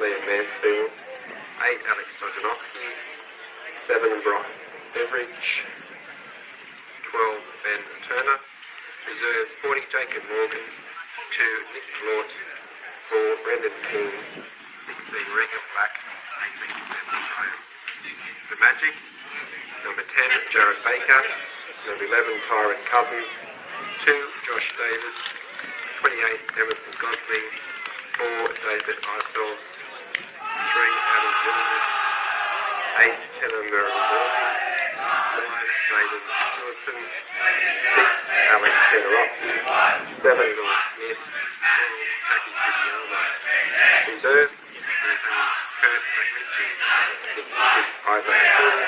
Liam Mansfield. 8, Alex Sojanovsky. 7, Brian Beveridge. 12, Ben Turner. Reserves 40, Jacob Morgan. 2, Nick Lort. 4, Brendan King. 16, Regan Black. 18, Graham. The Magic. Number 10, Jared Baker. Number 11, Tyron Cousins. 2, Josh Davis. 28, Emerson Gosling. 4, David Eifels. 3, Adam Williams. 8, Tanner Merrill-Morley. 9, Jaden Stewardson. 6, Alex Federossi. 7, Lewis Smith. 12, Jackie Gigliano. Reserves, Kurt McRitchie. 66, Isaac Hill.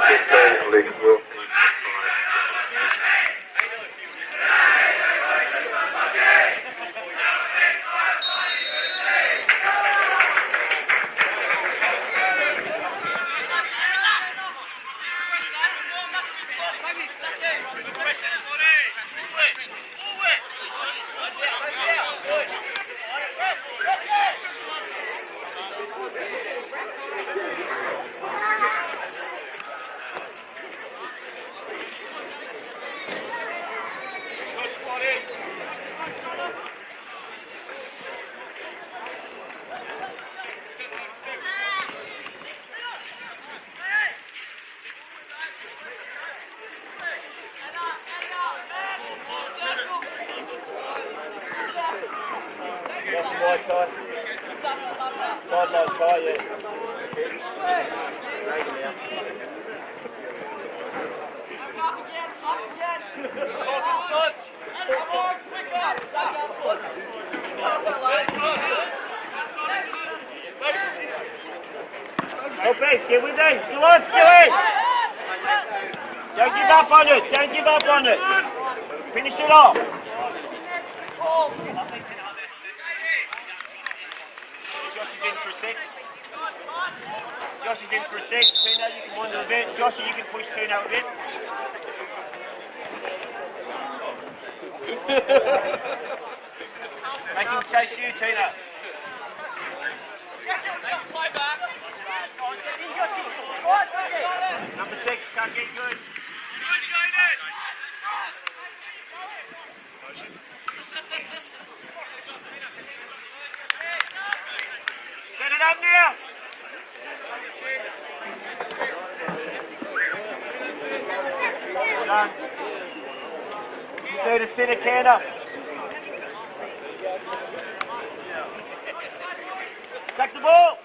15, Luke Wilson. 5, Sideline tie, yeah. Okay, get with it. Come on, Stewie. Don't give up on it. Don't give up on it. Finish it off. Josh is in for a sec. Josh is in for a sec. Tino, you can wander a bit. Joshy, you can push Tino a bit. Make him chase you, Tino. Number 6, can't get good. Set it up now. Well done. Just need to sit a can up. Take the ball.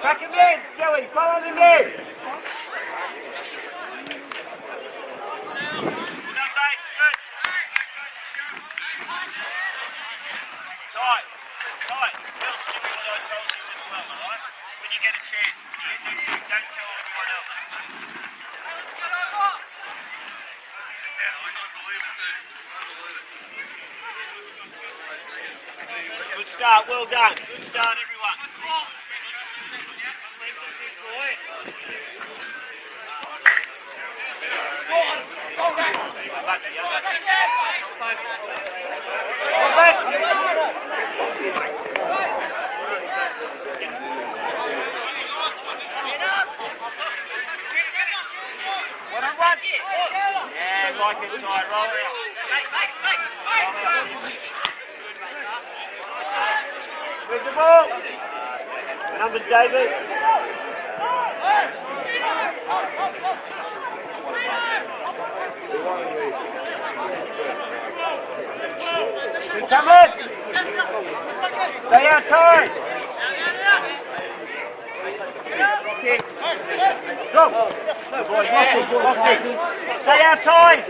Track him in, Joey, follow him in. Tight. Tell Stewie what I told you as well, alright? When you get a chance, don't tell everyone else. Yeah, I can't believe it too. Good start, well done. Good start, everyone. Go back. Tight, roll out. Move the ball. Numbers, David. Good coming. Stay out tight. Kick. Go. No, boys, lock it. Stay out tight.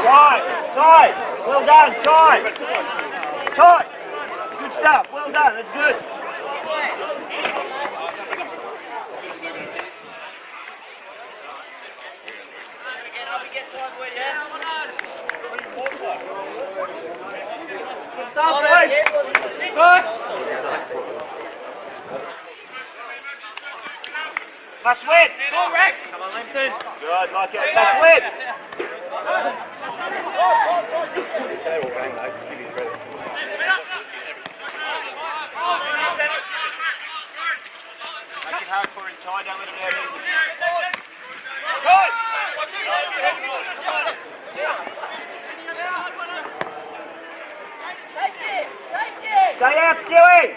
Right. Tight. Well done, tight. Tight. Good stuff. Well done. That's good. Stop, boys. Must win. Come on, Lambton. Good, like it. Must win. Make it hard for him, Ty. Don't let him out easy. Good. Stay out, Stewie.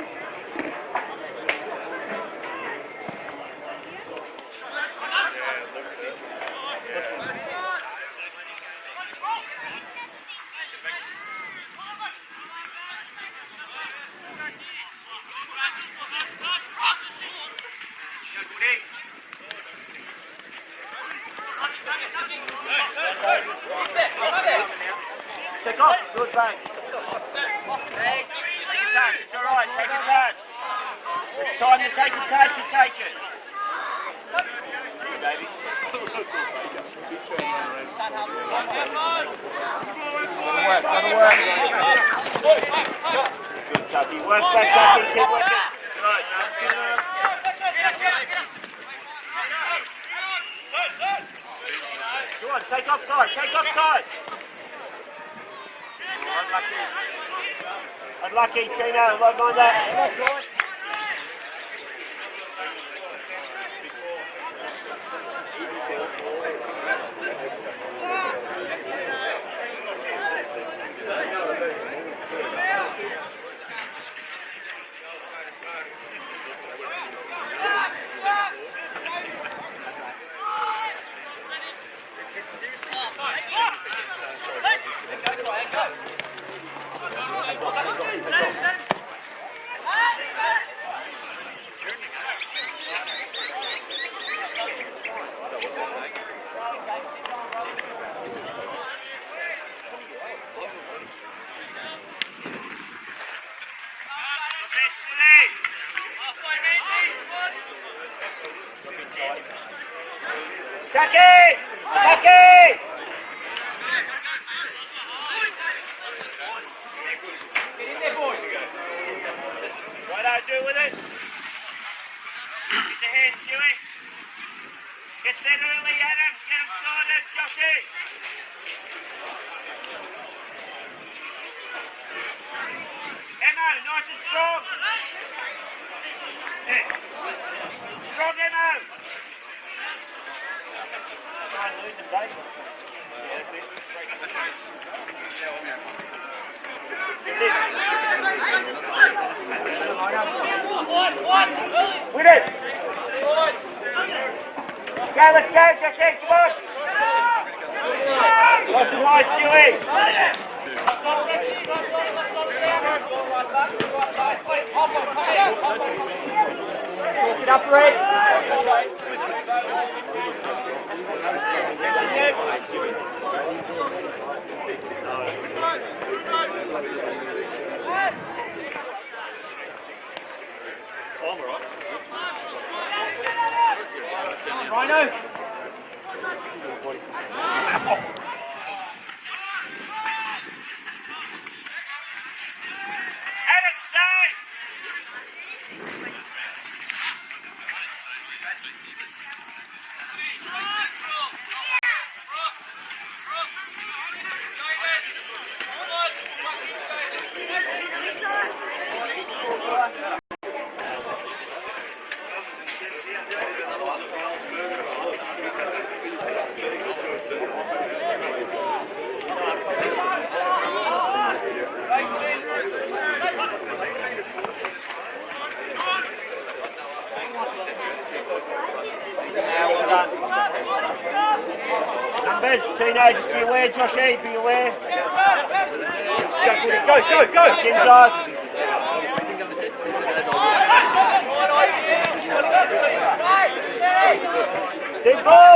Check off. Good bang. It's all right. Take your touch. It's time to take your touch. You take it. Good, baby. Gotta work. Good, Tucky. Work back, Tucky. Keep working. Good. Go on, take off tight. Take off tight. Unlucky, Tino. Log on that. That's all right. Tucky! Tucky! Get in there, boys. What do I do with it? Get the hands, Stewie. Get set early, Adam. Get him sorted, Joshy. Emma, nice and strong. Yeah. Strong, Emma. Try and lose them, Dave. Win it! Let's go, Joshy, come on! Nice and nice, Stewie! Walk it up, Rex! Rhino! Adam, stay! Numbers, teenagers, be aware, Joshy, be aware. Go. Inside. Simple.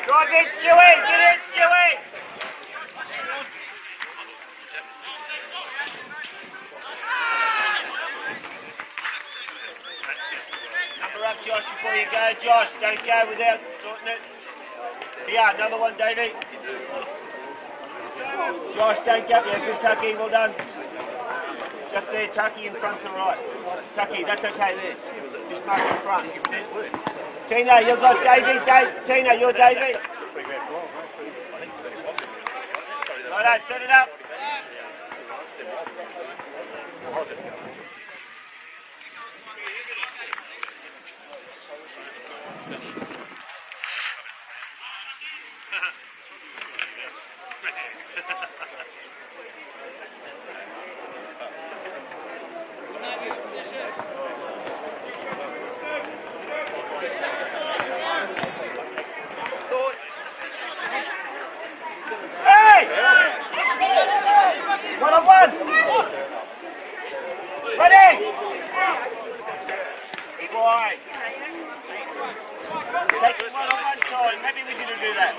Drive it, Stewie, get it, Stewie. Number up, Josh, before you go, Josh. Don't go without sorting it. Yeah, another one, Davey. Josh, don't go. Yeah, good Tucky, well done. Just there, Tucky in front's all right. Tucky, that's okay there. Just mark in front. Tina, you've got Davey. Tina, you're Davey. Righto, set it up. Hey! 1-on-1! Ready! Wide. Take it 1-on-1 side. Maybe we didn't do that.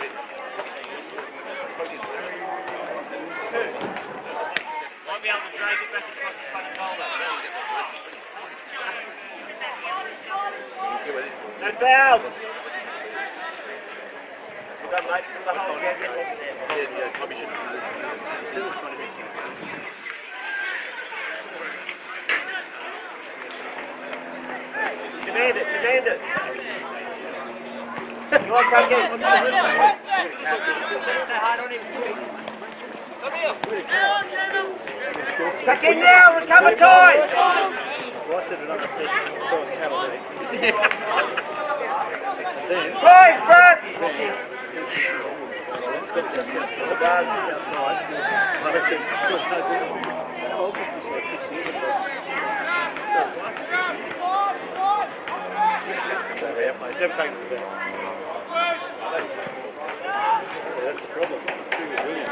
Might be able to drag it back across the front of goal though. No foul! Well done, mate. Pull the whole gap in. Yeah, probably should. Demand it. You want to tuck in? Tuck in now, recover time! Well, I set it up, I said, so I cattle there. Try in front! Well done. Outside. But I said, I'll just this was 6 years ago. So, yeah, he's never taken the bounce. Yeah, that's the problem. Too resilient.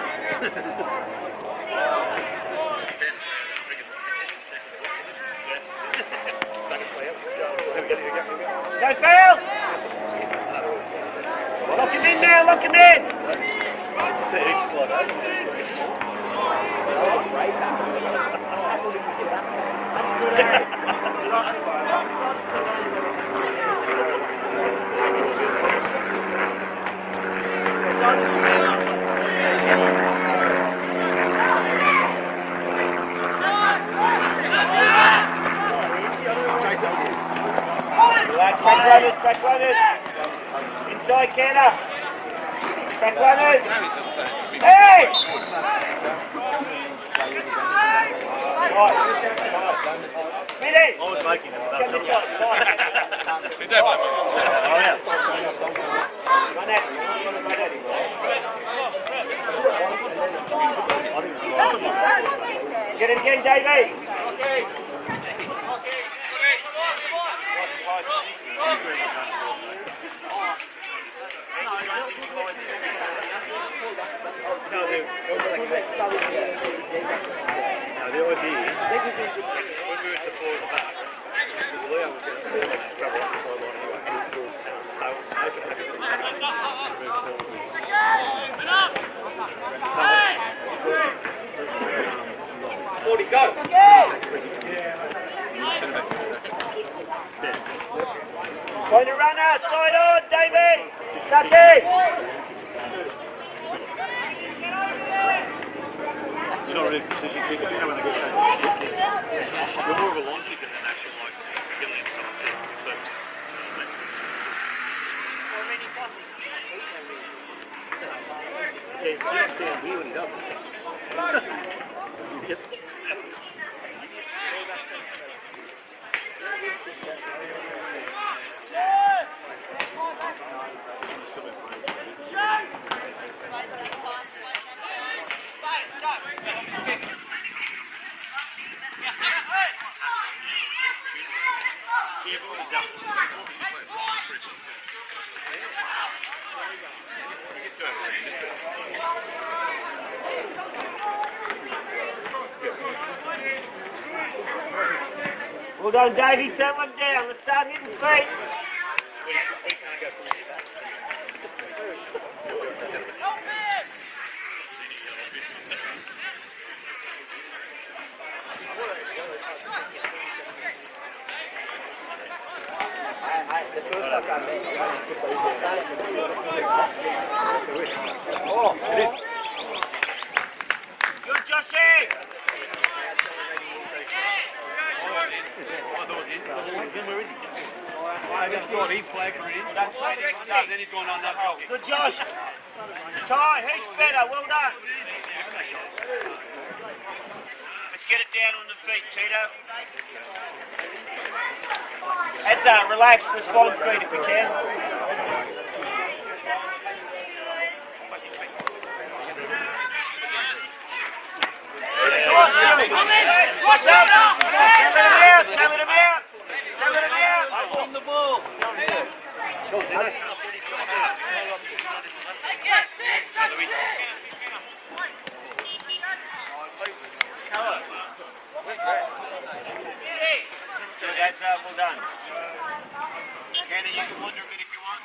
No foul! Lock him in now, lock him in! Just say X slot over. Relax, track runners. Inside canter. Track runners. Hey! Right. Midi. I was making them. Get the shot. Run at him. Get it again, Davey. The idea, when we went to forward the back, because Leo was going to travel up the sideline anyway, and it was so safe and happy to move forward. 40, go! Point to runner, side on, Davey! Tucky! You're not really a precision kicker, you know when they go straight to the shift. You're more of a line kicker than actual like killing someone's head purpose. How many you're not standing here when he does it. Yep. Well done, Davey. Settle him down. Let's start hitting feet. The first time I met Good, Joshy. He flagged for it. Then he's gone on that. Good, Josh. Ty, heaps better. Well done. Let's get it down on the feet, Tito. Heads up, relax, respond feet if we can. What's up? Come him out. On the ball. That's well done. Kenny, you can wander a bit if you want.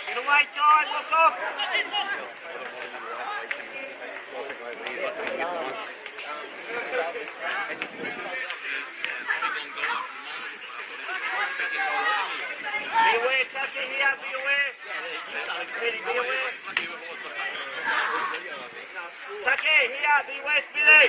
Get away, Ty, look off. Be aware, Tucky, here, be aware. Smithy, be aware. Tucky, here, be aware, Smithy.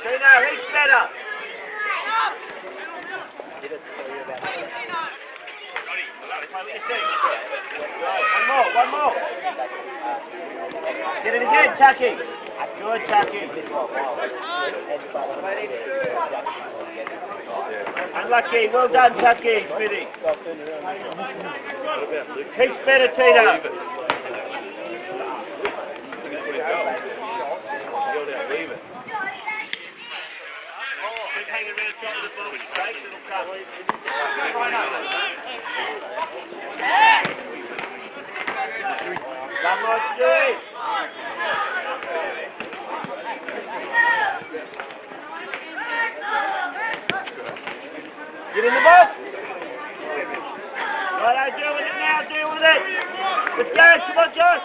Tino, he's better. One more. Get it again, Chucky. Good, Chucky. Unlucky. Well done, Chucky. Smithy. Heaps better, Tino. Hanging around top of the ball with stakes, it'll come. Come on, Steve. Get in the box. Righto, deal with it now, deal with it. Let's go, come on, Josh.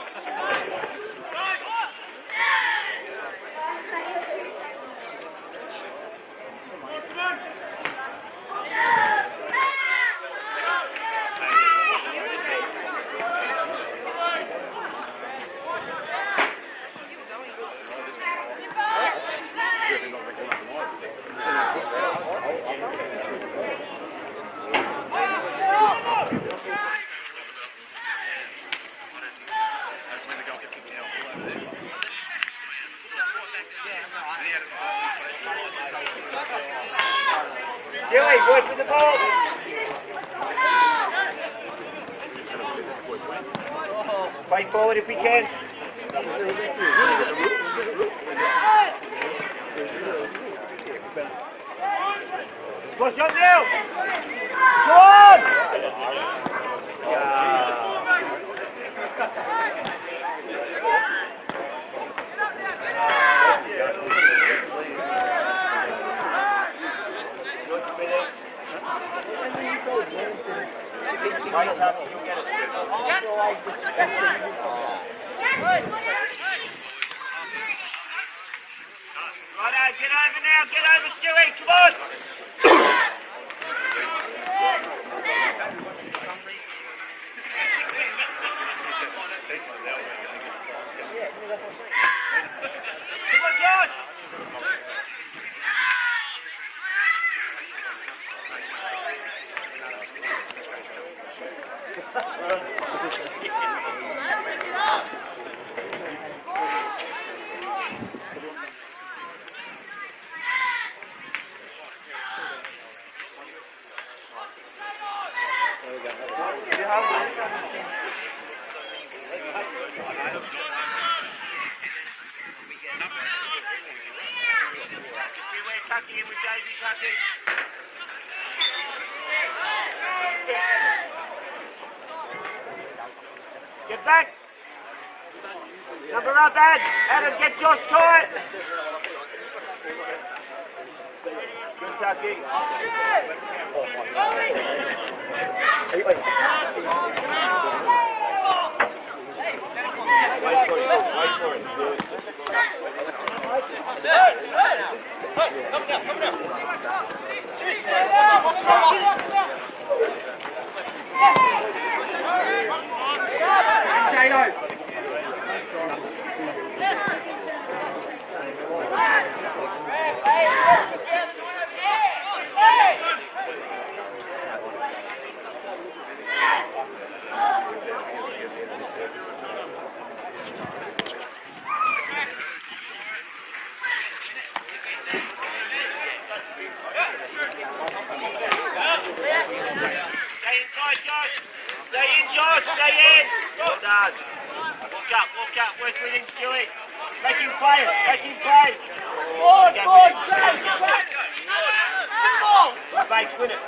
Dewey, work with the ball. Play forward if we can. Push up now! Go on! Good spinning. Right up, you'll get it. Righto, get over now, get over Stewie, come on! Come on, Josh! Tucky in with Davey, Tucky. Get back. Number up, Ad. Adam, get Josh tight. Good, Tucky. Stay in, Josh, stay in. Well done. Walk up, work with him, Stewie. Make him play it, make him play. Good base, win it.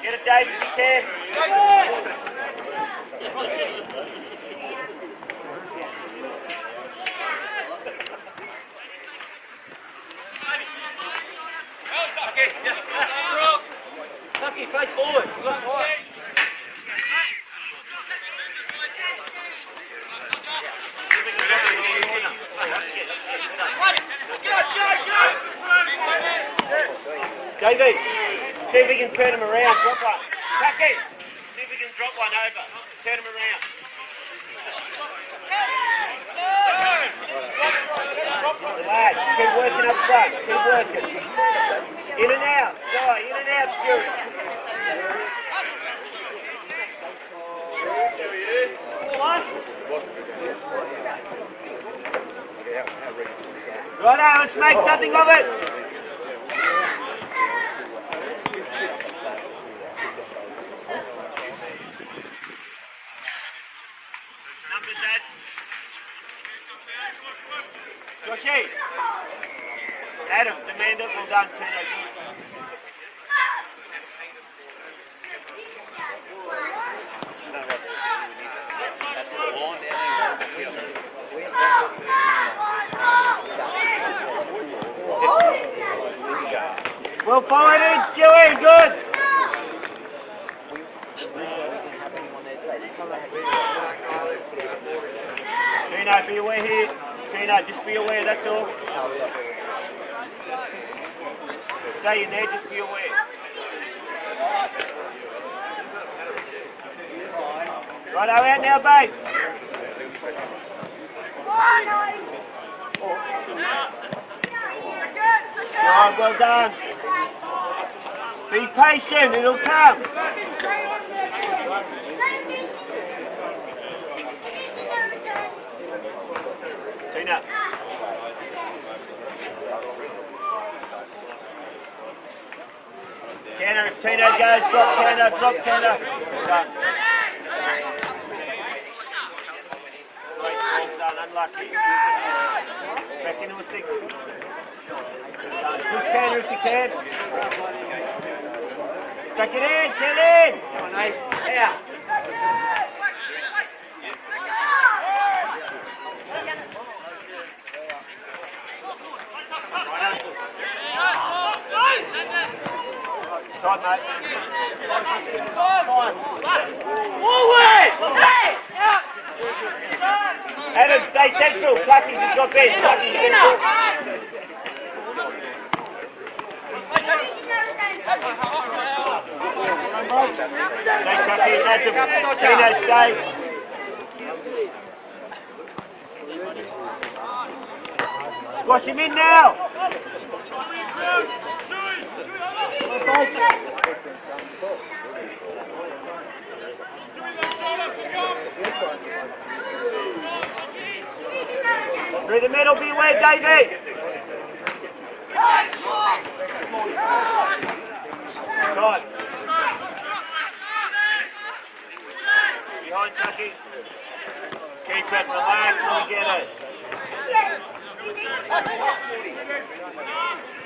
Get it, Dave, if you can. Tucky, face forward. Look tight. JB, see if we can turn him around. Drop one. Tucky, see if we can drop one over. Turn him around. Lad, keep working up front. Keep working. In and out. Guy, in and out, Stuart. Righto, let's make something of it. Numbers, Dad. Joshy. Adam, demand it. Well done, Tino. Well followed in, Stewie, good. Tino, be aware here. Tino, just be aware, that's all. Stay in there, just be aware. Righto, out now, babe. Oh, well done. Be patient, it'll come. Tina. goes, drop tenner, drop tenner. Done. Done, unlucky. Back into a 6. Push tenner if you can. Back it in, get in! Come on, Nate. Yeah. Tight, mate. Forward! Hey! Adam, stay central. Tucky, just drop in. Tucky, central. Stay, Tucky. Adam, Tino, stay. Squash him in now. Through the middle, be aware, Davey. Time. Behind Tucky. Keep it, relax, and we get it.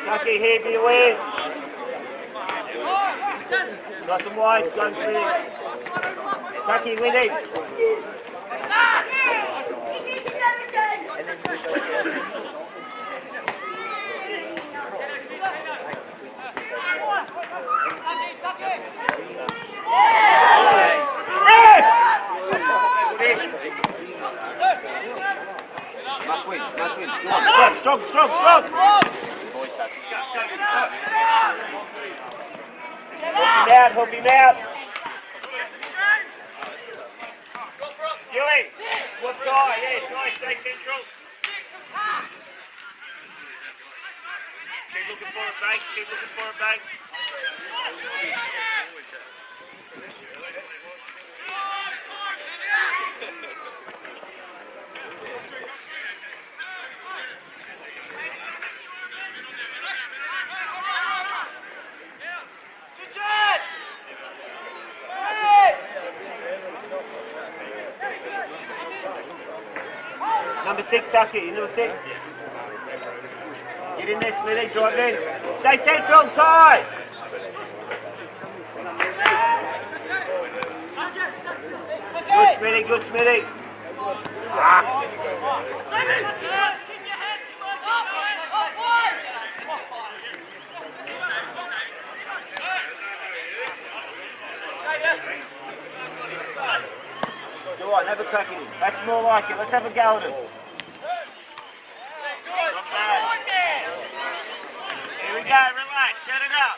Tucky here, be aware. Nice and wide, go Smith. Tucky, winning. Strong. Help him out. Dewey, what guy? Yeah, try stay central. Keep looking for it, Banks. Number 6, Tucky, number 6. Get in there, Smithy, drive in. Stay central, tie! Good, Smithy. Go on, have a crack at him. That's more like it. Let's have a go at him. Not bad. Here we go, relax, set it up.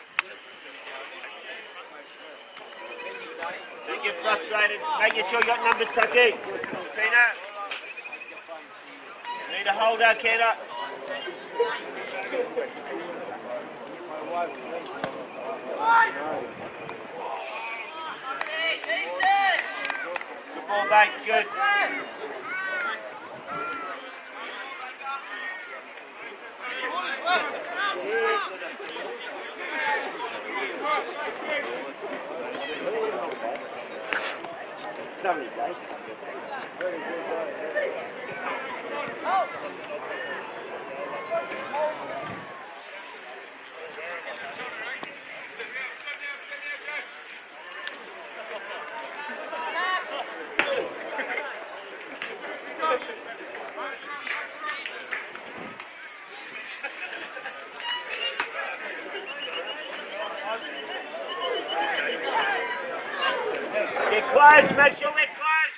Don't get frustrated. Making sure you got numbers, Tucky. Pino. Need a holder, Kenna. Good ball, Banks, good. Sunny day. Get close, make sure we're close.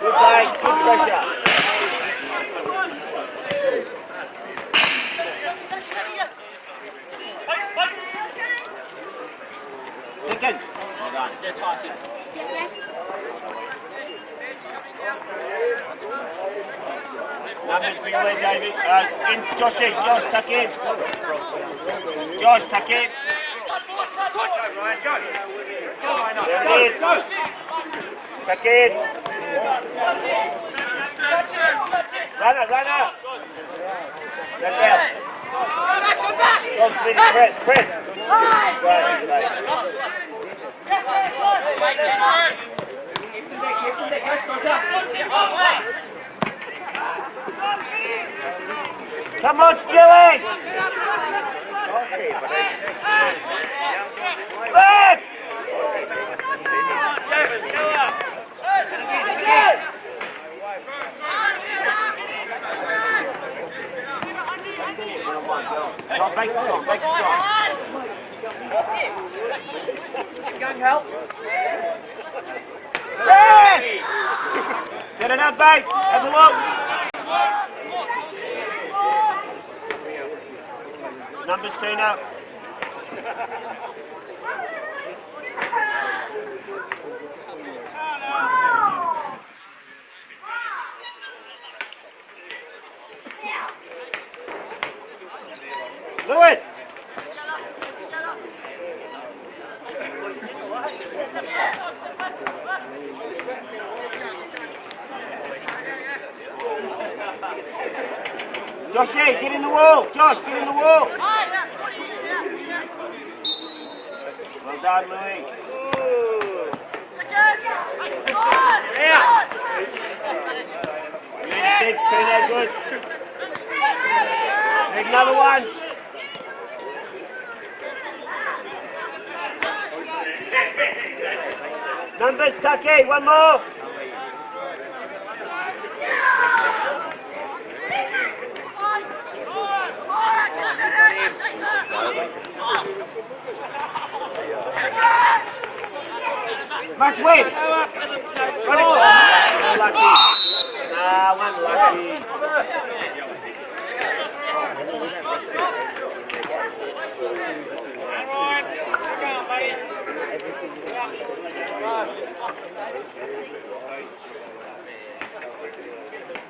Good base, good pressure. Second. Well done. Numbers be away, David. Josh, tuck in. Josh, tuck in. There it is. Tuck in. Runner. Run down. Go, Smitty, press. Come on, Stewie! Left! Help. Set it up, mate. Have a look. Numbers turn up. Lewis! Joshy, get in the wall! Josh, get in the wall! Well done, Louis. You're in the six, turn out good. Make another one. Numbers, Tucky, one more. Must win. Unlucky. One lucky.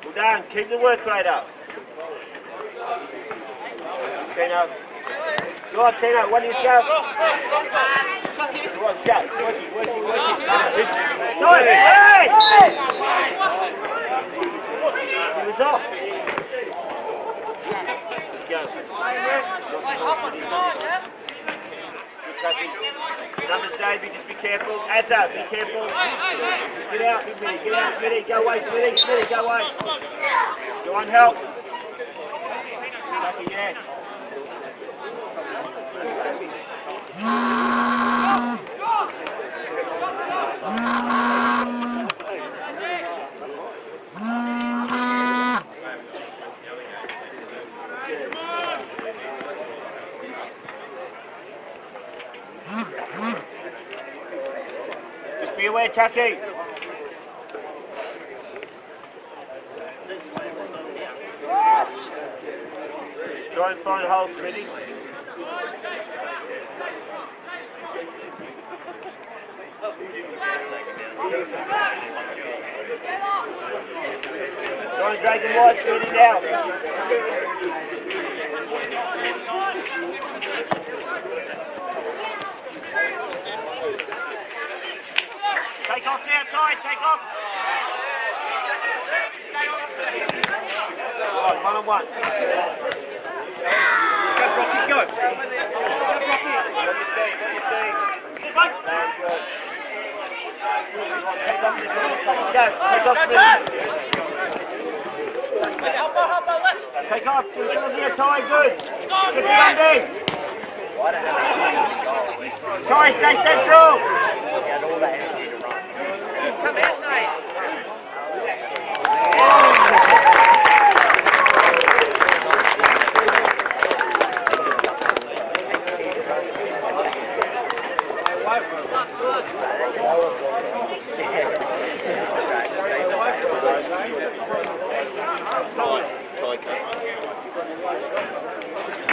Well done. Keep the work rate up. Tino. Go on, Tino. One of you go. Go on, shut. Working. Sorry, hey! He was off. Let's go. Numbers, Davey, just be careful. Atta, be careful. Get out, Smitty. Go away, Smitty, go away. Go on, help. Lucky, yeah. Just be aware, Chucky. Try and find a hole, Smitty. Try and drag the wide, Smitty, now. Take off now, Ty, take off. Right, 1-on-1. Go, Rocky, go. What you see? Take off, Smitty. Take off, do something here, Ty, good. Get the Dundee. Ty, stay central. Come out, mate.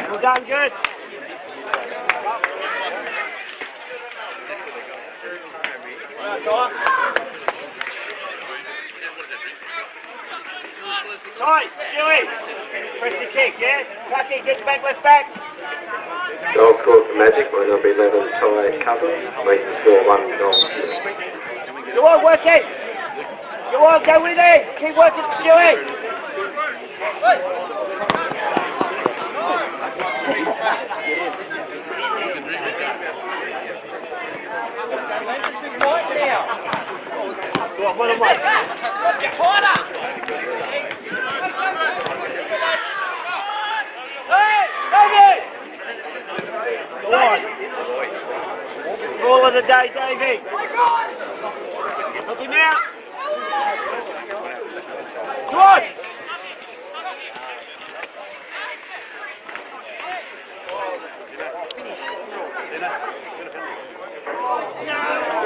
Well done, good. Tight, Stewie. Press the kick, yeah? Tucky, get back, left back. Goal scored for Magic by number 11, Ty Cousins, making the score 1-0. Go on, work it. Go on, go with it. Keep working, Stewie. Go on, one on one. Hey, David! Go on. Ball of the day, Davey. Help him out. Go on.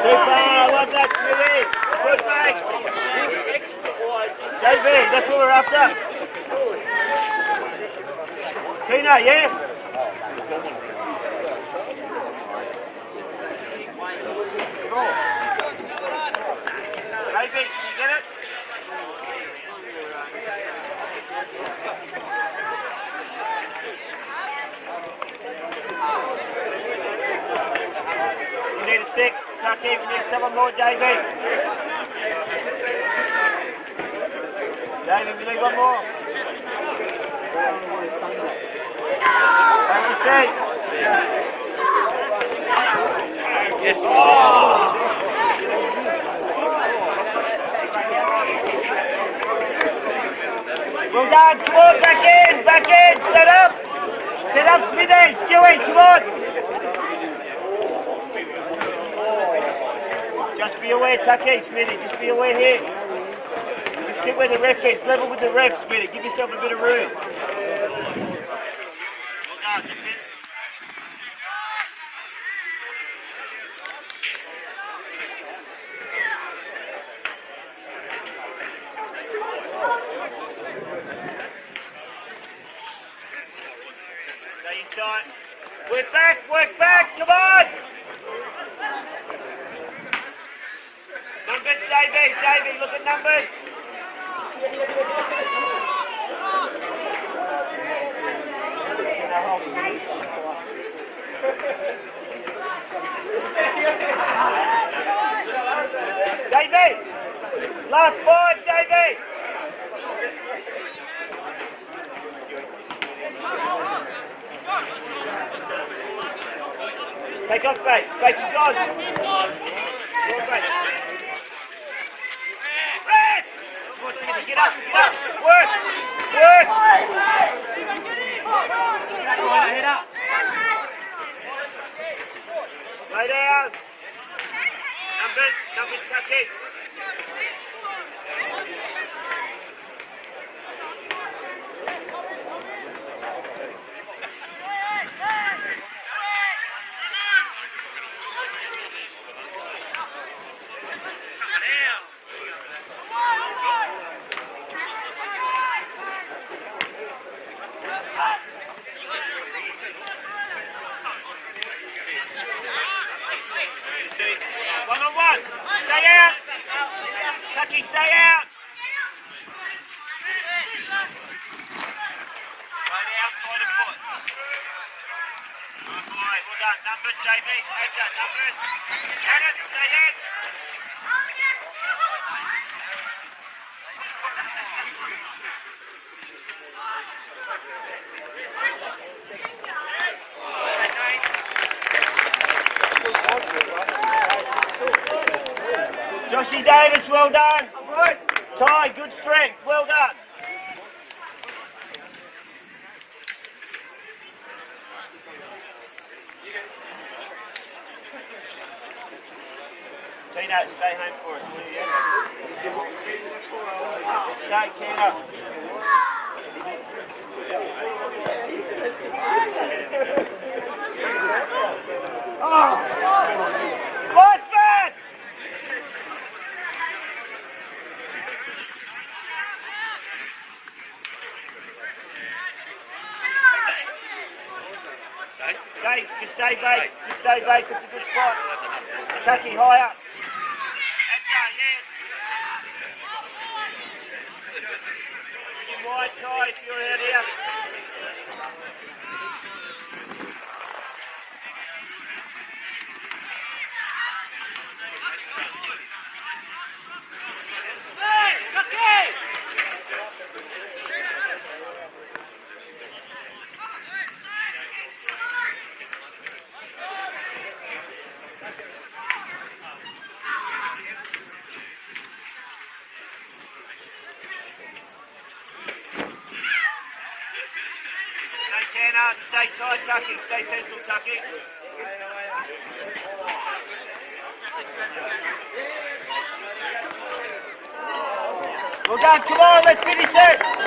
Too far, what's that, Smithy? Push back. Davey, that's what we're after. Tina, yeah? Davey, can you get it? You need a 6. Tucky, we need someone more, Davey. Davey, we need one more. Have a seat. Yes. Oh. Well done, come on, back in, set up, Smithy, Stewie, come on. Just be aware, Tucky, Smithy, just be aware here. Just sit where the ref is, level with the ref, Smithy, give yourself a bit of room. Well done, that's it. Stay in tight. Work back, come on! Numbers, Davey, look at numbers. Davey, last 5, Davey. Take off base, base is gone. More base. Red! Come on, Timothy, get up, work! Head up. Lay down. Numbers, Tucky. One-on-one. Stay out. Tucky, stay out. Right out, point of foot. Good boy, well done. Numbers, JB. Heads up, numbers. Adam, stay in. Joshy Davis, well done. Ty, good strength, well done. Tina, stay home for us, will you? Stay, Tina. Oh! Nice man! Stay base, it's a good spot. Tucky, high up. That's right, yeah. tie if you're out here. Stay tight, Tucky. Stay central, Tucky. Well done, come on, let's finish it.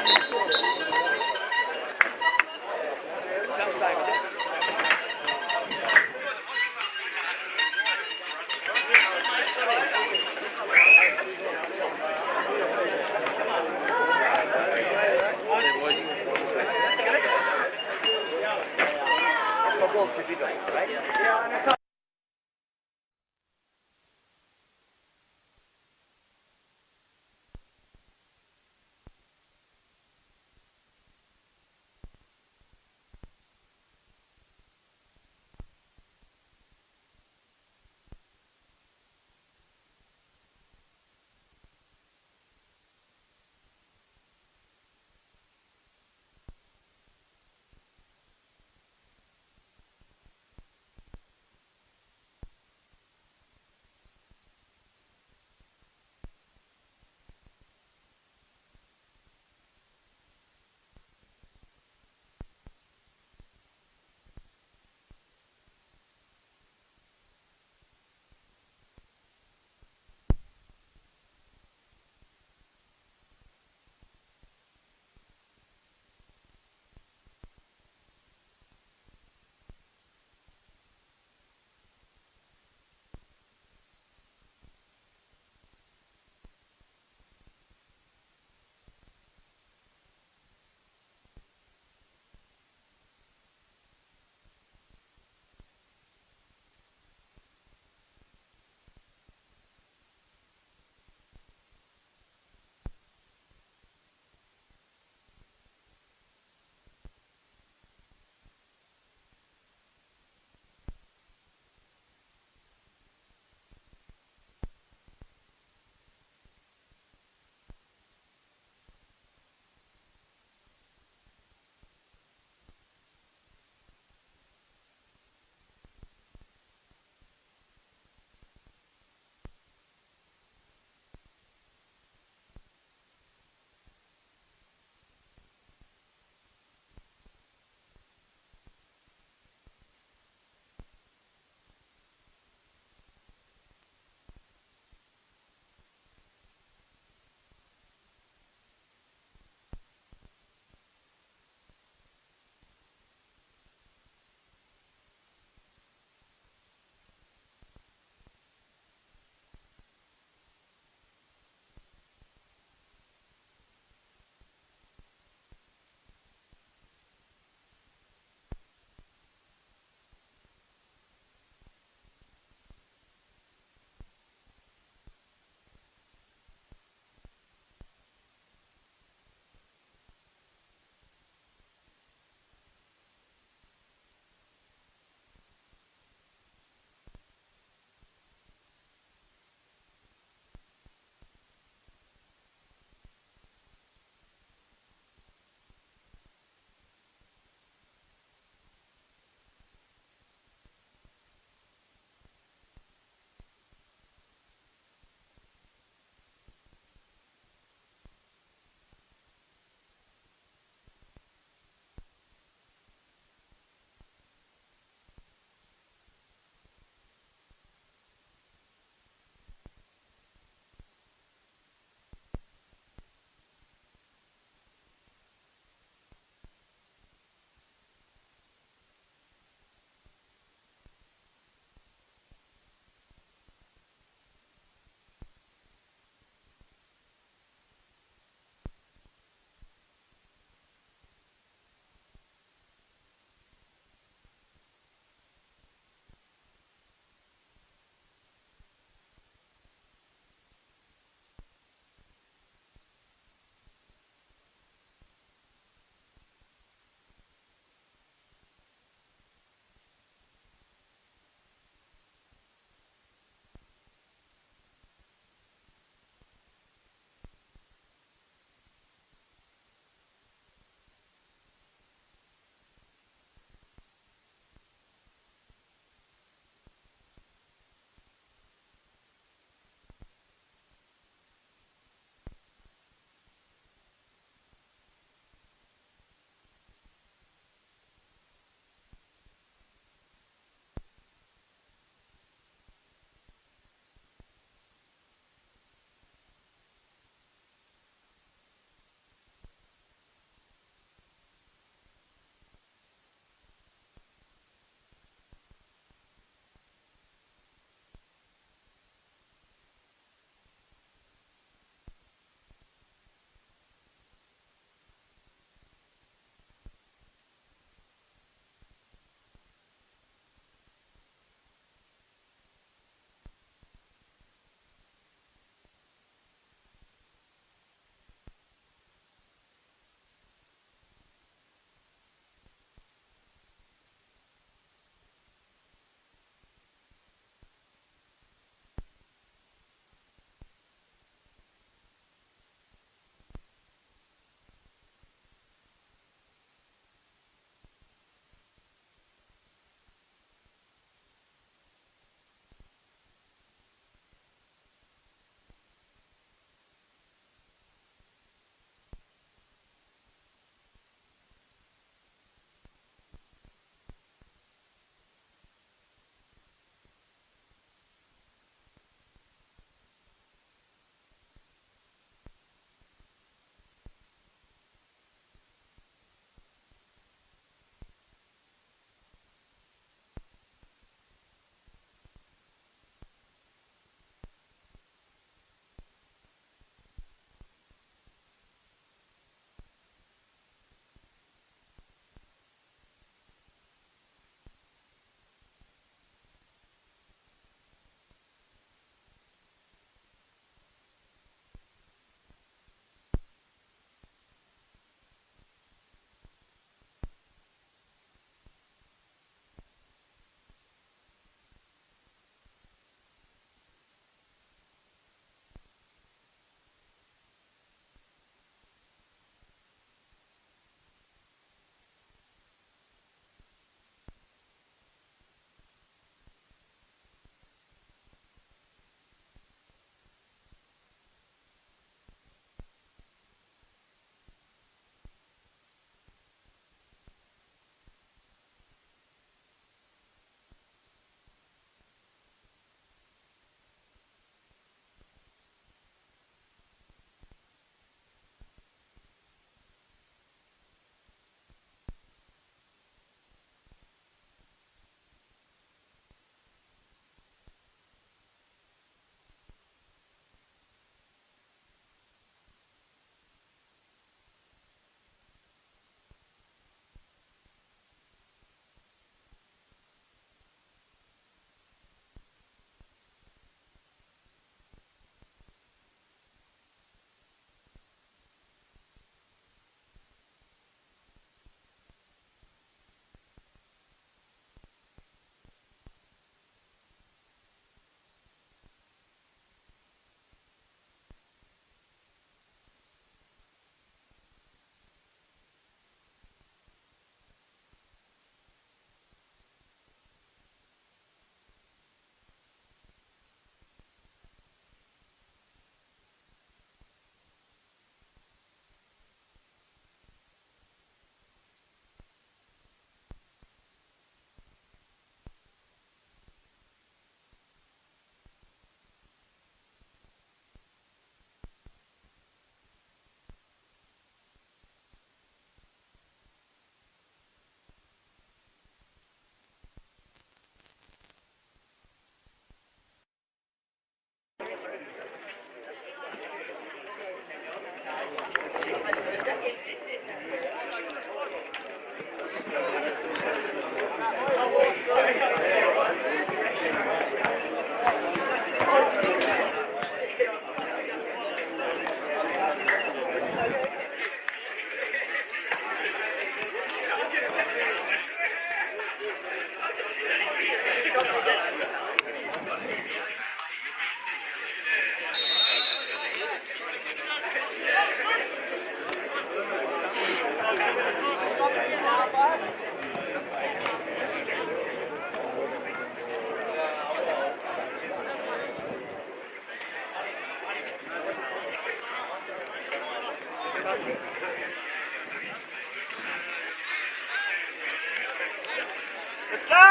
Let's go.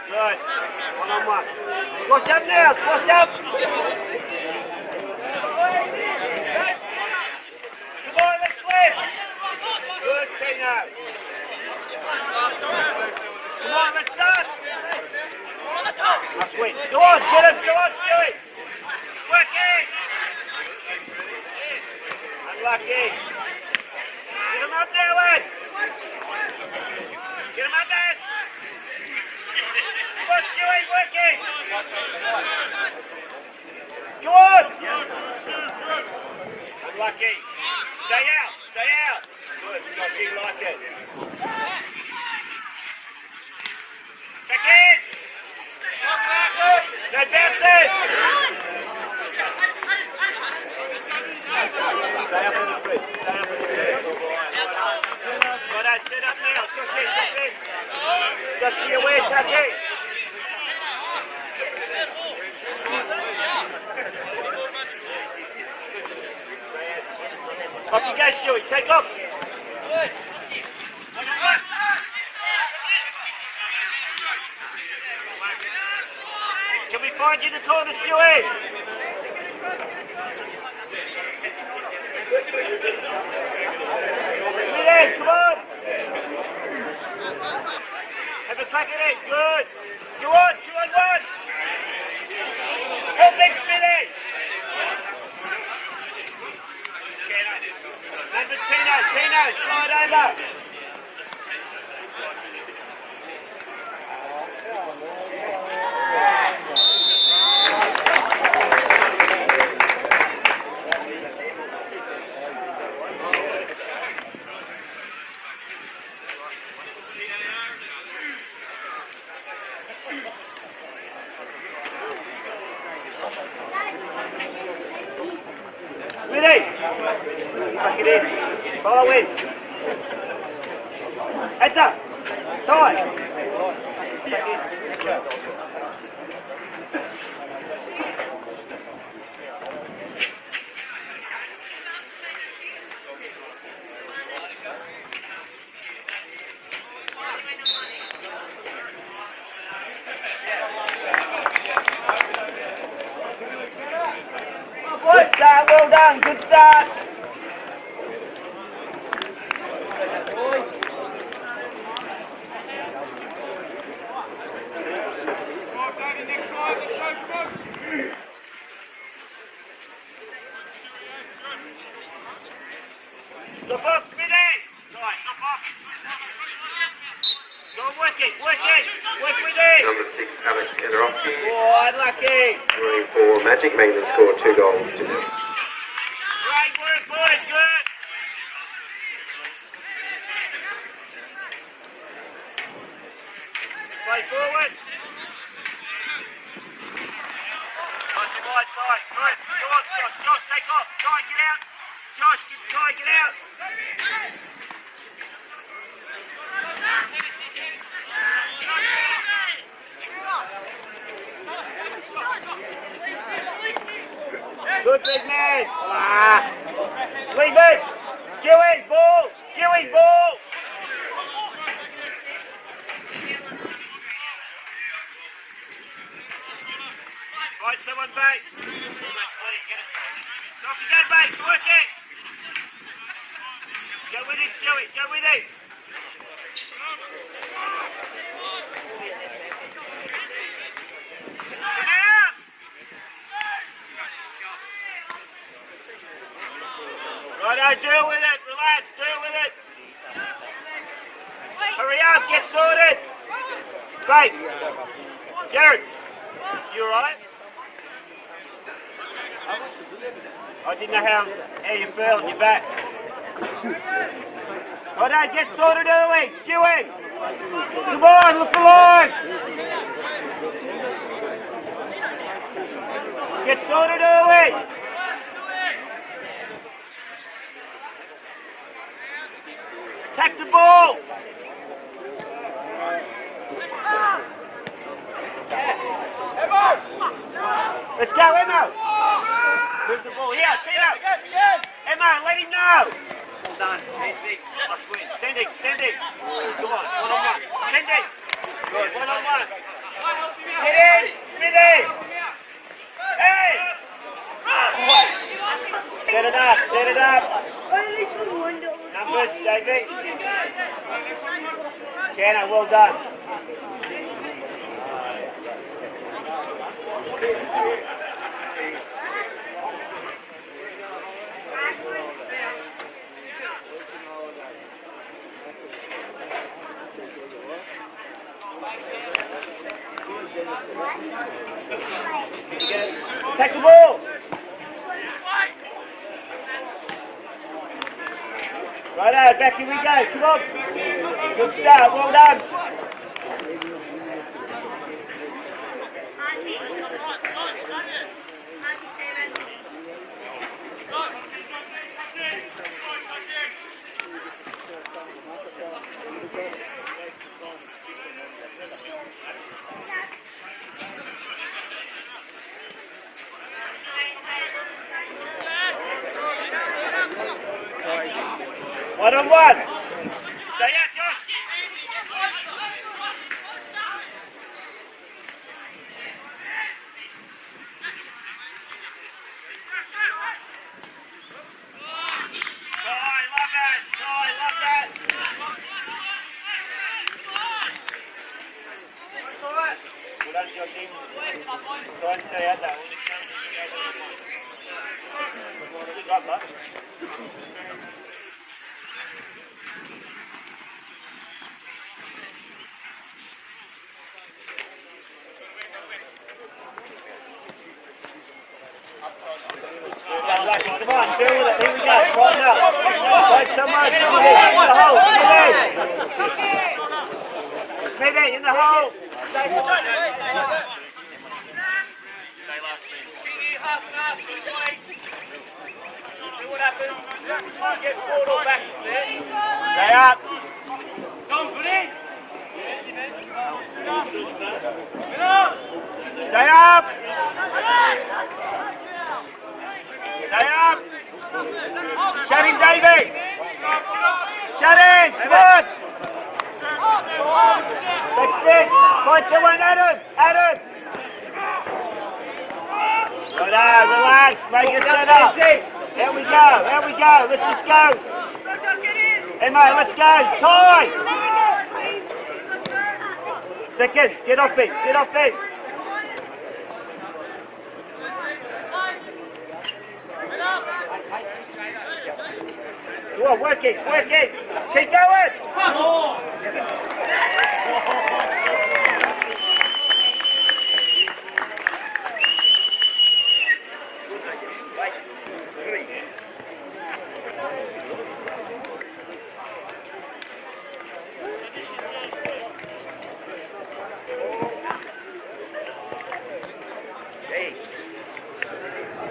Good. One on one. Squash up now. Squash up. Come on, let's flip. Good, Tino. Come on, let's start. That's sweet. Go on, get him. Go on, Stewie. Work in. Unlucky. Get him up there, lads. Get him up there. Come on, Stewie, working. Go on. Unlucky. Stay out, stay out. Good, Joshy, like it. Check in. No bouncing. Stay up in the feet, stay up in the feet. Righto, sit up now, Joshy, jump in. Just be aware, tuck in. Off you go, Stewie, take off. Can we find you in the corner, Stewie? Smithy, come on. Have a crack at it, good. Go on, 2 on 1. Help it, Smithy. Memphis Tino, slide over. Smithy, tuck it in, follow in. Heads up, tight. Tuck in. Good start, well done, good start. Drop off, Smithy. Tight, drop off. Go work it, work with it. Number 6, Alex Kederowski. Oh, unlucky. Running for Magic, making the score 2 goals to 0. Great work, boys, good. Play forward. Nice and wide, tight, good. Go on, Josh, Josh, take off. Ty, get out. Josh, Ty, get out. Good, big man. Ah. Leave it. Stewie, ball. Stewie, ball. Find someone, Bates. Off you go, Bates. Work it. Go with him, Stewie. Go with him. Come out. Righto, deal with it. Relax. Deal with it. Hurry up. Get sorted. Great. Jared, you alright? I didn't know how you felt in your back. Righto, get sorted early. Stewie. Come on, look alive. Get sorted early. Attack the ball. Let's go, Emma. Move the ball here, Tino. Emma, let him know. Well done, Nancy. Send it. Come on, one on one. Send it. Good, one on one. Get in, Smithy! Hey! Set it up, set it up. Numbers, Davey. Kenna, well done. Take the ball. Righto, back here we go. Come on. Good start. Well done. One on one. Stay out, Josh. Love that. Well done, Joshy. Try and stay out that. Good luck, bud. Come on, deal with it. Here we go. Tighten up. Find someone. Smithy, in the hole. Smithy. Smithy, in the hole. Stay last see what happens. Try and get forward or back from there. Stay up. Come, put in. Stay up. Stay up! Shut him, Davey! Shut him! Come on! Next stick! Find someone, Adam! Adam! Relax, make it set up! Here we go, let's just go! Hey mate, let's go! Tie! Seconds, get off it! Come on, work it! Keep going! Come on!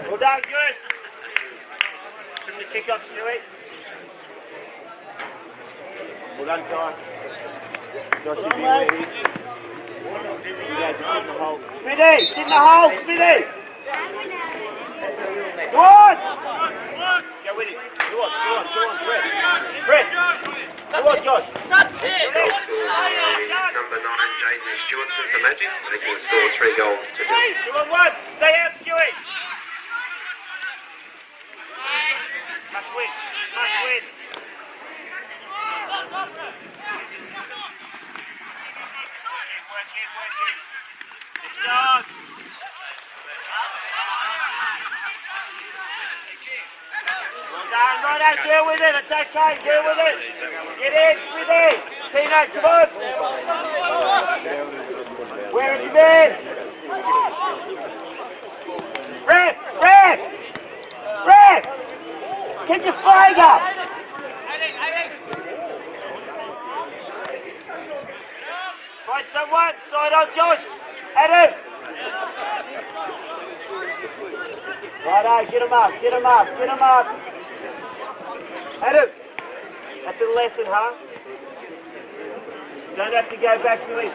Well done, good! From the kick-off, Stewie. Well done, Ty. Josh, you be ready. Smithy! Sit in the hole, Smithy! Go on! Go with it. Go on, press. Go on, Josh. Number 9, Jaden Stewart of the Magic, making the score 3 goals to 0. 2 on 1. Stay out, Stewie. Must win. Work in. It's done. Well done, right, deal with it. It's okay, deal with it. Get in, Smithy. Peanut, come on. Where have you been? Ref! Keep your flag up. Find someone, side on Josh. Adam. Righto, get him up. Adam, that's a lesson, huh? You don't have to go back to it.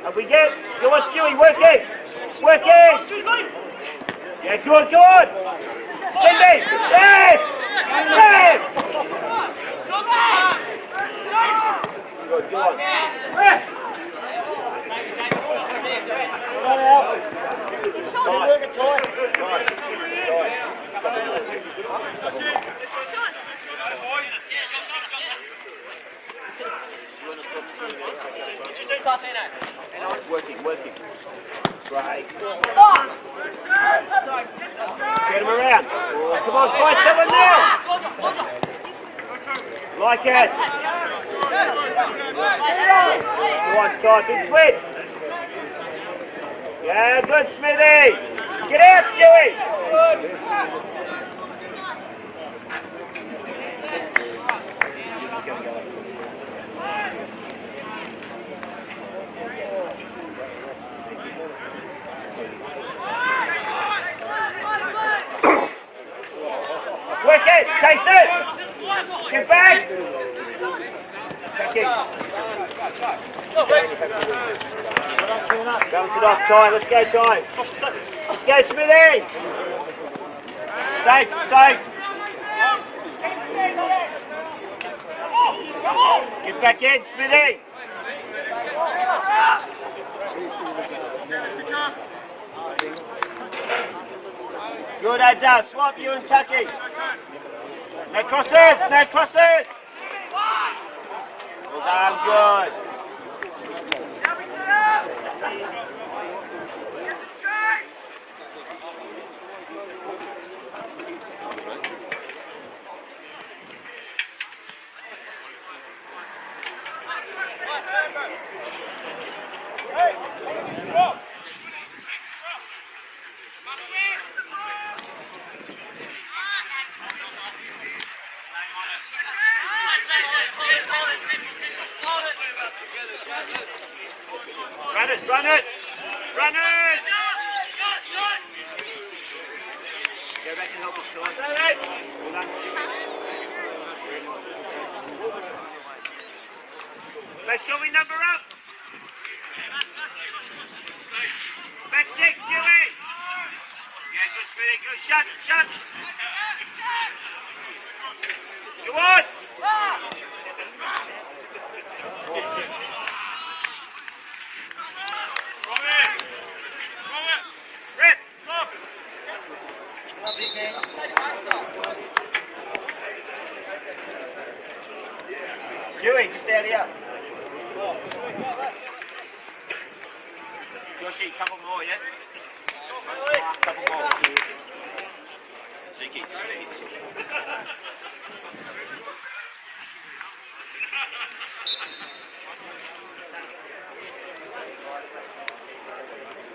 Up we get. Go on, Stewie, work in. Yeah, good. Cindy, Dave. Good. Go on. Working. Right. Get him around. Come on, find someone now. Like it. Go on, Todd, big switch. Yeah, good, Smithy. Get out, Stewie. Work it, chase it. Get back. Back in. Bounce it off, Ty. Let's go, Ty. Let's go, Smithy. Safe. Get back in, Smithy. Good, heads up. Swap you and Tucky. No crosses. Well done, good. Runners! Go back and help us, Sean. Well done, Stewie. Shall we number up? Back stick, Stewie! Yeah, good, Smithy, good. Shut! Go on! Stewie, just out here. Joshy, couple more, yeah? Couple more. Ziki,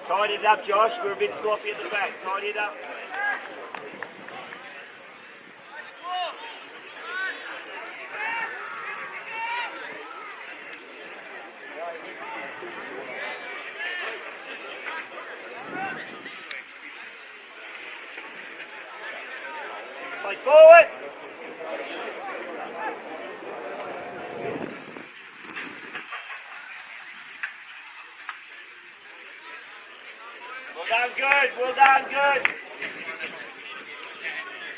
tidy it up, Josh. We're a bit sloppy at the back. Tidy it up. Play forward. Well done, good.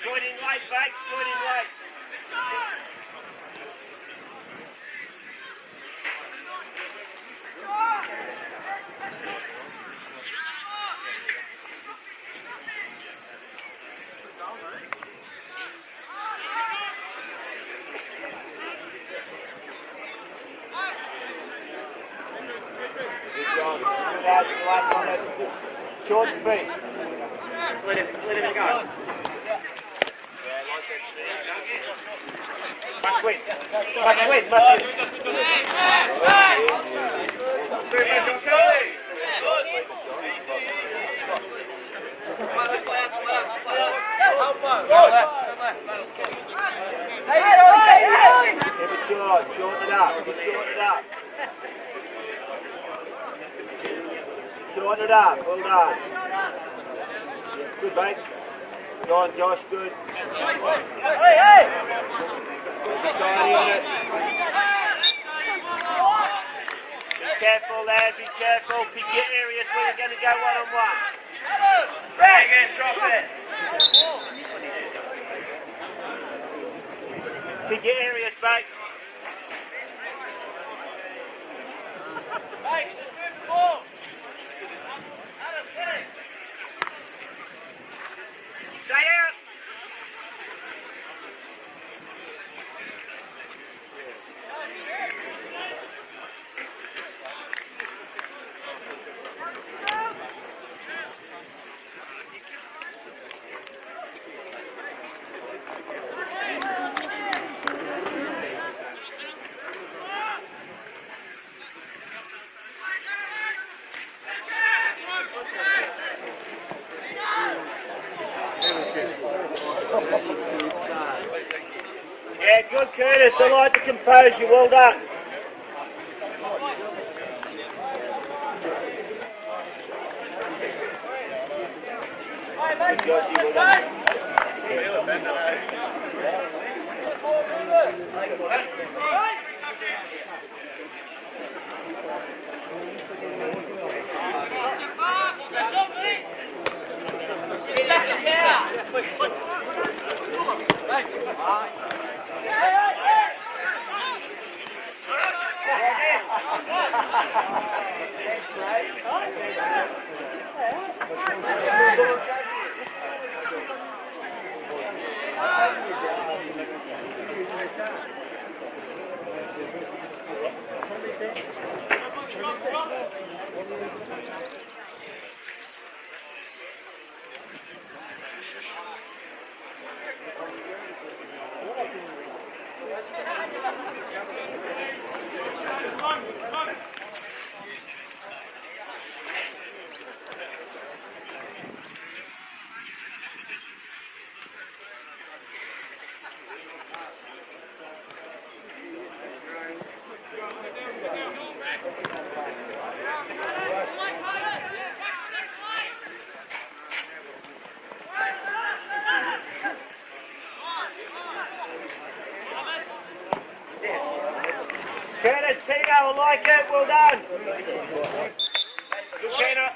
Join in late, Bakes, join in late. Good out, relax on it. Short feet. Split him and go. Yeah, like that, Must win. Keep it short, shorten it up. Shorten it up, well done. Good, mate. Go on, Josh, good. Hey! Be tidy on it. Be careful, lad, be careful. Pick your areas where you're going to go one-on-one. Bang! And drop it. Pick your areas, mate. Josh, I like the composure, well done. Josh, well done. Curtis, Tino, I like it, well done. Good, Tino.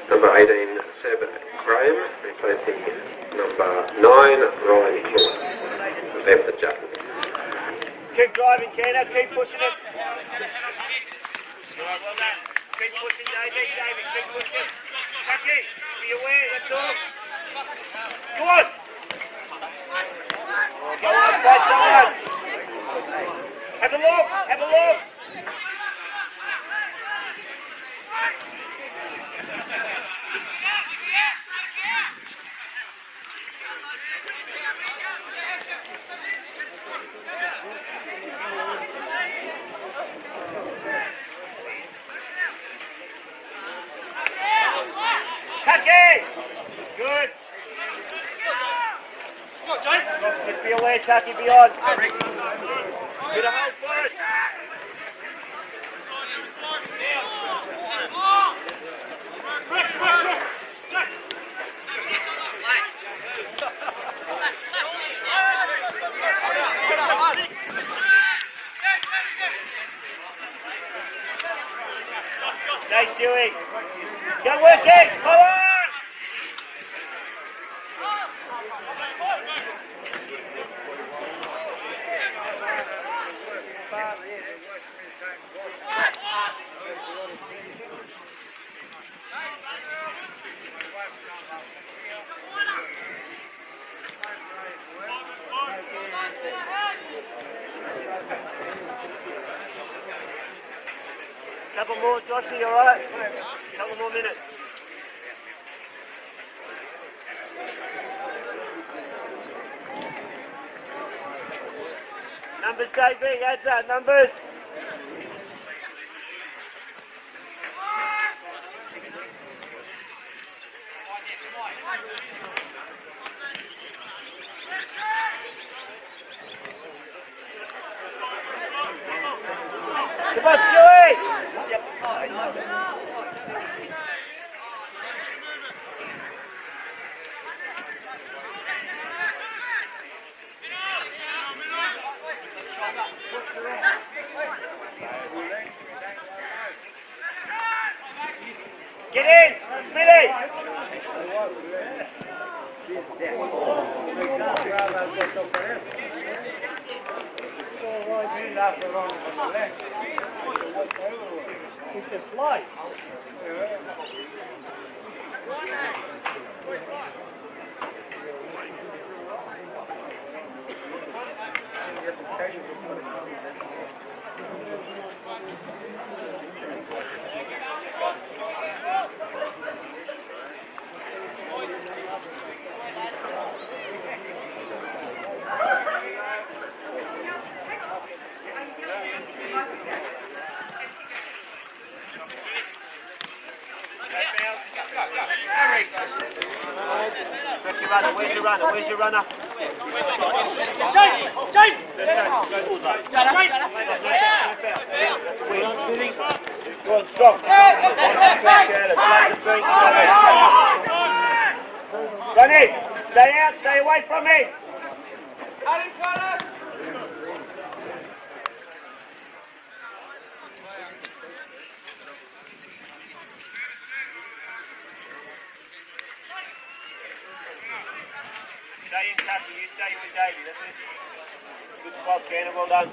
Number 18, Seb Graham, replacing number 9, Ryan Hill. Left the Jaffas. Keep driving, Keno, keep pushing it. Right, well done. Keep pushing, David, keep pushing. Chucky, be aware, that's all. Go on. Go on, fight someone. Have a look, have a look. Good. Just be aware, Chucky, be on. Get a hold for it. Nice, Stewie. Go work it. Come on. Couple more, Joshy, you alright? Couple more minutes. Numbers, Davey, adds that, numbers. Come on, Stewie! Yep. Get in, Smithy! It's a flight. Hendricks. Tricky runner. Where's your runner? Where's your runner? Go on, stop. Johnny, stay out, stay away from me. Stay in touch, you stay with Davey, that's it. Good spot, Cannon, well done.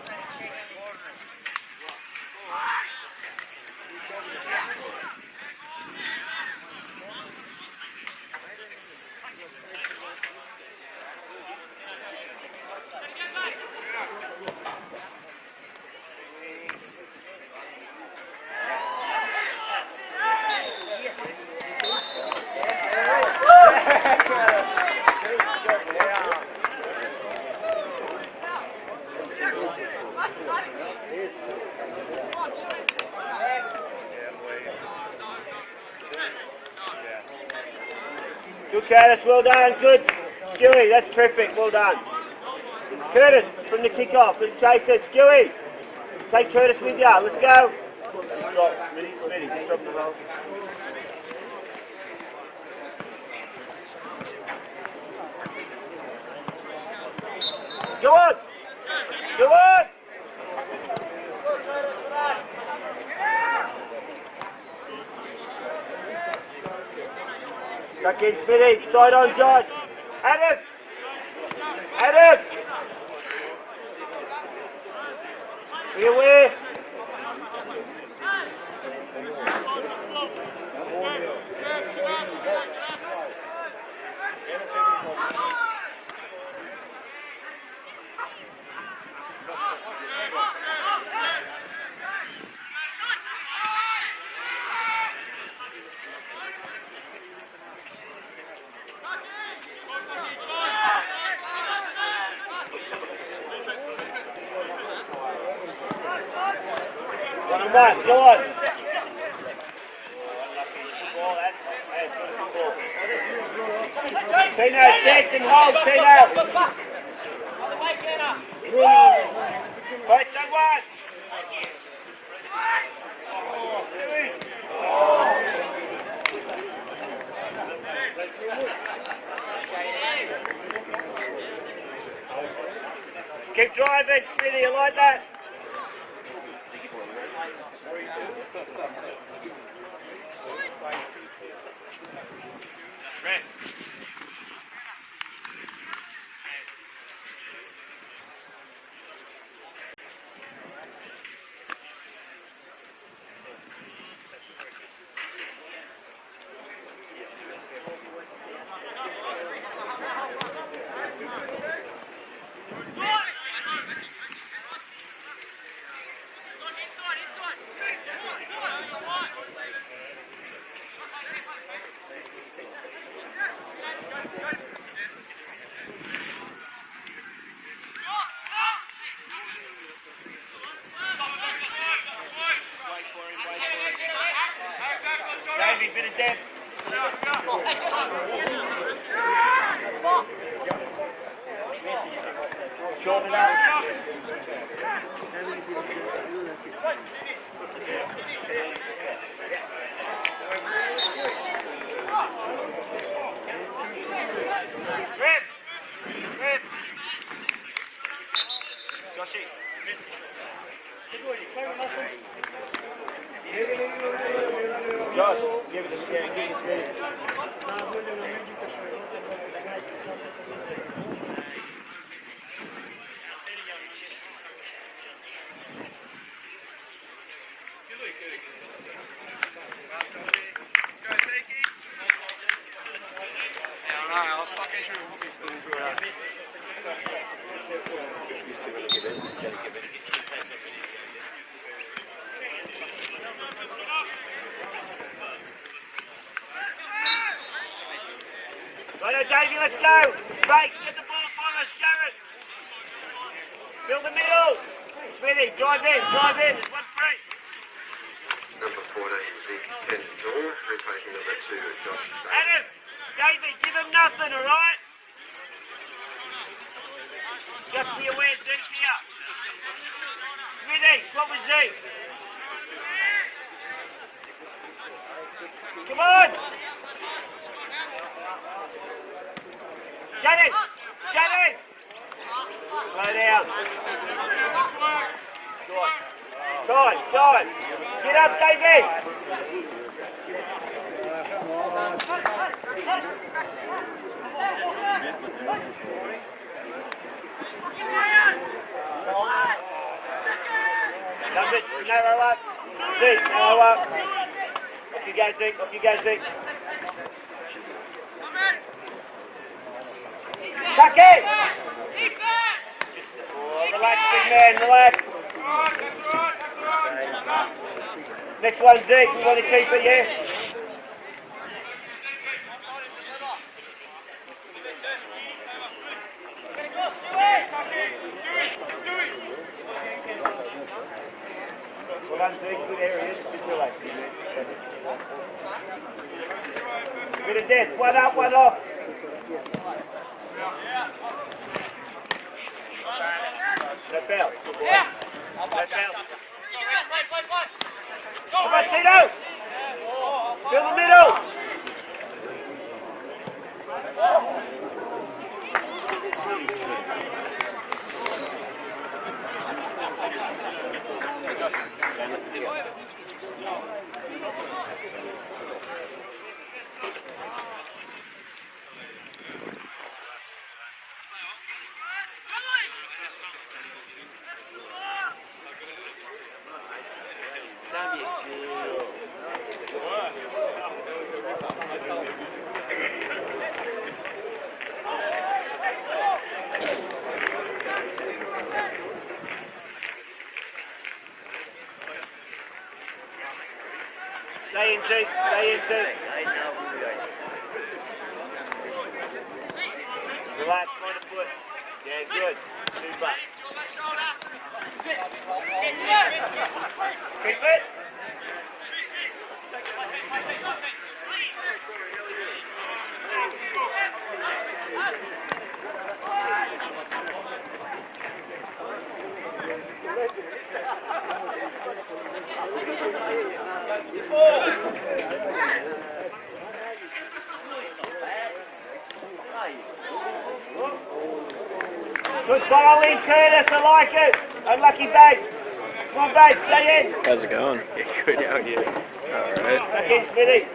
Good, Curtis, well done, good. Stewie, that's terrific, well done. Curtis, from the kick-off, let's chase it. Stewie, take Curtis with you, let's go. Just drop, Smitty, just drop the roll. Go on! Go on! Tuck in, Smitty. Side on, Josh. Adam! Adam! Be aware. One, go on. Tino, 6 and hold, Tino. Right, someone. Keep driving, Smithy, you like that? Red. Davey, bit of depth. Shorten it up. Rip! Rip! Joshy. Josh, give it a spin, give it a spin. Right, Davey, let's go. Bakes, get the ball for us, Jared. Fill the middle. Smithy, drive in, there's 1-3. Number 14, Vic 10 Dawn, replacing number 2, Josh. Adam! Davey, give him nothing, alright? Just be aware, Zeke's here. Smithy, swap with Zeke. Come on! Shut it! Shut it! Slow down. Time. Get up, Davey! Numbers, narrow up. Zeke, narrow up. Off you go, Zeke. Tuck in! Relax, big man, relax. Next one, Zeke, you want to keep it, yeah? Well done, Zeke, good area, just relax. Bit of depth, one up, one off. No foul. Yeah. No foul. Come on, Tito! Fill the middle! Stay in, Zeke. Relax, point of foot. Yeah, good. Super. Keep it. Good following, Curtis, I like it. Unlucky Bates. Come on, Bates, stay in. How's it going? Yeah, good out here. Alright. Back in, Smithy.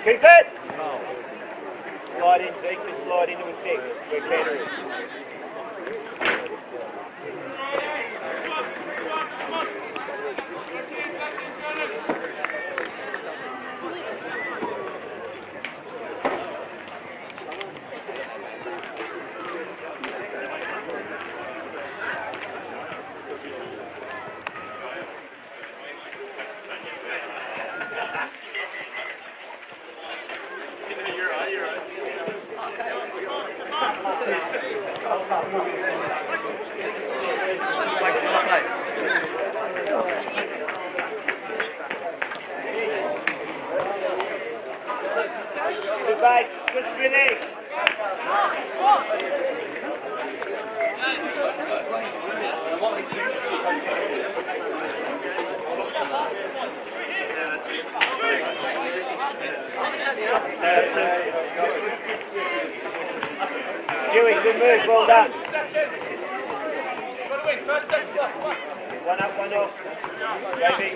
Keep it. Slide in, Zeke, just slide into a 6. Where Canter is. Good Bates, good spinning. Dewey, good move, well done. One up, one off. Davey.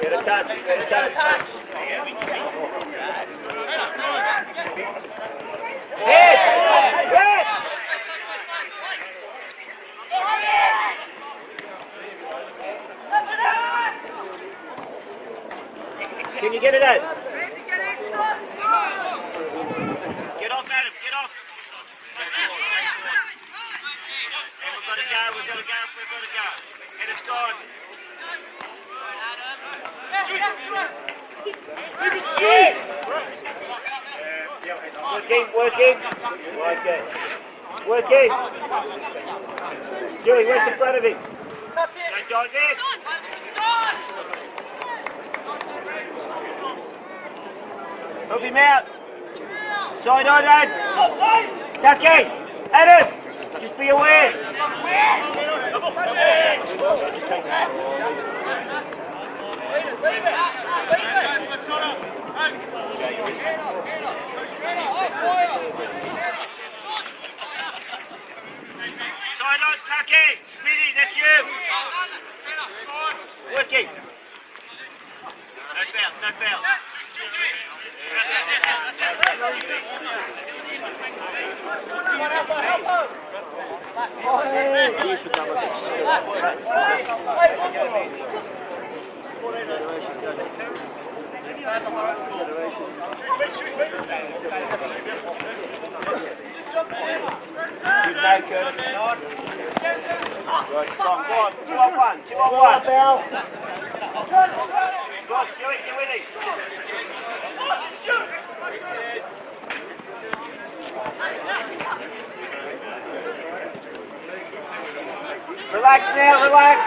Get a touch, get a touch. Hit! Hit! Can you get it out? Get off, Adam, get off. We've got to go, we've got to go. And it's gone. Working. Joey, where's the front of him? Don't dive in. Help him out. Side on, lads. Tucky, Adam, just be aware. Side on, Tucky. Smitty, that's you. Working. No foul. Go on. 2 on 1. 2 on 1. Go on, Joey, get with him. Relax now, relax.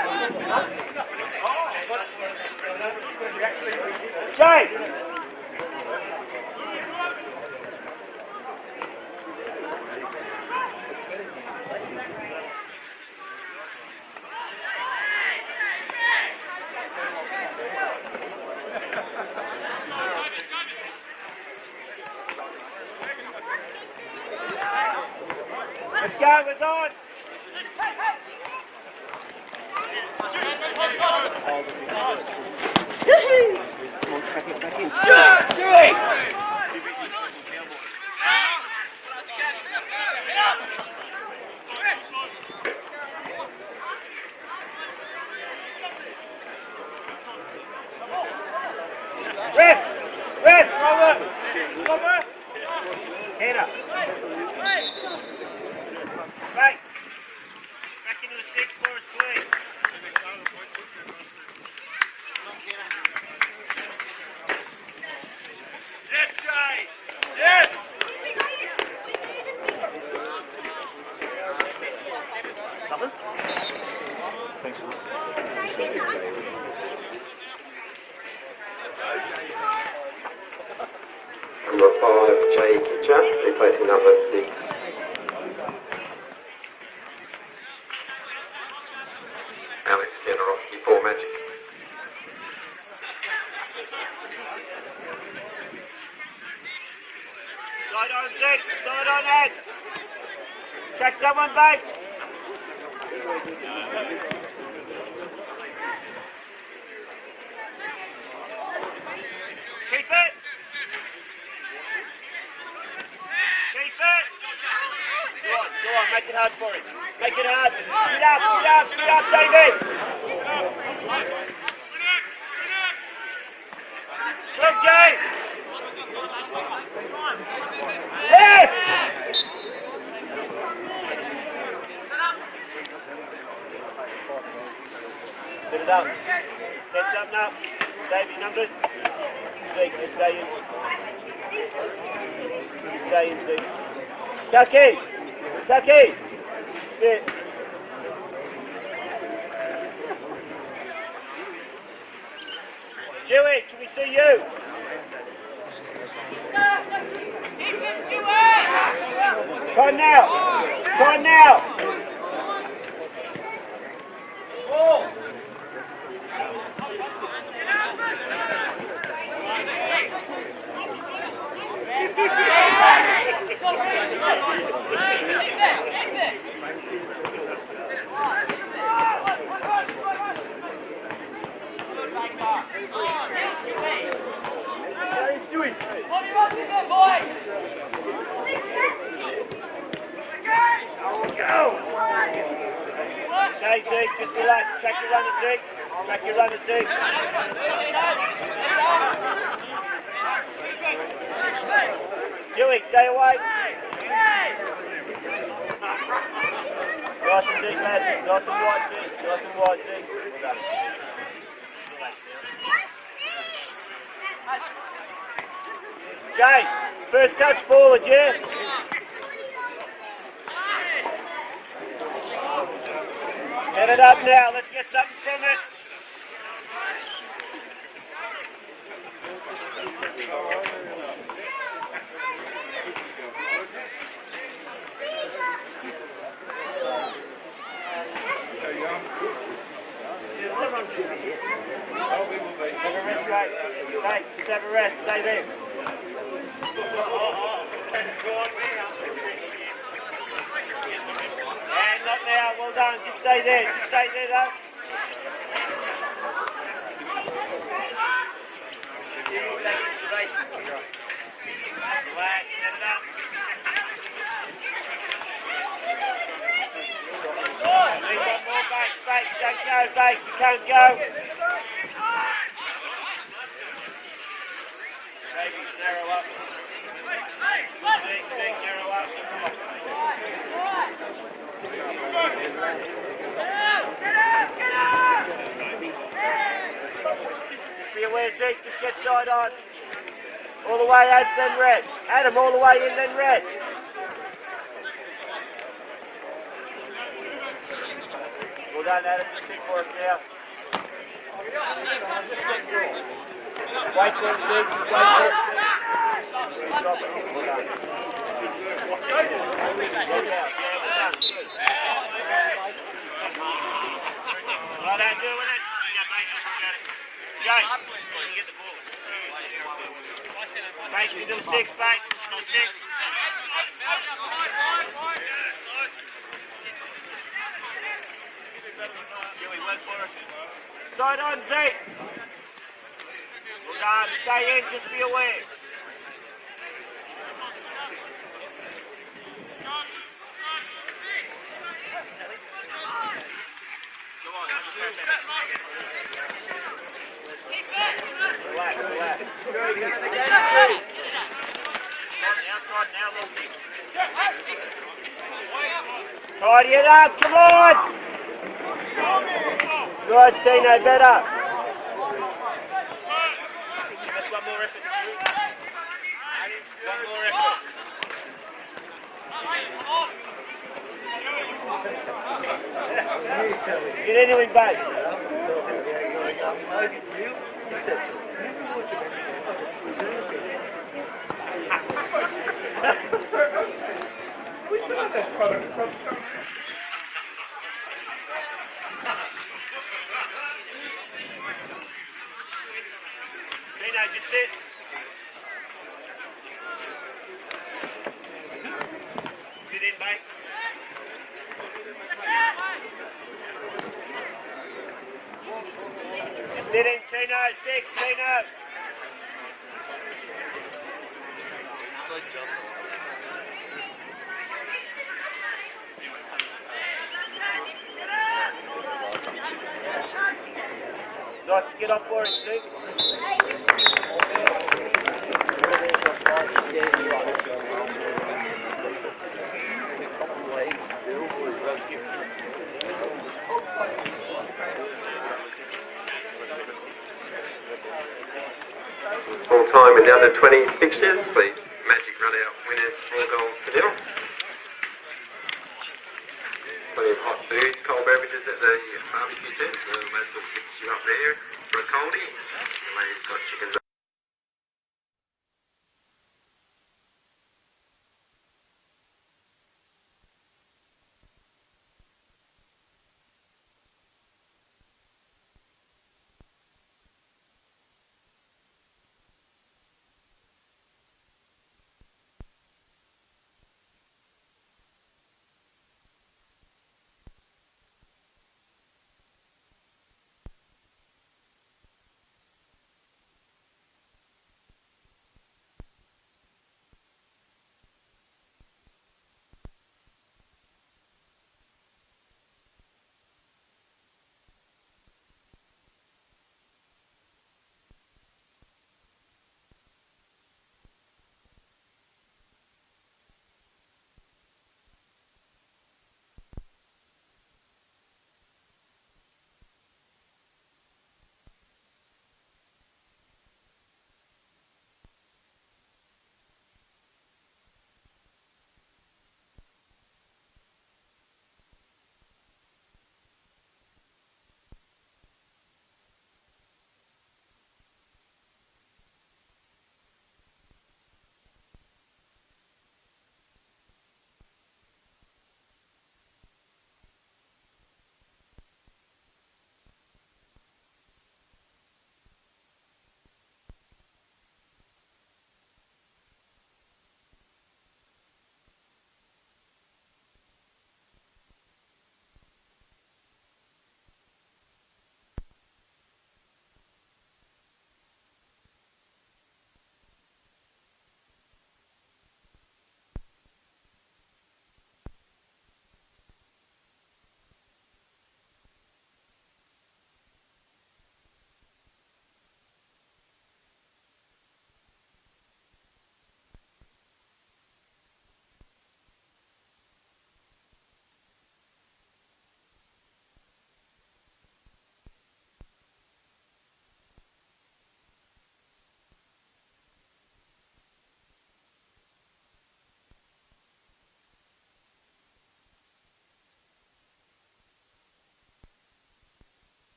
Jay. Let's go, we're on. Ref! Head up. Right. Back into the 6 for us, please. Yes, Jay! Yes! Number 5, Jay Kitcher, replacing number 6. Alex Generosky for Magic. Side on, Zeke. Side on, Ed. Check someone back. Keep it! Keep it! Go on, make it hard for him. Make it hard. Get up, David. Strong, Jay. Left. Set it up. Set something up. David, numbers. Zeke, just stay in. Just stay in, Zeke. Tucky. Sit. Dewey, can we see you? Time now. Okay, Zeke, just relax. Track your runner, Zeke. Dewey, stay away. Nice and deep, man. Nice and wide, Zeke. Nice and wide, Zeke. Well done. Jay, first touch forward, yeah? Set it up now, let's get something from it. Have a rest, right? Hey, just have a rest, stay there. And not now, well done, just stay there though. Relax, set it up. Need one more, Bakes, don't go, Bakes, you can't go. Maybe narrow up. Big, narrow up. Just be aware, Zeke, just get side on. All the way out, then rest. Adam, all the way in, then rest. Well done, Adam, just sit for us now. Wait for it, Zeke, just wait for it, Zeke. Drop it, well done. Look out, yeah, well done, good. Well done, doing it. Go, get the ball. Bakes into the 6, Bakes, into the 6. Huey, work for us. Side on, Zeke. Well done, stay in, just be aware. Come on, relax. Outside now, Lofty. Tidy it up, come on! Good, Tino, better. Give us one more effort, Stu. One more effort. Get into him, babe. Tino, just sit. Sit in, mate. Just sit in, Tino. 6, Tino. Nice to get up for it, Zeke. Full time in the under 20 fixtures, please. Magic run out winners 4-0. Plenty of hot food, cold beverages at the barbecue tent. The lads will fix you up there for a coldie. The ladies got chicken.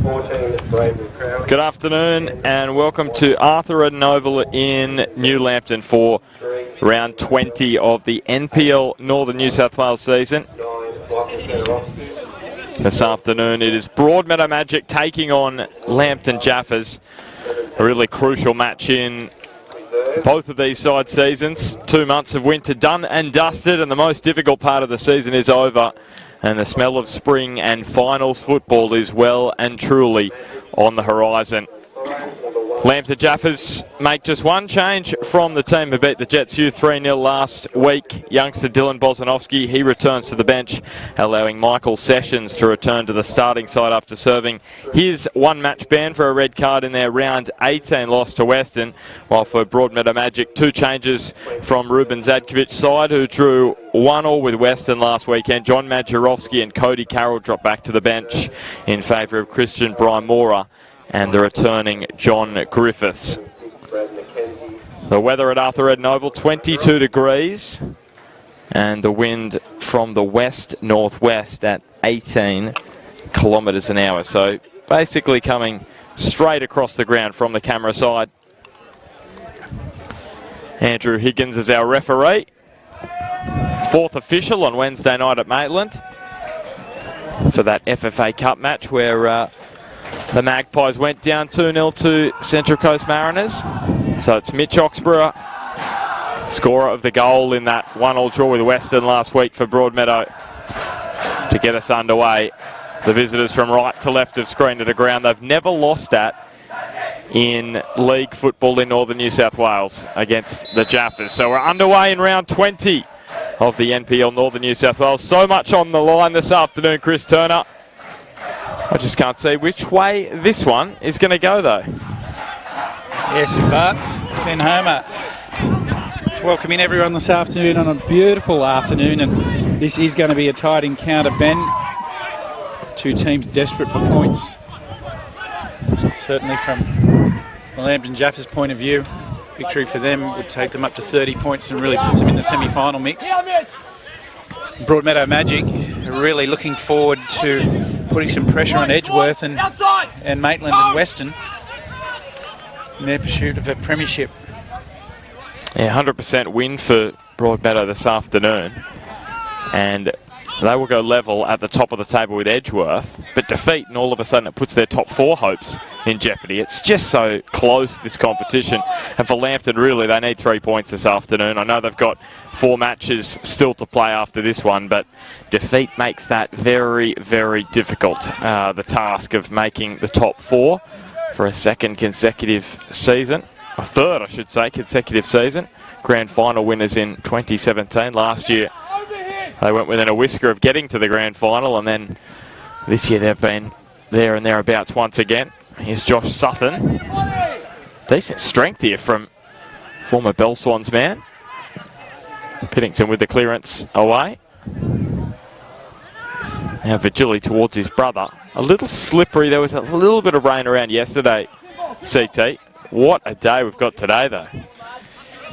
14, Braden Crowley. Good afternoon and welcome to Arthur Eden Oval in New Lambton for round 20 of the NPL Northern New South Wales season. 9, Michael Federoff. This afternoon it is Broadmeadow Magic taking on Lambton Jaffas. A really crucial match in both of these side seasons. 2 months of winter done and dusted, and the most difficult part of the season is over. And the smell of spring and finals football is well and truly on the horizon. Lambton Jaffas make just one change from the team who beat the Jets U 3-0 last week. Youngster Dylan Bozanovsky, he returns to the bench, allowing Michael Sessions to return to the starting side after serving his one-match ban for a red card in their round 18 loss to Western. While for Broadmeadow Magic, 2 changes from Ruben Zadkovic's side, who drew 1-1 with Western last weekend. John Majerowski and Cody Carroll dropped back to the bench in favour of Christian Brymora and the returning John Griffiths. The weather at Arthur Eden Oval, 22 degrees, and the wind from the west-northwest at 18 kilometres an hour. So basically coming straight across the ground from the camera side. Andrew Higgins is our referee. 4th official on Wednesday night at Maitland for that FFA Cup match where the Magpies went down 2-0 to Central Coast Mariners. So it's Mitch Oxborough, scorer of the goal in that 1-1 draw with Western last week for Broadmeadow, to get us underway. The visitors from right to left have screened at a ground they've never lost at in league football in Northern New South Wales against the Jaffas. So we're underway in round 20 of the NPL Northern New South Wales. So much on the line this afternoon, Chris Turner. I just can't see which way this one is going to go, though. Yes, Bart. Ben Homer. Welcoming everyone this afternoon on a beautiful afternoon, and this is going to be a tight encounter, Ben. 2 teams desperate for points. Certainly from the Lambton Jaffas point of view, victory for them would take them up to 30 points and really puts them in the semi-final mix. Broadmeadow Magic are really looking forward to putting some pressure on Edgeworth and Maitland and Western in their pursuit of a premiership. Yeah, 100% win for Broadmeadow this afternoon, and they will go level at the top of the table with Edgeworth, but defeat, and all of a sudden it puts their top 4 hopes in jeopardy. It's just so close, this competition, and for Lambton really they need 3 points this afternoon. I know they've got 4 matches still to play after this one, but defeat makes that very, very difficult, the task of making the top 4 for a second consecutive season, a third I should say consecutive season. Grand final winners in 2017. Last year they went within a whisker of getting to the grand final, and then this year they've been there and thereabouts once again. Here's Josh Sutton. Decent strength here from former Bell Swans man. Piddington with the clearance away. Now Vigili towards his brother. A little slippery. There was a little bit of rain around yesterday, CT. What a day we've got today, though.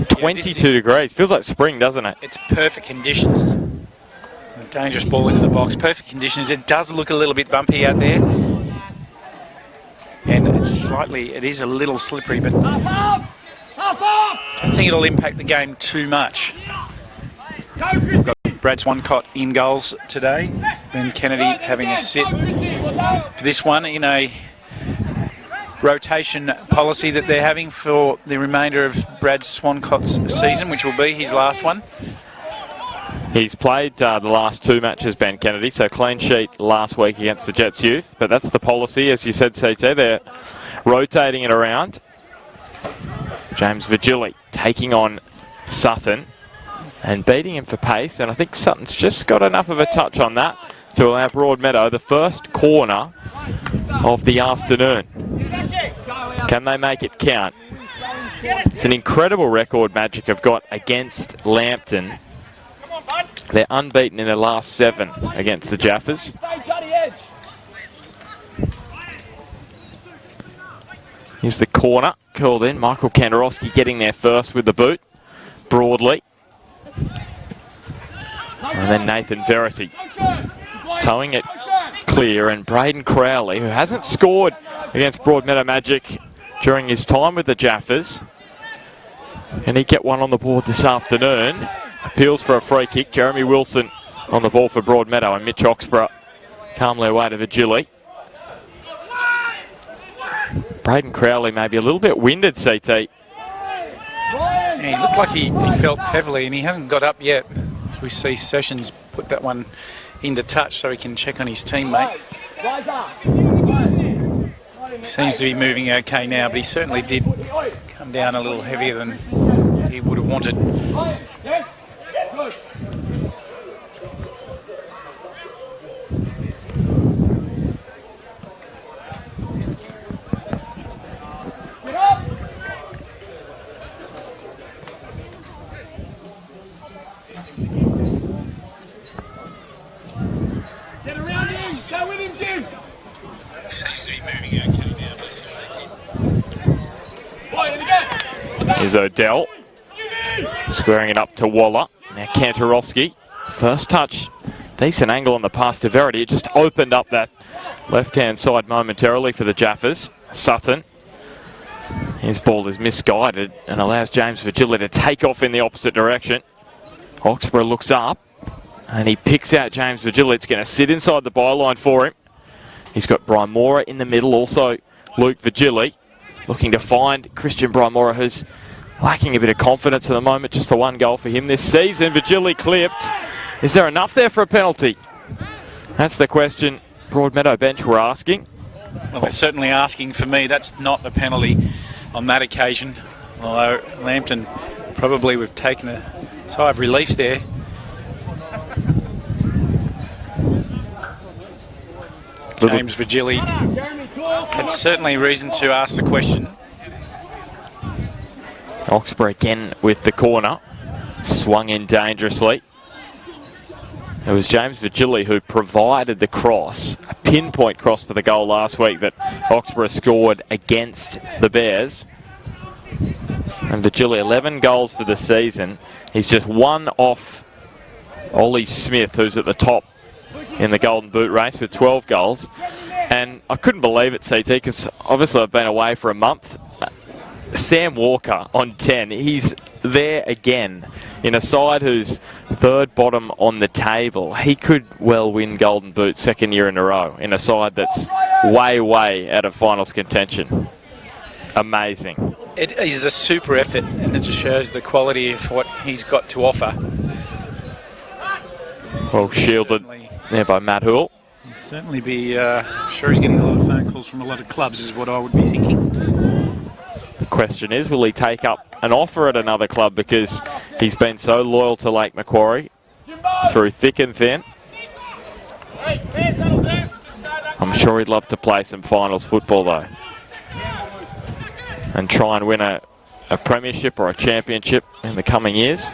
22 degrees. Feels like spring, doesn't it? It's perfect conditions. A dangerous ball into the box. Perfect conditions. It does look a little bit bumpy out there. And it is a little slippery, but I don't think it'll impact the game too much. We've got Brad Swancott in goals today. Ben Kennedy having a sit for this one in a rotation policy that they're having for the remainder of Brad Swancott's season, which will be his last one. He's played the last 2 matches, Ben Kennedy, so clean sheet last week against the Jets Youth. But that's the policy, as you said, CT. They're rotating it around. James Vigili taking on Sutton and beating him for pace. And I think Sutton's just got enough of a touch on that to allow Broadmeadow the first corner of the afternoon. Can they make it count? It's an incredible record Magic have got against Lambton. They're unbeaten in their last 7 against the Jaffas. Here's the corner called in. Michael Kandarowski getting there first with the boot. Broadly. And then Nathan Verity towing it clear, and Braden Crowley, who hasn't scored against Broadmeadow Magic during his time with the Jaffas, can he get one on the board this afternoon? Appeals for a free kick. Jeremy Wilson on the ball for Broadmeadow, and Mitch Oxborough calmly away to Vigili. Braden Crowley may be a little bit winded, CT. Yeah, he looked like he felt heavily, and he hasn't got up yet. So we see Sessions put that one into touch so he can check on his teammate. He seems to be moving okay now, but he certainly did come down a little heavier than he would have wanted. Seems to be moving okay now, but Here's Odell. Squaring it up to Waller. Now Kantarovski. First touch. Decent angle on the pass to Verity. It just opened up that left-hand side momentarily for the Jaffas. Sutton. His ball is misguided and allows James Vigili to take off in the opposite direction. Oxborough looks up and he picks out James Vigili. It's going to sit inside the byline for him. He's got Brian Mora in the middle, also Luke Vigili, looking to find Christian Brian Mora, who's lacking a bit of confidence at the moment. Just the one goal for him this season. Vigili clipped. Is there enough there for a penalty? That's the question Broadmeadow bench were asking. Well, they're certainly asking for me. That's not a penalty on that occasion. Although Lambton probably would have taken a sigh of relief there. James Vigili had certainly reason to ask the question. Oxborough again with the corner. Swung in dangerously. It was James Vigili who provided the cross, a pinpoint cross for the goal last week that Oxborough scored against the Bears. And Vigili, 11 goals for the season. He's just one off Ollie Smith, who's at the top in the Golden Boot race with 12 goals. And I couldn't believe it, CT, because obviously I've been away for a month. Sam Walker on 10. He's there again in a side who's third bottom on the table. He could well win Golden Boot second year in a row in a side that's way, way out of finals contention. Amazing. It is a super effort, and it just shows the quality of what he's got to offer. Well shielded there by Matt Hoole. He'll certainly be, sure he's getting a lot of phone calls from a lot of clubs is what I would be thinking. The question is, will he take up an offer at another club, because he's been so loyal to Lake Macquarie through thick and thin. I'm sure he'd love to play some finals football though, and try and win a premiership or a championship in the coming years.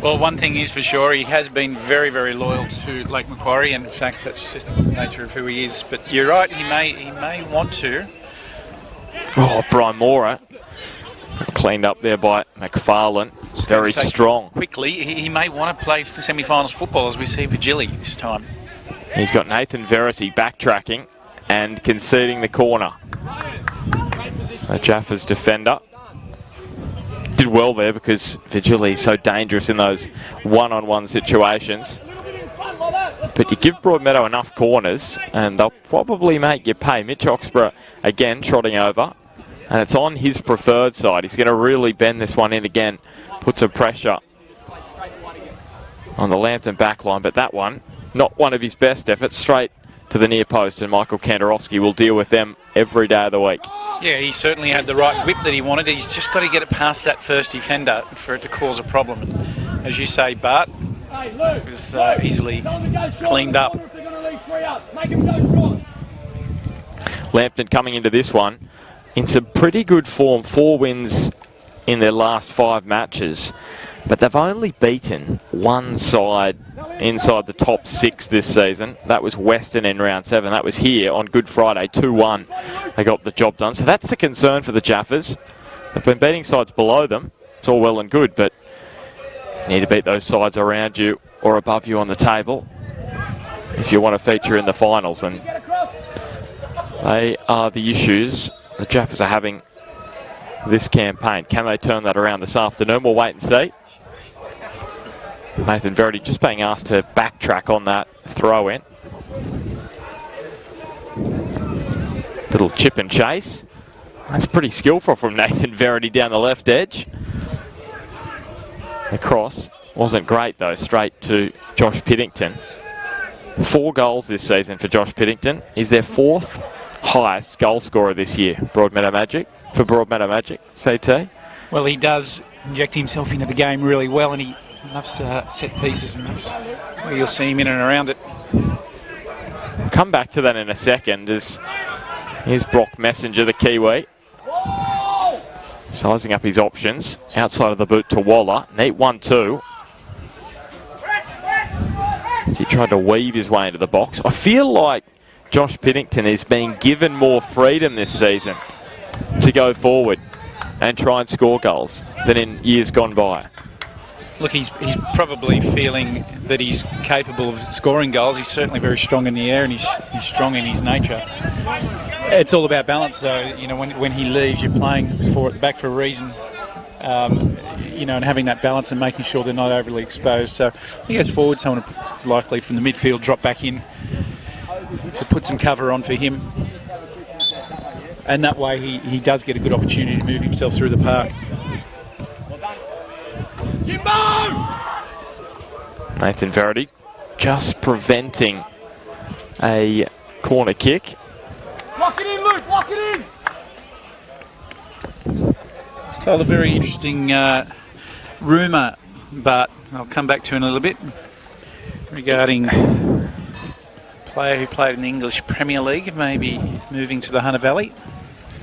Well, one thing is for sure, he has been very, very loyal to Lake Macquarie, and in fact that's just the nature of who he is. But you're right, he may want to. Oh, Brian Mora cleaned up there by McFarlane. Very strong. Quickly, he may want to play for semi-finals football as we see Vigili this time. He's got Nathan Verity backtracking and conceding the corner. The Jaffas defender did well there, because Vigili is so dangerous in those one-on-one situations. But you give Broadmeadow enough corners and they'll probably make you pay. Mitch Oxborough again trotting over, and it's on his preferred side. He's going to really bend this one in again, put some pressure on the Lambton backline, but that one, not one of his best efforts, straight to the near post, and Michael Kantarovski will deal with them every day of the week. Yeah, he certainly had the right whip that he wanted. He's just got to get it past that first defender for it to cause a problem. And as you say, Bart, it was easily cleaned up. Lambton coming into this one in some pretty good form. 4 wins in their last 5 matches. But they've only beaten one side inside the top 6 this season. That was Western in round 7. That was here on Good Friday, 2-1. They got the job done. So that's the concern for the Jaffas. They've been beating sides below them. It's all well and good, but you need to beat those sides around you or above you on the table if you want to feature in the finals, and they are the issues the Jaffas are having this campaign. Can they turn that around this afternoon? We'll wait and see. Nathan Verity just being asked to backtrack on that throw in. Little chip and chase. That's pretty skillful from Nathan Verity down the left edge. The cross wasn't great though, straight to Josh Piddington. 4 goals this season for Josh Piddington. He's their 4th highest goal scorer this year, Broadmeadow Magic, for Broadmeadow Magic, CT. Well, he does inject himself into the game really well, and he loves set pieces, and that's where you'll see him in and around it. We'll come back to that in a second. Here's Brock Messenger, the Kiwi. Sizing up his options. Outside of the boot to Waller. Neat 1-2. He tried to weave his way into the box. I feel like Josh Piddington is being given more freedom this season to go forward and try and score goals than in years gone by. Look, he's probably feeling that he's capable of scoring goals. He's certainly very strong in the air, and he's strong in his nature. It's all about balance, though. You know, when he leaves, you're playing for it back for a reason. You know, and having that balance and making sure they're not overly exposed. So he goes forward, someone likely from the midfield drop back in to put some cover on for him. And that way he does get a good opportunity to move himself through the park. Nathan Verity just preventing a corner kick. Lock it in, Luke, lock it in! Told a very interesting rumour, but I'll come back to in a little bit, regarding a player who played in the English Premier League maybe moving to the Hunter Valley.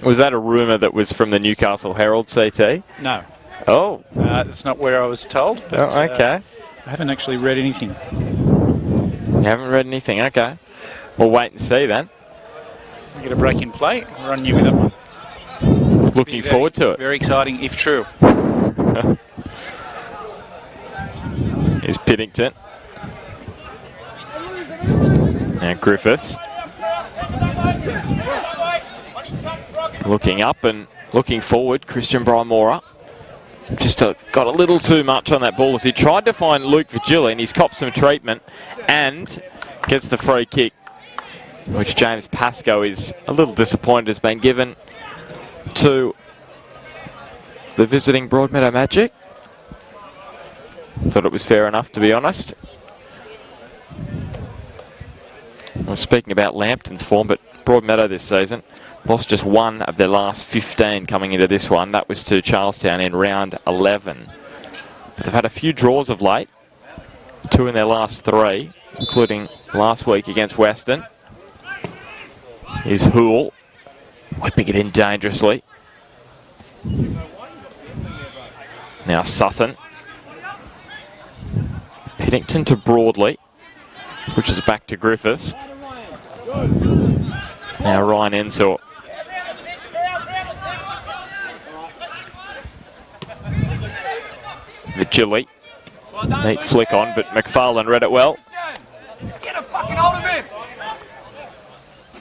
Was that a rumour that was from the Newcastle Herald, CT? No. Oh. That's not where I was told. But, oh, okay. I haven't actually read anything. You haven't read anything? Okay. We'll wait and see then. We get a break in play. We're on you with that one. Looking forward to it. Very exciting, if true. Here's Piddington. Now Griffiths. Looking up and looking forward. Christian Brymora just got a little too much on that ball as he tried to find Luke Vigili, and he's copped some treatment and gets the free kick, which James Pascoe is a little disappointed has been given to the visiting Broadmeadow Magic. Thought it was fair enough, to be honest. I was speaking about Lambton's form, but Broadmeadow this season lost just 1 of their last 15 coming into this one. That was to Charlestown in round 11. But they've had a few draws of late, 2 in their last 3, including last week against Western. Here's Hoole, whipping it in dangerously. Now Sutton. Piddington to Broadley, which is back to Griffiths. Now Ryan Ensor. Vigili. Neat flick on, but McFarlane read it well. Get a fucking hold of him!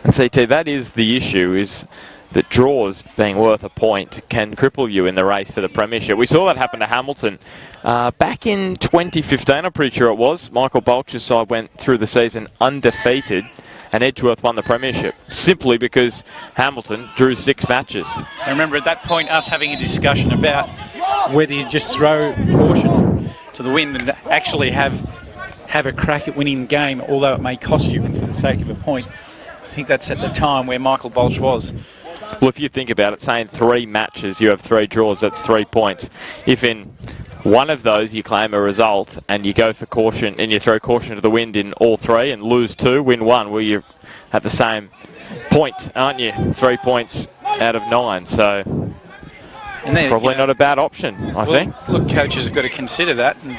And CT, that is the issue, is that draws being worth a point can cripple you in the race for the premiership. We saw that happen to Hamilton back in 2015, I'm pretty sure it was. Michael Bolcher's side went through the season undefeated, and Edgeworth won the premiership simply because Hamilton drew 6 matches. I remember at that point us having a discussion about whether you just throw caution to the wind and actually have a crack at winning the game, although it may cost you for the sake of a point. I think that's at the time where Michael Bolch was. Well, if you think about it, saying 3 matches, you have 3 draws, that's 3 points. If in one of those you claim a result and you go for caution and you throw caution to the wind in all 3 and lose 2, win 1, well, you're at the same point, aren't you? 3 points out of 9, so And it's probably not a bad option, I think. Look, coaches have got to consider that and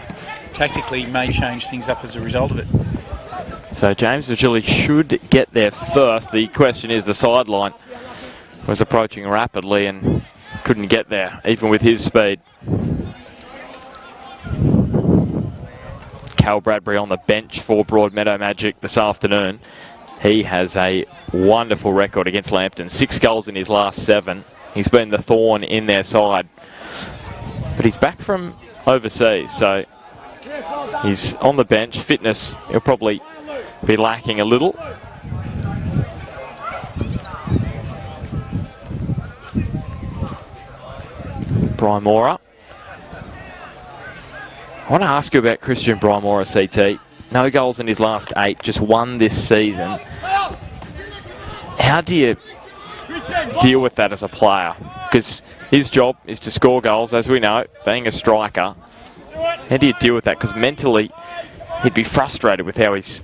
tactically may change things up as a result of it. So James Vigili should get there first. The question is, the sideline was approaching rapidly and couldn't get there, even with his speed. Cal Bradbury on the bench for Broadmeadow Magic this afternoon. He has a wonderful record against Lambton. 6 goals in his last 7. He's been the thorn in their side. But he's back from overseas, so he's on the bench. Fitness, he'll probably be lacking a little. Brymora. I want to ask you about Christian Brymora, CT. No goals in his last 8, just 1 this season. How do you deal with that as a player? Because his job is to score goals, as we know, being a striker. How do you deal with that? Because mentally, he'd be frustrated with how he's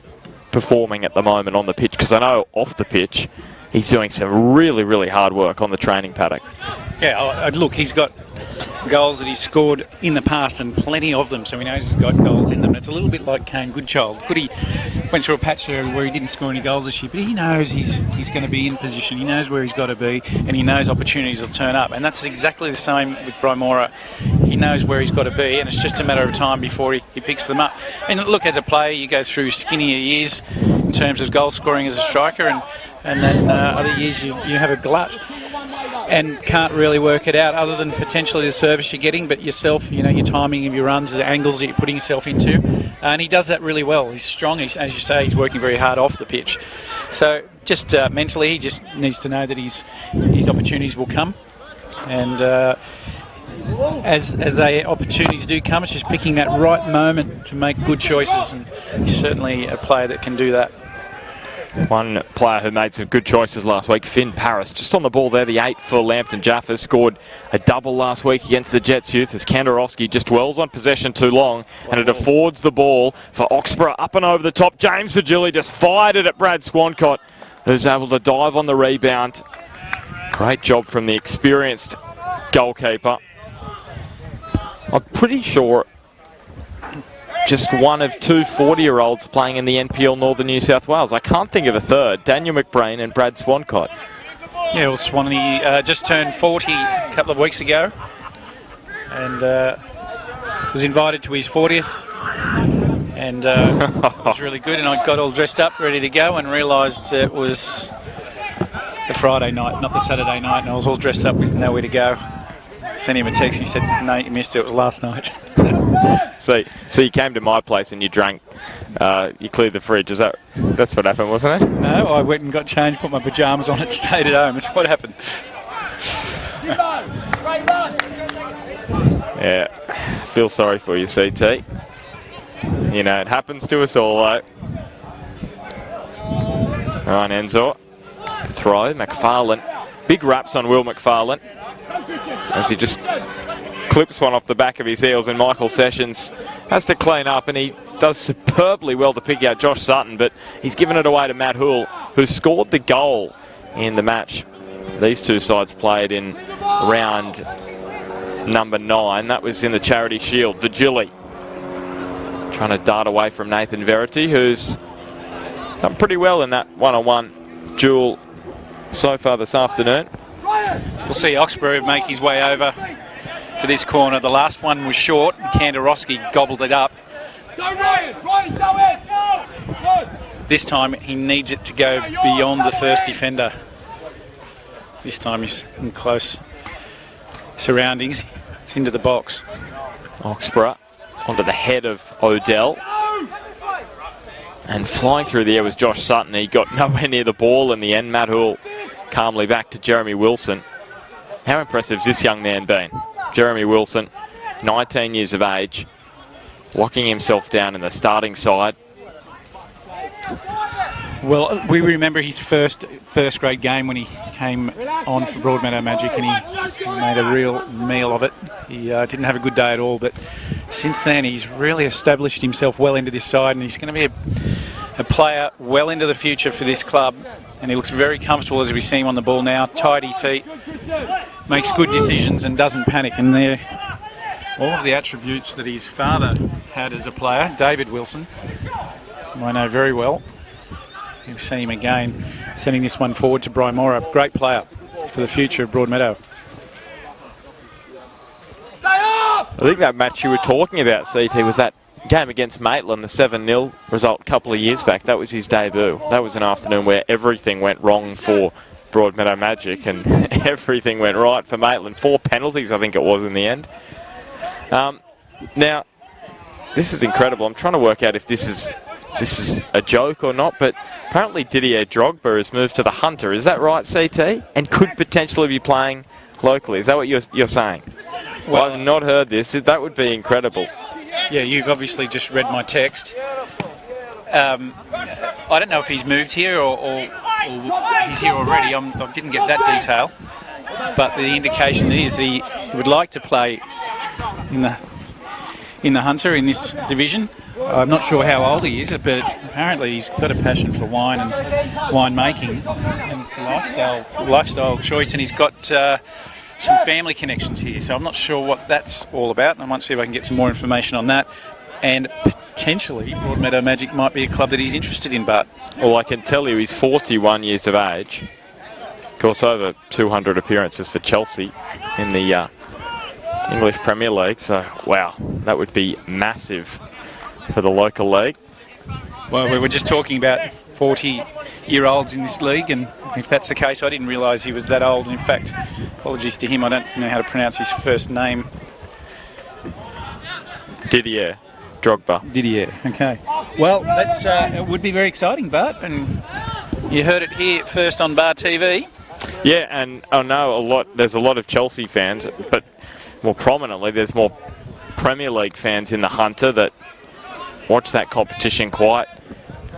performing at the moment on the pitch. Because I know off the pitch, he's doing some really, really hard work on the training paddock. Yeah, look, he's got goals that he's scored in the past, and plenty of them, so he knows he's got goals in them. It's a little bit like Kane Goodchild. Goody went through a patch there where he didn't score any goals this year, but he knows he's going to be in position, he knows where he's got to be, and he knows opportunities will turn up. And that's exactly the same with Brymora. He knows where he's got to be, and it's just a matter of time before he picks them up. And look, as a player, you go through skinnier years in terms of goal scoring as a striker, and then other years you have a glut and can't really work it out other than potentially the service you're getting, but yourself, your timing of your runs, the angles that you're putting yourself into. And he does that really well. He's strong. As you say, he's working very hard off the pitch. So just mentally, he just needs to know that his opportunities will come. And as the opportunities do come, it's just picking that right moment to make good choices. And he's certainly a player that can do that. One player who made some good choices last week, Finn Paris, just on the ball there, the 8 for Lambton Jaffas, scored a double last week against the Jets youth as Kandarowski just dwells on possession too long, and it affords the ball for Oxborough up and over the top. James Virgili just fired it at Brad Swancott, who's able to dive on the rebound. Great job from the experienced goalkeeper. I'm pretty sure just one of 2 40-year-olds playing in the NPL Northern New South Wales. I can't think of a third. Daniel McBrain and Brad Swancott. Yeah, well, Swanee just turned 40 a couple of weeks ago and was invited to his 40th, and it was really good, and I got all dressed up, ready to go, and realised it was the Friday night, not the Saturday night, and I was all dressed up with nowhere to go. Sent him a text, he said, no, you missed it, it was last night. So you came to my place and you drank, you cleared the fridge. That's what happened, wasn't it? No, I went and got changed, put my pyjamas on and stayed at home. That's what happened. Yeah, feel sorry for you, CT. It happens to us all, though. Ryan Enzor, throw, McFarlane. Big raps on Will McFarlane as he just clips one off the back of his heels, and Michael Sessions has to clean up, and he does superbly well to pick out Josh Sutton, but he's given it away to Matt Hoole, who scored the goal in the match these two sides played in round number 9. That was in the Charity Shield. Virgili trying to dart away from Nathan Verity, who's done pretty well in that one-on-one duel so far this afternoon. We'll see Oxborough make his way over for this corner. The last one was short, and Kandarowski gobbled it up. Go Ryan! Ryan, go in! This time he needs it to go beyond the first defender. This time he's in close surroundings. It's into the box. Oxborough onto the head of Odell. And flying through the air was Josh Sutton. He got nowhere near the ball in the end. Matt Hoole calmly back to Jeremy Wilson. How impressive has this young man been? Jeremy Wilson, 19 years of age, locking himself down in the starting side. Well, we remember his first grade game when he came on for Broadmeadow Magic, and he made a real meal of it. He didn't have a good day at all, but since then he's really established himself well into this side, and he's going to be a player well into the future for this club. And he looks very comfortable as we see him on the ball now. Tidy feet, makes good decisions and doesn't panic. And they're all of the attributes that his father had as a player, David Wilson, who I know very well. You've seen him again, sending this one forward to Brymora. Great player for the future of Broadmeadow. Stay up! I think that match you were talking about, CT, was that game against Maitland, the 7-0 result a couple of years back, that was his debut. That was an afternoon where everything went wrong for Broadmeadow Magic and everything went right for Maitland. 4 penalties, I think it was, in the end. Now, this is incredible. I'm trying to work out if this is a joke or not, but apparently Didier Drogba has moved to the Hunter. Is that right, CT? And could potentially be playing locally. Is that what you're saying? Well, I've not heard this. That would be incredible. Yeah, you've obviously just read my text. I don't know if he's moved here or he's here already. I didn't get that detail. But the indication is he would like to play in the Hunter in this division. I'm not sure how old he is, but apparently he's got a passion for wine and winemaking, and it's a lifestyle choice, and he's got some family connections here. So I'm not sure what that's all about, and I might see if I can get some more information on that. And potentially Broadmeadow Magic might be a club that he's interested in, Bart. Well, I can tell you he's 41 years of age. Of course, over 200 appearances for Chelsea in the English Premier League. So, wow, that would be massive for the local league. Well, we were just talking about 40-year-olds in this league, and if that's the case, I didn't realise he was that old. In fact, apologies to him, I don't know how to pronounce his first name. Didier Drogba. Didier, okay. Well, that's it would be very exciting, Bart, and you heard it here first on Bar TV. Yeah, and I know there's a lot of Chelsea fans, but more prominently, there's more Premier League fans in the Hunter that watch that competition quite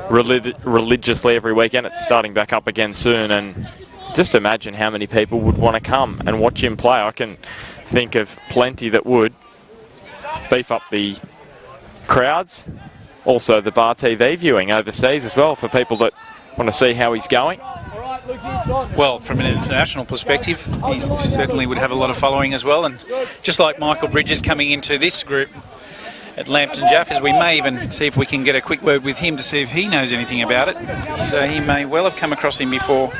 religiously every weekend. It's starting back up again soon, and just imagine how many people would want to come and watch him play. I can think of plenty that would beef up the crowds. Also the Bar TV viewing overseas as well for people that want to see how he's going. Well, from an international perspective, he certainly would have a lot of following as well, and just like Michael Bridges coming into this group at Lambton Jaffas, we may even see if we can get a quick word with him to see if he knows anything about it. So he may well have come across him before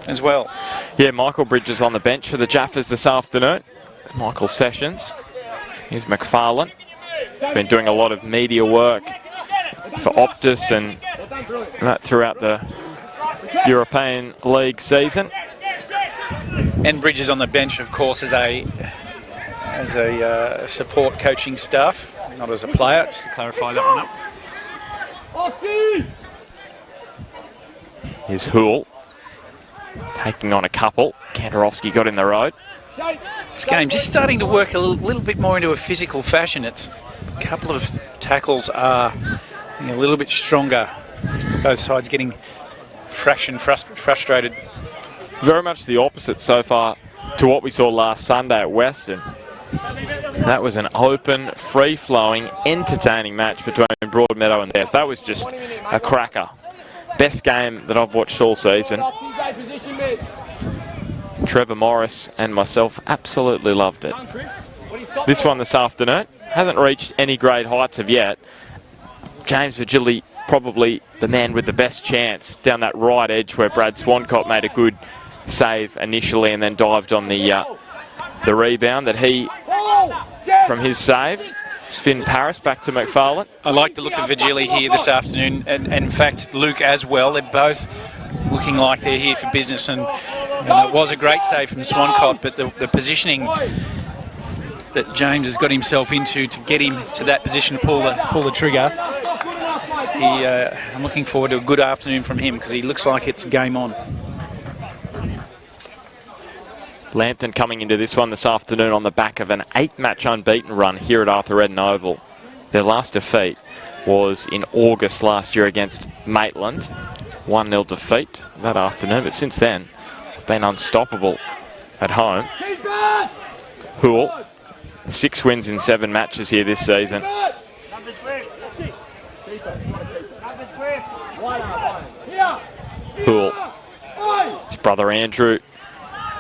as well. Yeah, Michael Bridges on the bench for the Jaffas this afternoon. Michael Sessions. Here's McFarlane. Been doing a lot of media work for Optus and that throughout the European League season. And Bridges on the bench, of course, as a support coaching staff, not as a player, just to clarify that one up. Here's Hoole taking on a couple. Kandarovski got in the road. This game just starting to work a little bit more into a physical fashion. It's a couple of tackles are a little bit stronger. Both sides getting frustrated. Very much the opposite so far to what we saw last Sunday at Western. That was an open, free-flowing, entertaining match between Broadmeadow and theirs. That was just a cracker. Best game that I've watched all season. Trevor Morris and myself absolutely loved it. This one this afternoon hasn't reached any great heights of yet. James Virgili probably the man with the best chance down that right edge where Brad Swancott made a good save initially and then dived on the rebound that he, from his save. It's Finn Paris back to McFarlane. I like the look of Virgili here this afternoon, and in fact Luke as well. They're both looking like they're here for business, and it was a great save from Swancott, but the positioning that James has got himself into to get him to that position to pull the trigger. I'm looking forward to a good afternoon from him because he looks like it's game on. Lambton coming into this one this afternoon on the back of an 8-match unbeaten run here at Arthur Eden Oval. Their last defeat was in August last year against Maitland. 1-0 defeat that afternoon, but since then been unstoppable at home. Hoole, 6 wins in 7 matches here this season. Hoole, his brother Andrew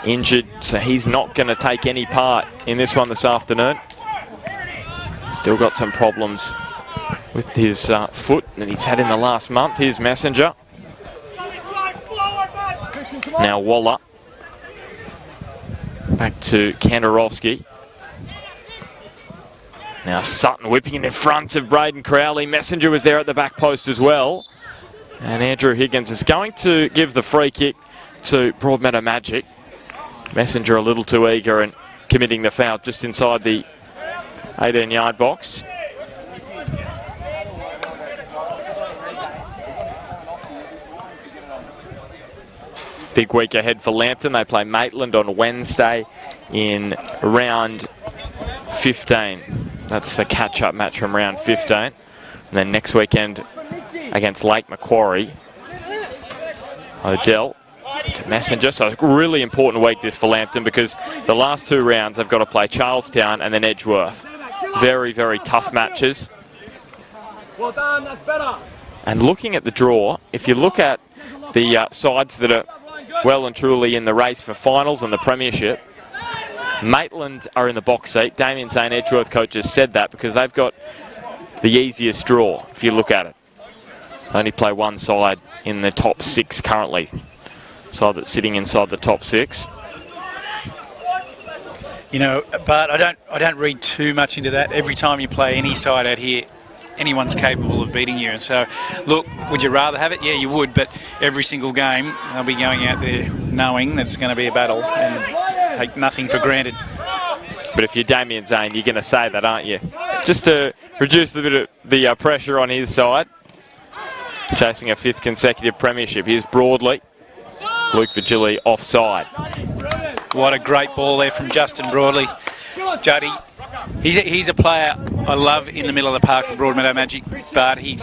injured, so he's not going to take any part in this one this afternoon. Still got some problems with his foot that he's had in the last month. Here's Messenger. Now Waller. Back to Kandarovski. Now Sutton whipping it in front of Braden Crowley. Messenger was there at the back post as well. And Andrew Higgins is going to give the free kick to Broadmeadow Magic. Messenger a little too eager and committing the foul just inside the 18-yard box. Big week ahead for Lambton. They play Maitland on Wednesday in round 15. That's a catch-up match from round 15. And then next weekend against Lake Macquarie. Odell to Messenger. So a really important week this for Lambton because the last 2 rounds they've got to play Charlestown and then Edgeworth. Very, very tough matches. Well done, that's better. And looking at the draw, if you look at the sides that are well and truly in the race for finals and the premiership, Maitland are in the box seat. Damien St. Edgeworth coaches said that because they've got the easiest draw, if you look at it. They only play one side in the top 6 currently. Side that's sitting inside the top 6. You know, but I don't read too much into that. Every time you play any side out here, anyone's capable of beating you. And so, look, would you rather have it? Yeah, you would, but every single game, they'll be going out there knowing that it's going to be a battle and take nothing for granted. But if you're Damien Zane, you're going to say that, aren't you? Just to reduce a bit of the pressure on his side. Chasing a 5th consecutive premiership. Here's Broadley. Luke Vigili offside. What a great ball there from Justin Broadley. Juddy, he's a player I love in the middle of the park for Broadmeadow Magic, but he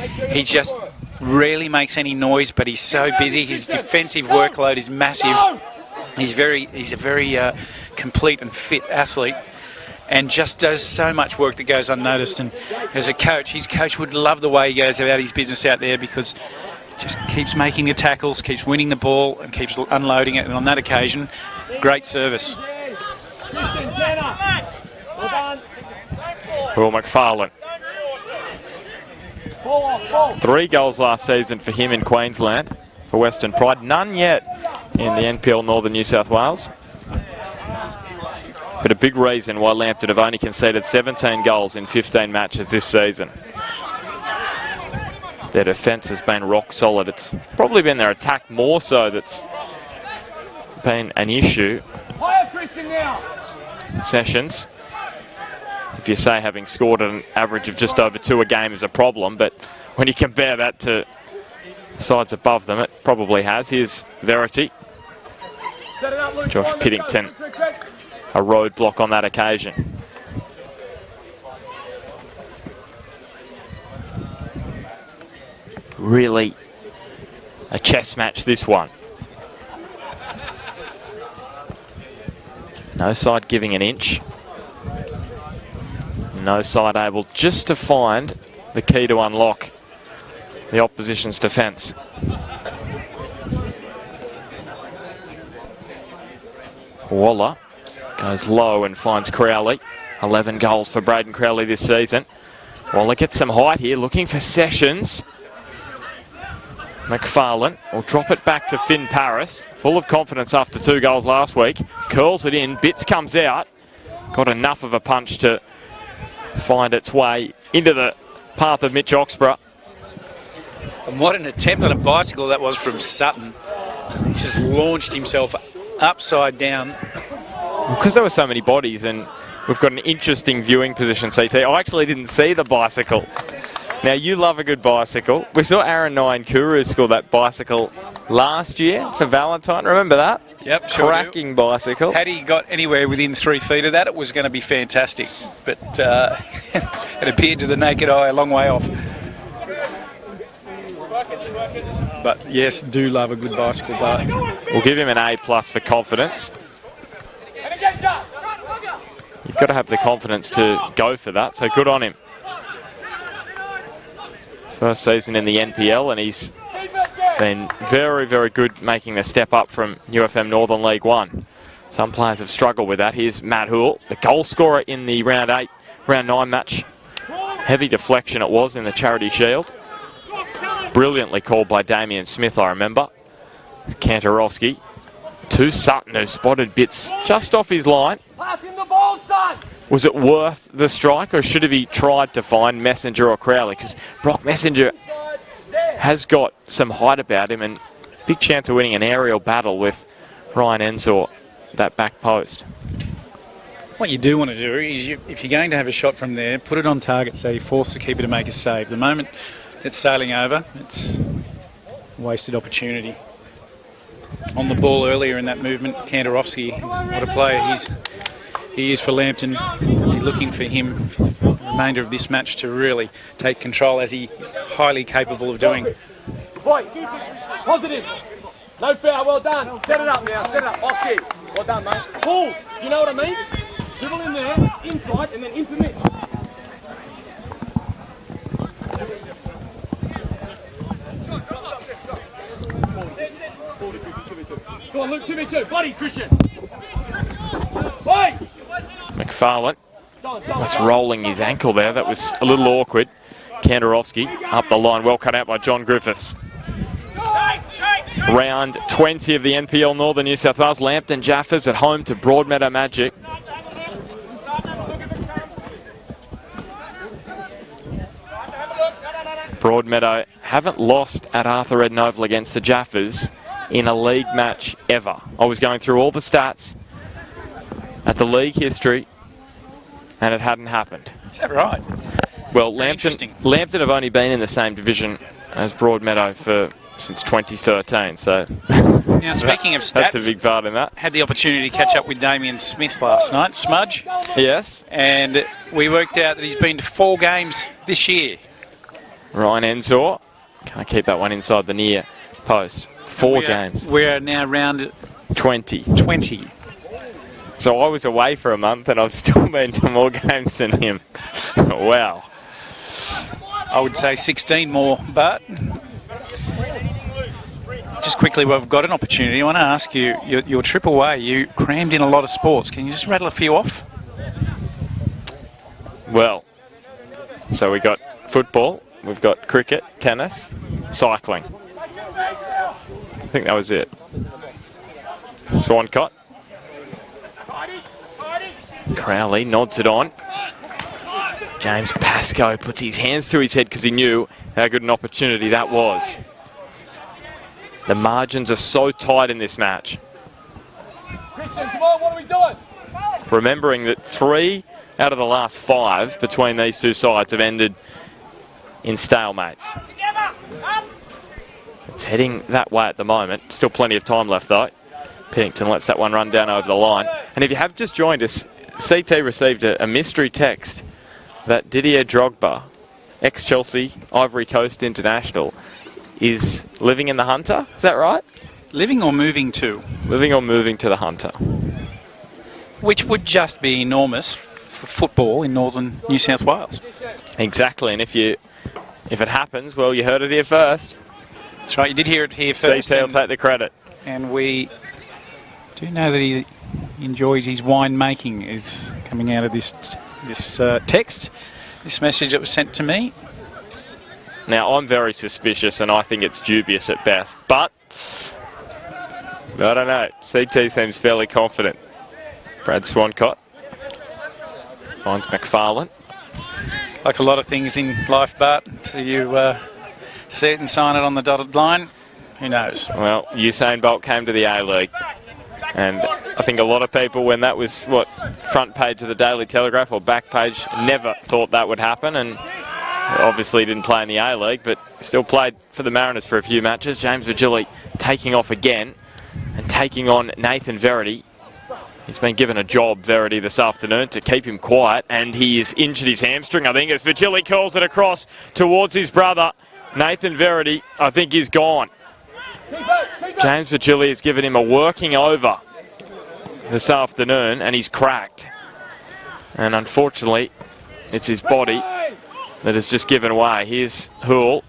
just rarely makes any noise, but he's so busy. His defensive workload is massive. He's a very complete and fit athlete and just does so much work that goes unnoticed. And as a coach, his coach would love the way he goes about his business out there because just keeps making the tackles, keeps winning the ball and keeps unloading it. And on that occasion, great service. Will McFarlane. 3 goals last season for him in Queensland for Western Pride. None yet in the NPL Northern New South Wales. But a big reason why Lambton have only conceded 17 goals in 15 matches this season. Their defence has been rock solid. It's probably been their attack more so that's been an issue. Sessions, if you say having scored an average of just over 2 a game is a problem, but when you compare that to sides above them, it probably has. Here's Verity. Josh Piddington, a roadblock on that occasion. Really a chess match, this one. No side giving an inch. No side able just to find the key to unlock the opposition's defence. Waller goes low and finds Crowley. 11 goals for Braden Crowley this season. Waller gets some height here, looking for Sessions. McFarlane will drop it back to Finn Paris, full of confidence after 2 goals last week. Curls it in, Bits comes out. Got enough of a punch to find its way into the path of Mitch Oxborough. And what an attempt on a bicycle that was from Sutton. He just launched himself upside down. Because there were so many bodies and we've got an interesting viewing position, CT. I actually didn't see the bicycle. Now, you love a good bicycle. We saw Aaron Nyankuru score that bicycle last year for Valentine. Remember that? Yep, sure. Cracking bicycle. Had he got anywhere within 3 feet of that, it was going to be fantastic. But it appeared to the naked eye a long way off. But yes, do love a good bicycle, but we'll give him an A+ for confidence. You've got to have the confidence to go for that, so good on him. First season in the NPL, and he's been very, very good making the step up from UFM Northern League 1. Some players have struggled with that. Here's Matt Hoole, the goal scorer in the round 9 match. Heavy deflection it was in the Charity Shield. Brilliantly called by Damien Smith, I remember. Kantorowski to Sutton, who spotted Bits just off his line. Pass him the ball. hold, son. Was it worth the strike, or should have he tried to find Messenger or Crowley? Because Brock Messenger has got some height about him and big chance of winning an aerial battle with Ryan Ensor, that back post. What you do want to do is, if you're going to have a shot from there, put it on target so you force the keeper to make a save. The moment it's sailing over, it's a wasted opportunity. On the ball earlier in that movement, Kandarovski, what a player he is for Lambton. You're looking for him for the remainder of this match to really take control, as he is highly capable of doing. Boy, positive. No foul, well done. Set it up now, set it up. Box it. Well done, mate. Pulls, do you know what I mean? Dribble in there, inside, and then into Mitch. Go on, Luke, 2v2. Bloody Christian. Boy! McFarlane was rolling his ankle there. That was a little awkward. Kandarovski up the line, well cut out by John Griffiths. Round 20 of the NPL Northern New South Wales. Lambton Jaffas at home to Broadmeadow Magic. Broadmeadow haven't lost at Arthur Eden Oval against the Jaffas in a league match ever. I was going through all the stats at the league history, and it hadn't happened. Is that right? Well, Lambton have only been in the same division as Broadmeadow since 2013, so now, speaking of stats, that's a big part in that. Had the opportunity to catch up with Damien Smith last night, Smudge. Yes. And we worked out that he's been to 4 games this year. Ryan Ensor can't keep that one inside the near post. 4 games. We are now round 20. 20. So I was away for a month and I've still been to more games than him. Wow. I would say 16 more, but just quickly, we've got an opportunity. I want to ask you, your trip away, you crammed in a lot of sports. Can you just rattle a few off? Well, so we got football, we've got cricket, tennis, cycling. I think that was it. Swancott. Crowley nods it on. James Pascoe puts his hands to his head because he knew how good an opportunity that was. The margins are so tight in this match. Christian, come on, what are we doing? Remembering that 3 out of the last 5 between these two sides have ended in stalemates. It's heading that way at the moment. Still plenty of time left though. Pennington lets that one run down over the line. And if you have just joined us, CT received a mystery text that Didier Drogba, ex-Chelsea, Ivory Coast international, is living in the Hunter. Is that right? Living or moving to? Living or moving to the Hunter. Which would just be enormous for football in northern New South Wales. Exactly, and if it happens, well, you heard it here first. That's right, you did hear it here first. CT will take the credit. And we do know that he enjoys his wine making is coming out of this text, this message that was sent to me. Now, I'm very suspicious and I think it's dubious at best, but I don't know. CT seems fairly confident. Brad Swancott finds McFarlane. Like a lot of things in life, Bart, till you see it and sign it on the dotted line, who knows? Well, Usain Bolt came to the A-League, and I think a lot of people, when that was, front page of the Daily Telegraph or back page, never thought that would happen, and obviously didn't play in the A-League, but still played for the Mariners for a few matches. James Virgili taking off again and taking on Nathan Verity. He's been given a job, Verity, this afternoon to keep him quiet, and he has injured his hamstring, I think, as Virgili curls it across towards his brother. Nathan Verity, I think, is gone. James Virgili has given him a working over this afternoon, and he's cracked. And unfortunately, it's his body that has just given away. Here's Hoole,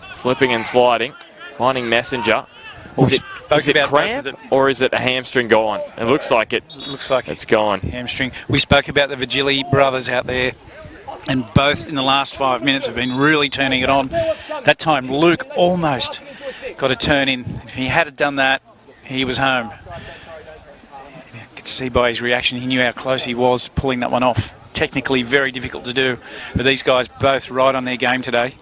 slipping and sliding, finding Messenger. Is it cramp or is it a hamstring gone? It looks like it. Looks like it's gone. Hamstring. We spoke about the Virgili brothers out there, and both in the last 5 minutes have been really turning it on. That time, Luke almost got a turn in. If he had done that, he was home. could see by his reaction, he knew how close he was pulling that one off. Technically very difficult to do, but these guys both right on their game today.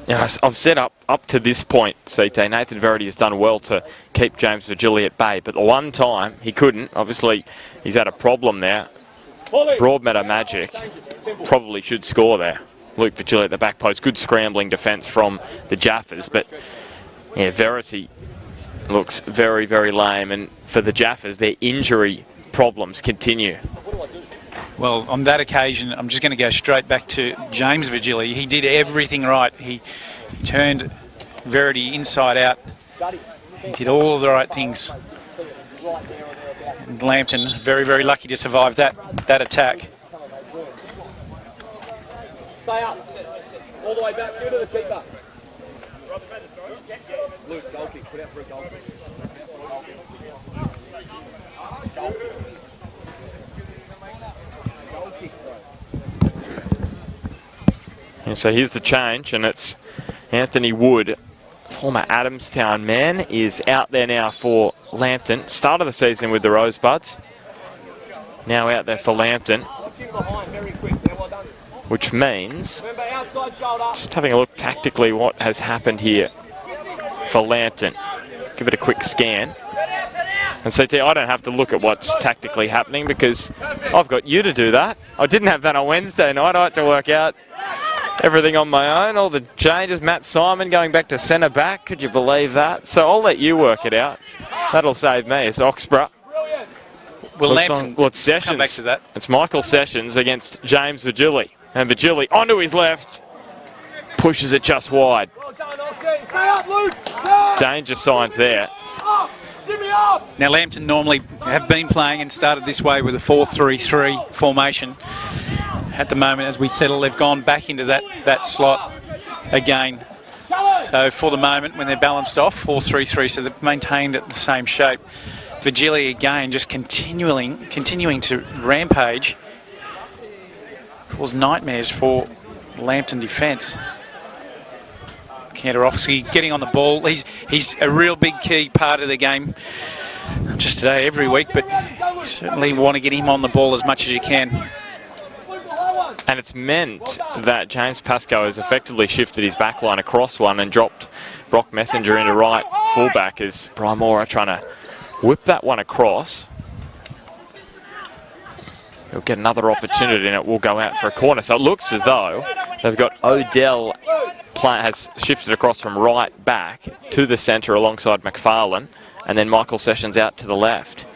Yeah, I've said up to this point, CT, Nathan Verity has done well to keep James Virgili at bay, but the one time he couldn't, obviously he's had a problem there. Broadmeadow Magic probably should score there. Luke Virgili at the back post, good scrambling defence from the Jaffas, but yeah, Verity looks very, very lame, and for the Jaffas, their injury problems continue. Well, on that occasion, I'm just going to go straight back to James Virgili. He did everything right. He turned Verity inside out. He did all of the right things. And Lambton, very, very lucky to survive that attack. Stay up. All the way back. Go to the keeper. Luke, goal kick. Put out for a goal kick. And so here's the change, and it's Anthony Wood, former Adamstown man, is out there now for Lambton. Start of the season with the Rosebuds. Now out there for Lambton. Which means, just having a look tactically what has happened here for Lambton. Give it a quick scan. And CT, I don't have to look at what's tactically happening because I've got you to do that. I didn't have that on Wednesday night. I had to work out everything on my own. All the changes. Matt Simon going back to centre back. Could you believe that? So I'll let you work it out. That'll save me. It's Oxborough. Well, Lambton, it's Sessions. come back to that. It's Michael Sessions against James Virgili. And Virgili onto his left. Pushes it just wide. Danger signs there. Now, Lambton normally have been playing and started this way with a 4-3-3 formation. At the moment, as we settle, they've gone back into that slot again. So for the moment, when they're balanced off, 4-3-3, so they've maintained it the same shape. Virgili again just continuing to rampage. Cause nightmares for Lambton defence. Kantorowski getting on the ball. He's a real big key part of the game. Not just today, every week, but you certainly want to get him on the ball as much as you can. And it's meant that James Pascoe has effectively shifted his back line across one and dropped Brock Messenger into right fullback as Brian Moore trying to whip that one across. He'll get another opportunity and it will go out for a corner. So it looks as though they've got Odell has shifted across from right back to the centre alongside McFarlane, and then Michael Sessions out to the left.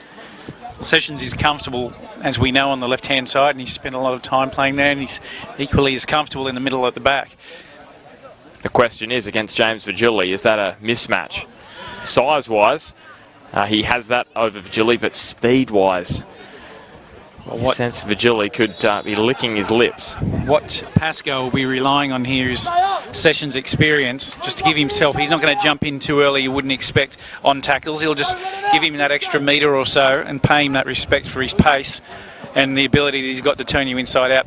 Sessions is comfortable, as we know, on the left-hand side, and he's spent a lot of time playing there, and he's equally as comfortable in the middle at the back. The question is, against James Virgili, is that a mismatch? Size-wise, he has that over Virgili, but speed-wise, I sense Virgili could be licking his lips. What Pascoe will be relying on here is Sessions' experience, just to give himself, he's not going to jump in too early, you wouldn't expect, on tackles. He'll just give him that extra metre or so and pay him that respect for his pace and the ability that he's got to turn you inside out,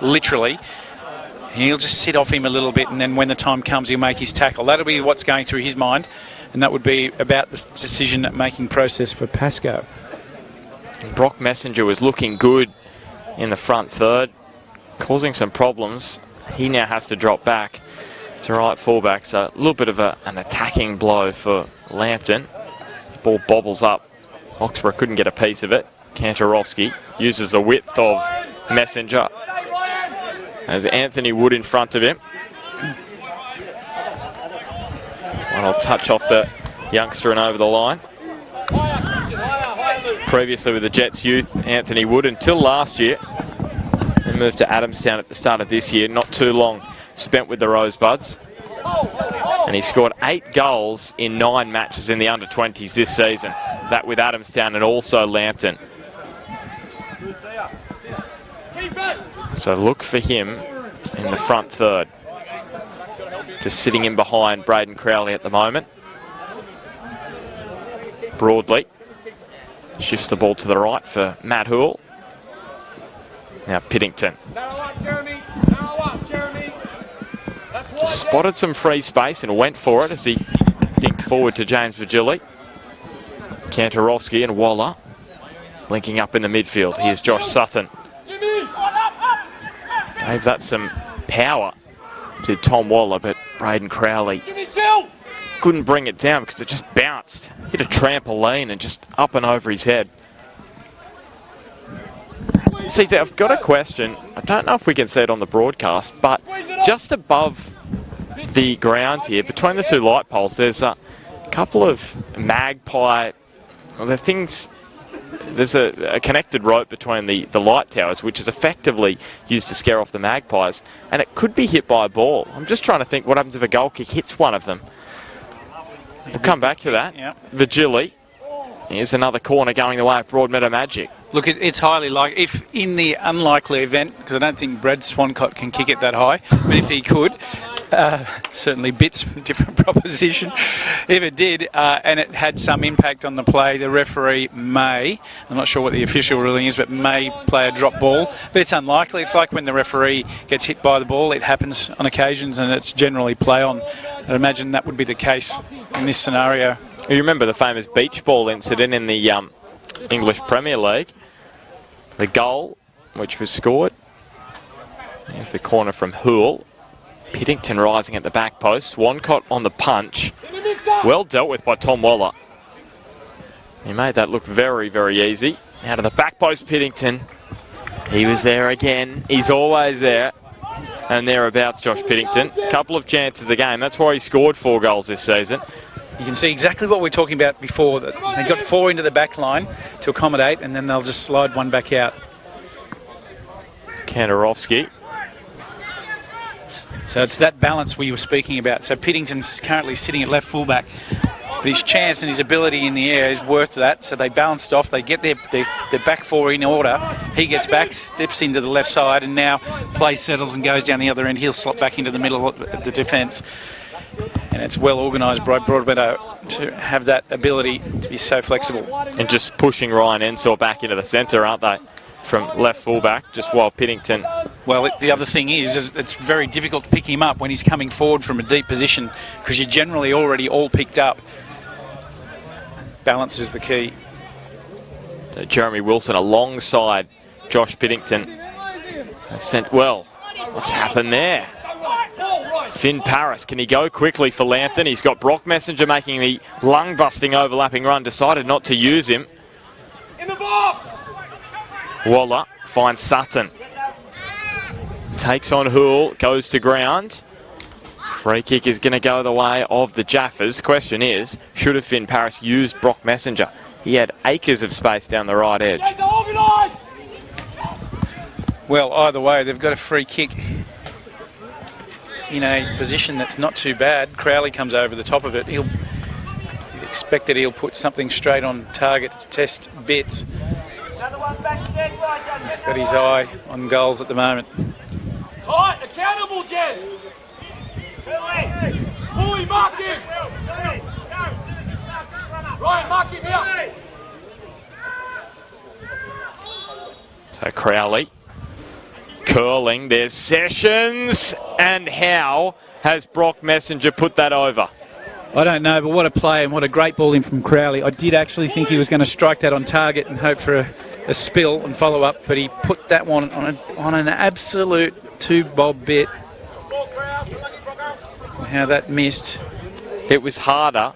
literally. He'll just sit off him a little bit, and then when the time comes, he'll make his tackle. That'll be what's going through his mind, and that would be about the decision-making process for Pascoe. Brock Messenger was looking good in the front third, causing some problems. He now has to drop back to right fullback, so a little bit of an attacking blow for Lambton. The ball bobbles up. Oxborough couldn't get a piece of it. Kantorowski uses the width of Messenger as Anthony Wood in front of him. One will touch off the youngster and over the line. Previously with the Jets youth, Anthony Wood, until last year. He moved to Adamstown at the start of this year, not too long spent with the Rosebuds. And he scored 8 goals in 9 matches in the under-20s this season. That with Adamstown and also Lambton. So look for him in the front third. Just sitting in behind Braden Crowley at the moment. Broadley shifts the ball to the right for Matt Hoole. Now Piddington. Just spotted some free space and went for it as he dinked forward to James Virgili. Kantorowski and Waller linking up in the midfield. Here's Josh Sutton. Gave that some power to Tom Waller, but Braden Crowley couldn't bring it down because it just bounced. Hit a trampoline and just up and over his head. See, I've got a question. I don't know if we can see it on the broadcast, but just above the ground here, between the two light poles, there's a couple of magpie... Well, there's a connected rope between the light towers, which is effectively used to scare off the magpies, and it could be hit by a ball. I'm just trying to think what happens if a goal kick hits one of them. We'll come back to that. Yep. Vigili. Here's another corner going the way of Broadmeadow Magic. Look, it's highly likely, if in the unlikely event, because I don't think Brad Swancott can kick it that high, but if he could, certainly bits different proposition. If it did, and it had some impact on the play, the referee may, I'm not sure what the official ruling is, but may play a drop ball. But it's unlikely. It's like when the referee gets hit by the ball, it happens on occasions and it's generally play on. I imagine that would be the case in this scenario. You remember the famous beach ball incident in the English Premier League? The goal, which was scored. Here's the corner from Hoole. Piddington rising at the back post. Swancott on the punch. Well dealt with by Tom Waller. He made that look very, very easy. Out of the back post, Piddington. He was there again. He's always there. And thereabouts, Josh Piddington. Couple of chances a game. That's why he scored 4 goals this season. You can see exactly what we were talking about before. That they got 4 into the back line to accommodate, and then they'll just slide one back out. Kantorowski. So it's that balance we were speaking about. So Piddington's currently sitting at left fullback. But his chance and his ability in the air is worth that. So they bounced off. They get their back 4 in order. He gets back, steps into the left side, and now play settles and goes down the other end. He'll slot back into the middle of the defence. And it's well organised by Broadmeadow to have that ability to be so flexible. And just pushing Ryan Ensor back into the centre, aren't they? From left fullback, just while Piddington... Well, the other thing is it's very difficult to pick him up when he's coming forward from a deep position because you're generally already all picked up. Balance is the key. So Jeremy Wilson alongside Josh Piddington. Sent well. What's happened there? Finn Paris, can he go quickly for Lambton? He's got Brock Messenger making the lung-busting overlapping run. Decided not to use him. In the box! Waller finds Sutton. Takes on Hoole, goes to ground. Free kick is going to go the way of the Jaffas. Question is, should have Finn Paris used Brock Messenger? He had acres of space down the right edge. Well, either way, they've got a free kick in a position that's not too bad. Crowley comes over the top of it. You'd expect that he'll put something straight on target to test bits. He's got his eye on goals at the moment. Tight, accountable, gents! Bully, mark him! Ryan, mark him out! So Crowley curling, there's Sessions, and how has Brock Messenger put that over? I don't know, but what a play and what a great ball in from Crowley. I did actually think he was going to strike that on target and hope for a spill and follow up, but he put that one on an absolute 2-bob bit. How that missed. It was harder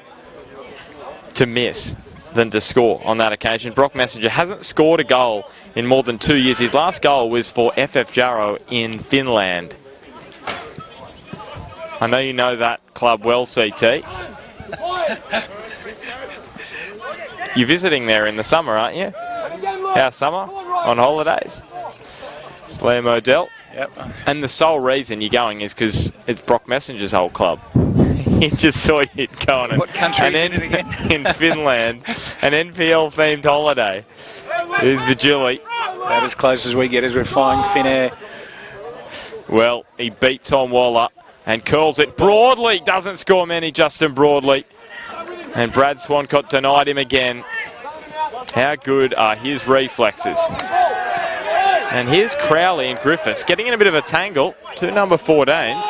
to miss than to score on that occasion. Brock Messenger hasn't scored a goal in more than 2 years. His last goal was for FF Jarrow in Finland. I know you know that club well, CT. You're visiting there in the summer, aren't you? Our summer? On holidays? Slam Odell. Yep. And the sole reason you're going is because it's Brock Messenger's old club. He just saw you go on what country is it again? In Finland, an NPL themed holiday. Here's Vigili. About as close as we get as we're flying Finnair. Well, he beat Tom Waller and curls it. Broadley doesn't score many, Justin Broadley. And Brad Swancott denied him again. How good are his reflexes? And here's Crowley and Griffiths getting in a bit of a tangle. 2 number 14s.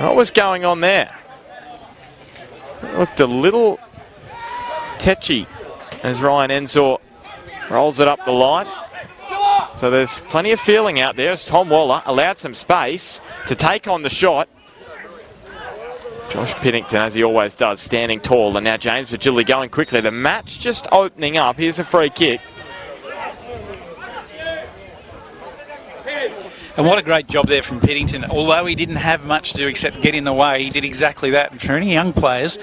What was going on there? It looked a little Techi as Ryan Ensor rolls it up the line. So there's plenty of feeling out there as Tom Waller allowed some space to take on the shot. Josh Pinnington, as he always does, standing tall. And now James Virgili going quickly. The match just opening up. Here's a free kick. And what a great job there from Pinnington. Although he didn't have much to do except get in the way, he did exactly that. And for any young players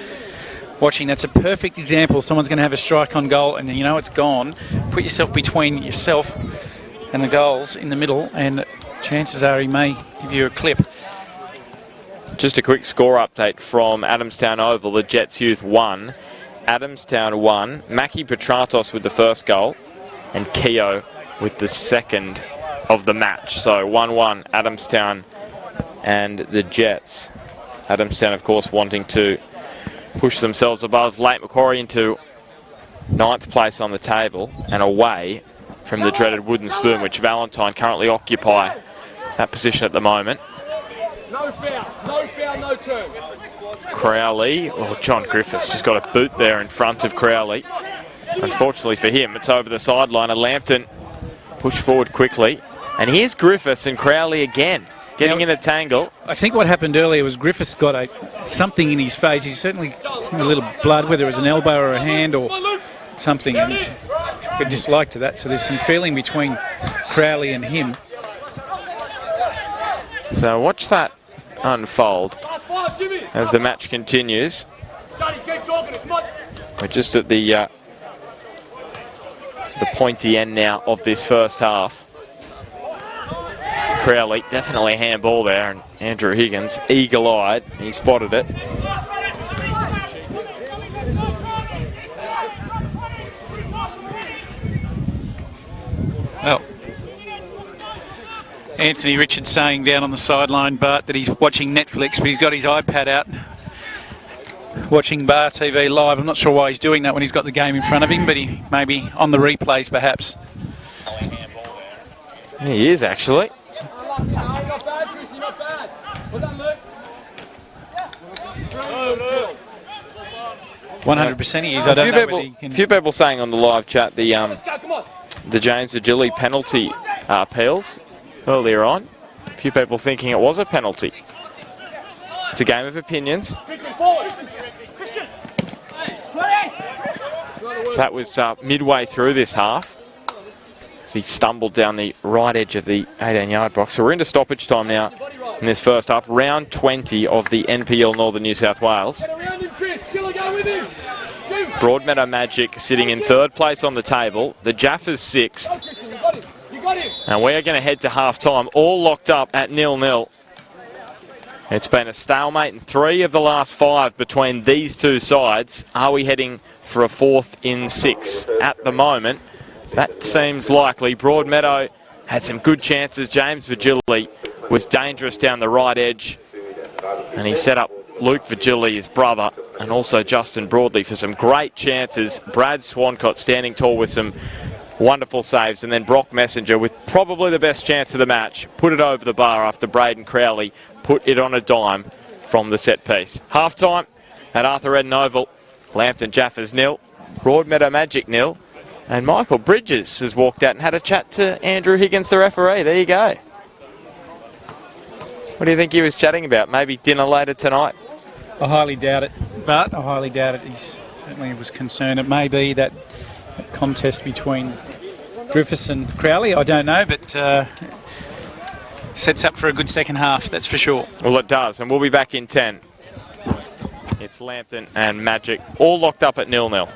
watching, that's a perfect example. Someone's going to have a strike on goal and you know it's gone. Put yourself between yourself and the goals in the middle, and chances are he may give you a clip. Just a quick score update from Adamstown Oval. The Jets Youth 1, Adamstown 1, Mackie Petratos with the first goal, and Keogh with the second of the match. So 1-1 Adamstown and the Jets. Adamstown, of course, wanting to push themselves above Lake Macquarie into 9th place on the table and away from the dreaded wooden spoon, which Valentine currently occupy that position at the moment. No foul, no turn. Crowley, John Griffiths just got a boot there in front of Crowley. Unfortunately for him, it's over the sideline, and Lambton push forward quickly. And here's Griffiths and Crowley again, getting in a tangle. I think what happened earlier was Griffiths got something in his face. He's certainly a little blood, whether it was an elbow or a hand or something. And a dislike to that. So there's some feeling between Crowley and him. So watch that unfold as the match continues. We're just at the pointy end now of this first half. Crowley, definitely a handball there, and Andrew Higgins, eagle-eyed, he spotted it. Well, Anthony Richards saying down on the sideline, Bart, that he's watching Netflix, but he's got his iPad out watching Bar TV live. I'm not sure why he's doing that when he's got the game in front of him, but he may be on the replays perhaps. He is actually. Not bad, Chrissy, not bad. Well done, Luke. 100% he is. I don't know whether he can... A few people saying on the live chat the Come on. James Virgili penalty appeals earlier on. A few people thinking it was a penalty. It's a game of opinions. Christian, forward. Christian. That was midway through this half as he stumbled down the right edge of the 18-yard box. So we're into stoppage time now in this first half. Round 20 of the NPL Northern New South Wales. Broadmeadow Magic sitting in 3rd place on the table. The Jaffas 6th. And we are going to head to half-time, all locked up at 0-0. It's been a stalemate in 3 of the last 5 between these two sides. Are we heading for a 4th in 6? At the moment, that seems likely. Broadmeadow had some good chances. James Virgili was dangerous down the right edge. And he set up Luke Virgili, his brother, and also Justin Broadley for some great chances. Brad Swancott standing tall with some wonderful saves. And then Brock Messenger with probably the best chance of the match. Put it over the bar after Braden Crowley put it on a dime from the set piece. Half-time at Arthur Eden Oval. Lambton Jaffas 0. Broadmeadow Magic 0. And Michael Bridges has walked out and had a chat to Andrew Higgins, the referee. There you go. What do you think he was chatting about? Maybe dinner later tonight? I highly doubt it, but I highly doubt it. He certainly was concerned. It may be that contest between Griffiths and Crowley. I don't know, but sets up for a good second half, that's for sure. Well, it does, and we'll be back in 10. It's Lambton and Magic all locked up at 0-0.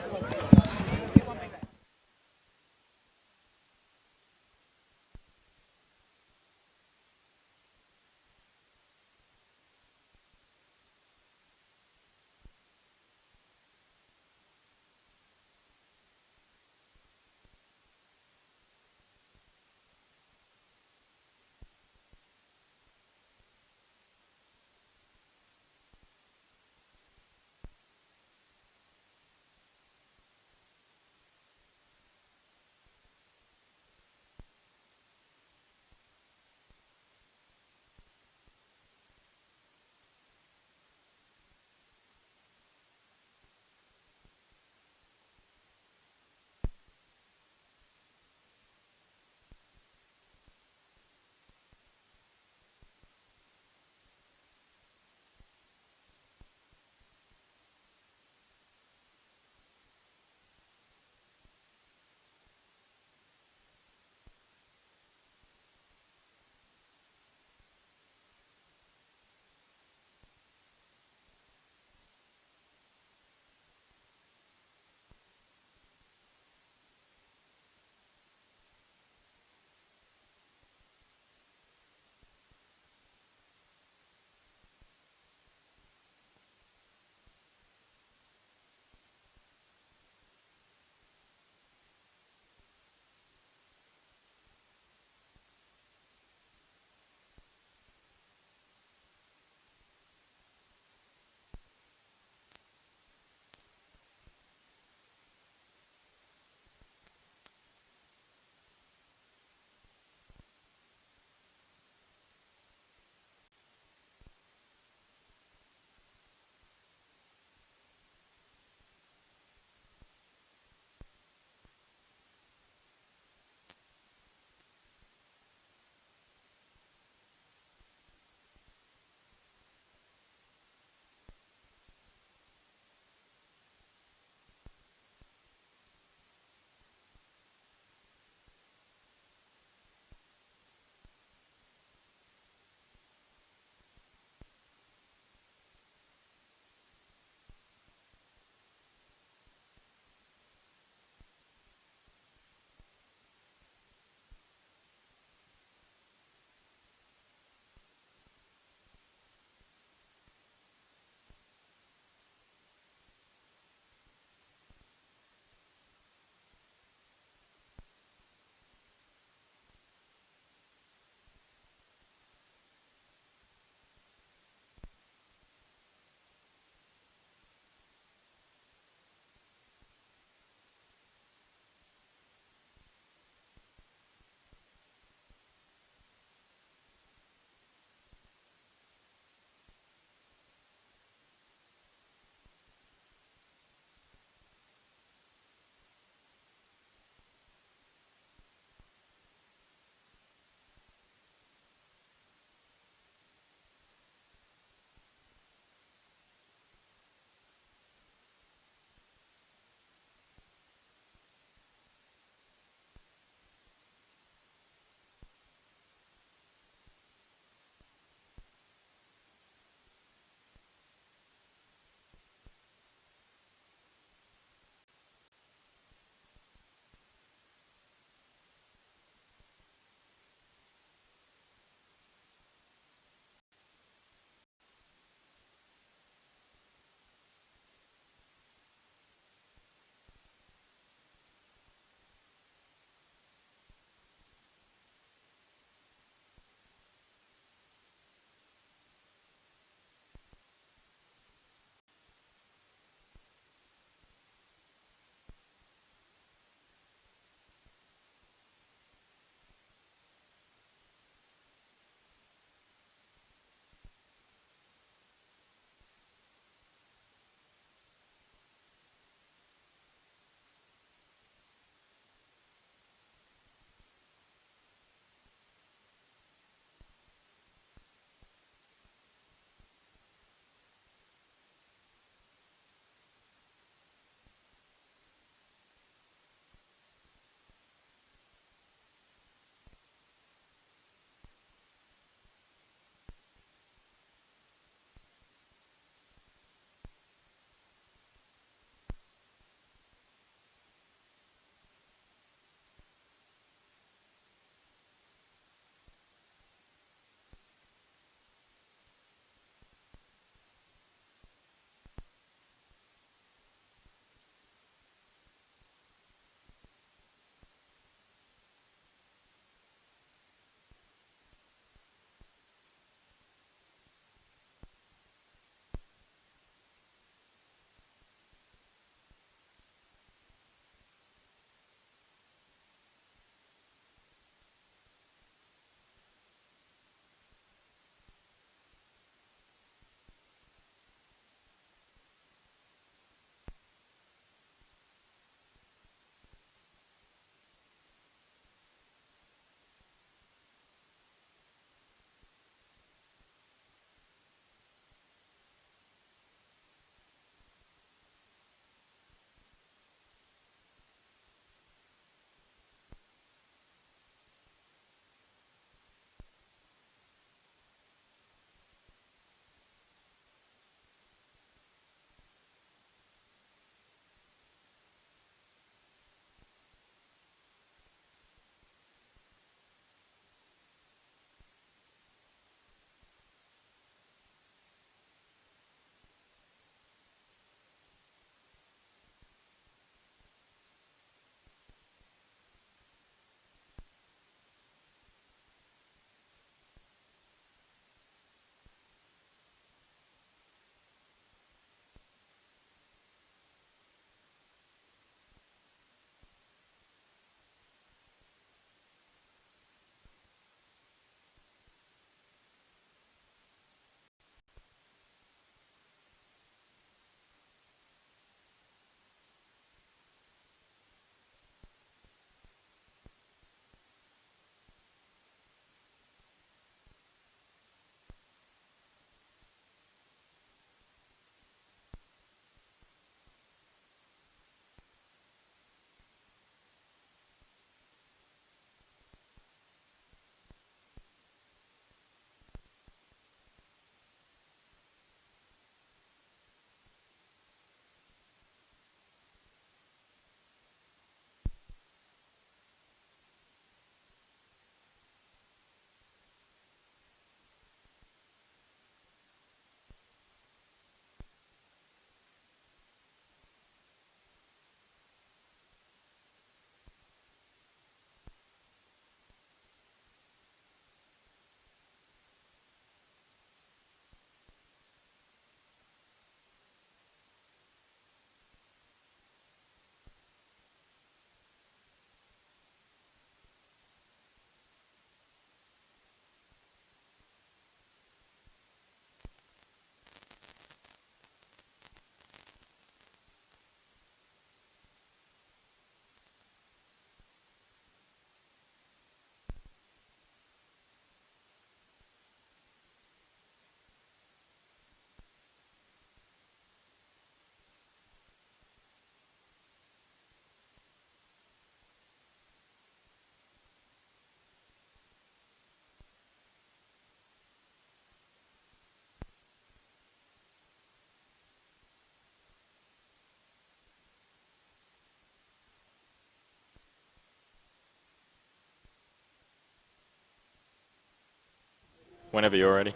whenever you're ready.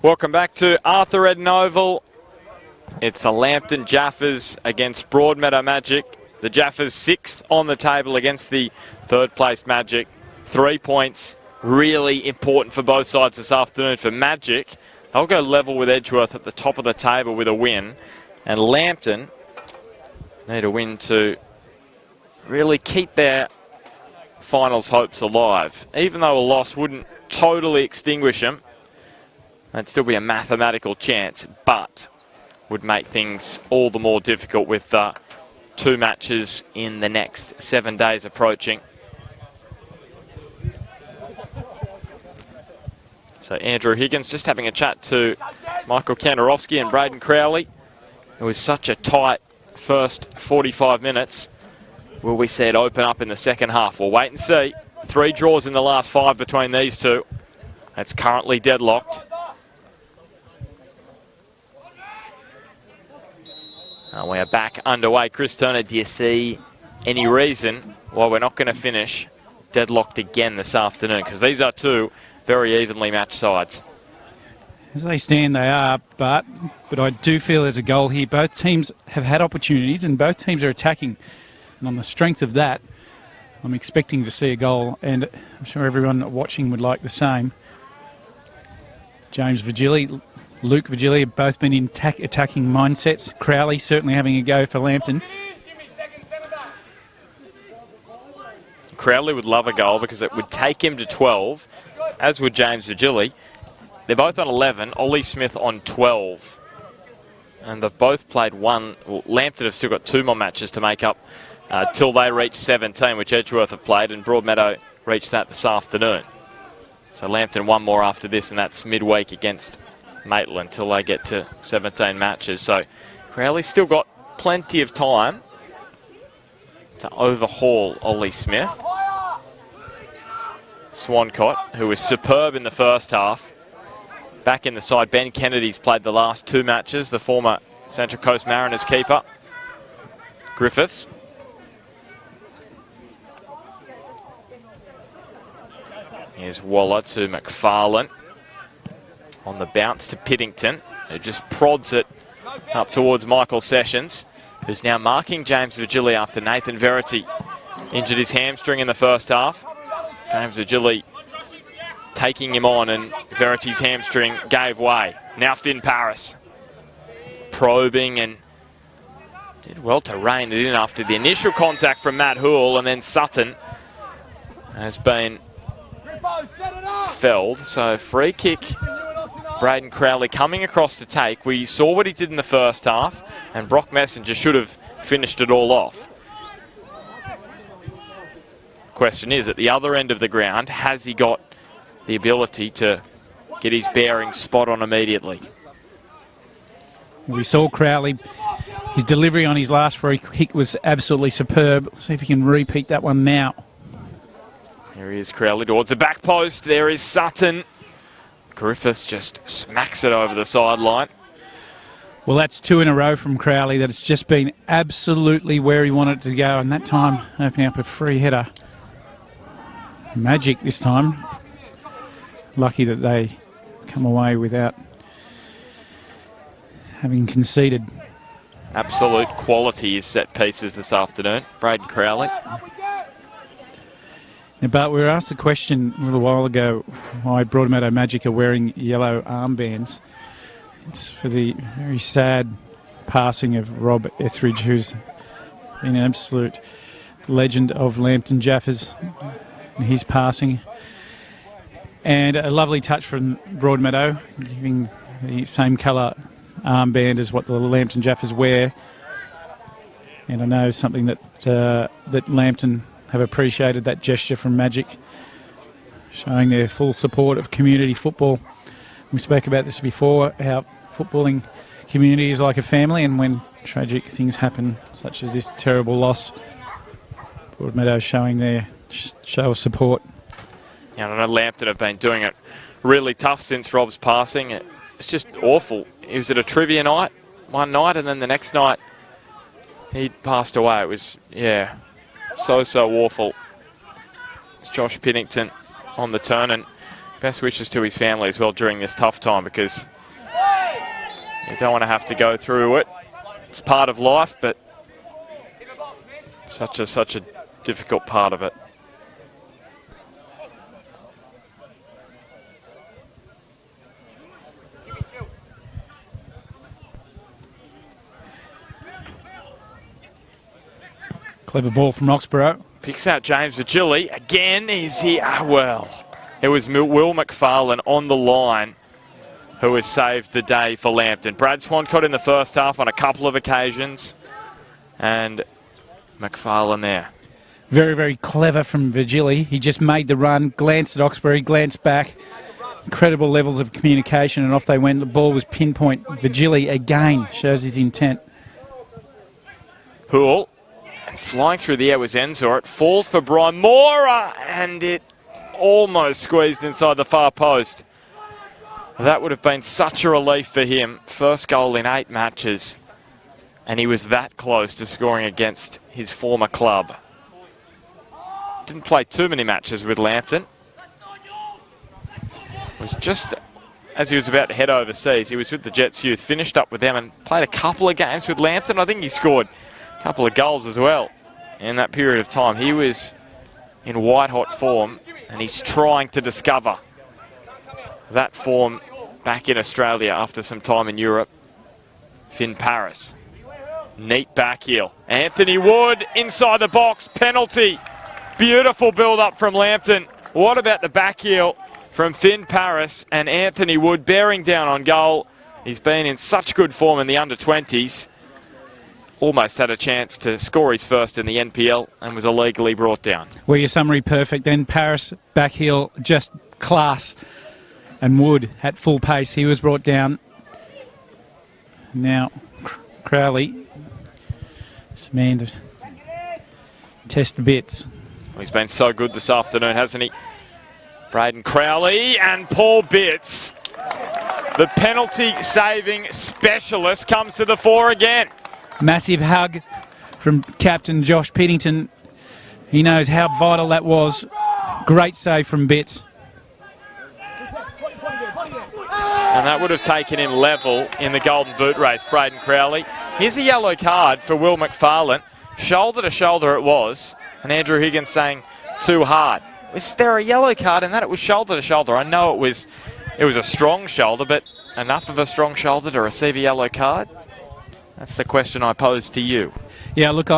Welcome back to Arthur Eden Oval. It's the Lambton Jaffas against Broadmeadow Magic. The Jaffas 6th on the table against the 3rd place Magic. 3 points, really important for both sides this afternoon. For Magic, they'll go level with Edgeworth at the top of the table with a win. And Lambton need a win to really keep their finals hopes alive. Even though a loss wouldn't totally extinguish them, that'd still be a mathematical chance, but would make things all the more difficult with 2 matches in the next 7 days approaching. So Andrew Higgins just having a chat to Michael Kandarovsky and Braden Crowley. It was such a tight first 45 minutes. Will we see it open up in the second half? We'll wait and see. 3 draws in the last 5 between these two. It's currently deadlocked. We are back underway. Chris Turner, do you see any reason why we're not going to finish deadlocked again this afternoon? Because these are 2 very evenly matched sides. As they stand, they are, but I do feel there's a goal here. Both teams have had opportunities and both teams are attacking. And on the strength of that, I'm expecting to see a goal, and I'm sure everyone watching would like the same. James Vigili, Luke Vigili have both been in attacking mindsets. Crowley certainly having a go for Lambton. Crowley would love a goal because it would take him to 12, as would James Vigili. They're both on 11, Ollie Smith on 12. And they've both played one. Well, Lambton have still got 2 more matches to make up till they reach 17, which Edgeworth have played, and Broadmeadow reached that this afternoon. So Lambton 1 more after this, and that's midweek against Maitland until they get to 17 matches. So Crowley's still got plenty of time to overhaul Ollie Smith. Swancott, who was superb in the first half, back in the side. Ben Kennedy's played the last 2 matches, the former Central Coast Mariners keeper. Griffiths. Here's Waller to McFarlane. On the bounce to Piddington, who just prods it up towards Michael Sessions, who's now marking James Vigili after Nathan Verity injured his hamstring in the first half. James Vigili taking him on, and Verity's hamstring gave way. Now Finn Paris probing and did well to rein it in after the initial contact from Matt Hoole, and then Sutton has been felled. So free kick, Braden Crowley coming across to take. We saw what he did in the first half, and Brock Messenger should have finished it all off. Question is, at the other end of the ground, has he got the ability to get his bearings spot on immediately? We saw Crowley, his delivery on his last free kick was absolutely superb. See if he can repeat that one now. Here he is, Crowley towards the back post. There is Sutton. Griffiths just smacks it over the sideline. Well, that's 2 in a row from Crowley. That it's just been absolutely where he wanted it to go, and that time opening up a free header. Magic this time. Lucky that they come away without having conceded. Absolute quality is set pieces this afternoon. Braden Crowley. Now, but we were asked the question a little while ago why Broadmeadow Magic are wearing yellow armbands. It's for the very sad passing of Rob Etheridge, who's been an absolute legend of Lambton Jaffas, and his passing. And a lovely touch from Broadmeadow, giving the same colour armband as what the Lambton Jaffas wear. And I know something that that Lambton have appreciated, that gesture from Magic, showing their full support of community football. We spoke about this before, how footballing community is like a family, and when tragic things happen, such as this terrible loss, Broadmeadow showing their show of support. Yeah, I know Lambton have been doing it really tough since Rob's passing. It's just awful. He was at a trivia night one night, and then the next night he passed away. It was, yeah, so awful. It's Josh Piddington on the turn, and best wishes to his family as well during this tough time, because you don't want to have to go through it. It's part of life, but such a difficult part of it. Clever ball from Roxborough. Picks out James Vigili. Again, is he? Well, it was Will McFarlane on the line who has saved the day for Lambton. Brad Swancott in the first half on a couple of occasions, and McFarlane there. Very, very clever from Vigili. He just made the run, glanced at Oxbury, glanced back. Incredible levels of communication, and off they went. The ball was pinpoint. Vigili again shows his intent. Hoole. And flying through the air was Enzor. It falls for Brian Mora, and it almost squeezed inside the far post. That would have been such a relief for him. First goal in 8 matches, and he was that close to scoring against his former club. Didn't play too many matches with Lambton. It was just as he was about to head overseas. He was with the Jets Youth, finished up with them, and played a couple of games with Lambton. I think he scored a couple of goals as well in that period of time. He was in white-hot form, and he's trying to discover that form back in Australia after some time in Europe. Finn Paris. Neat back heel. Anthony Wood inside the box. Penalty. Beautiful build-up from Lambton. What about the back heel from Finn Paris and Anthony Wood bearing down on goal? He's been in such good form in the under-20s. Almost had a chance to score his first in the NPL and was illegally brought down. Well, your summary perfect then. Paris, back heel, just class. And Wood at full pace. He was brought down. Now, Crowley. This man to test bits. Well, he's been so good this afternoon, hasn't he? Braden Crowley and Paul Bitts. The penalty-saving specialist comes to the fore again. Massive hug from Captain Josh Piddington. He knows how vital that was. Great save from Bitts. And that would have taken him level in the Golden Boot race, Braden Crowley. Here's a yellow card for Will McFarlane. Shoulder to shoulder it was. And Andrew Higgins saying too hard. Was there a yellow card in that? It was shoulder to shoulder. I know it was a strong shoulder, but enough of a strong shoulder to receive a yellow card? That's the question I pose to you. Yeah, look,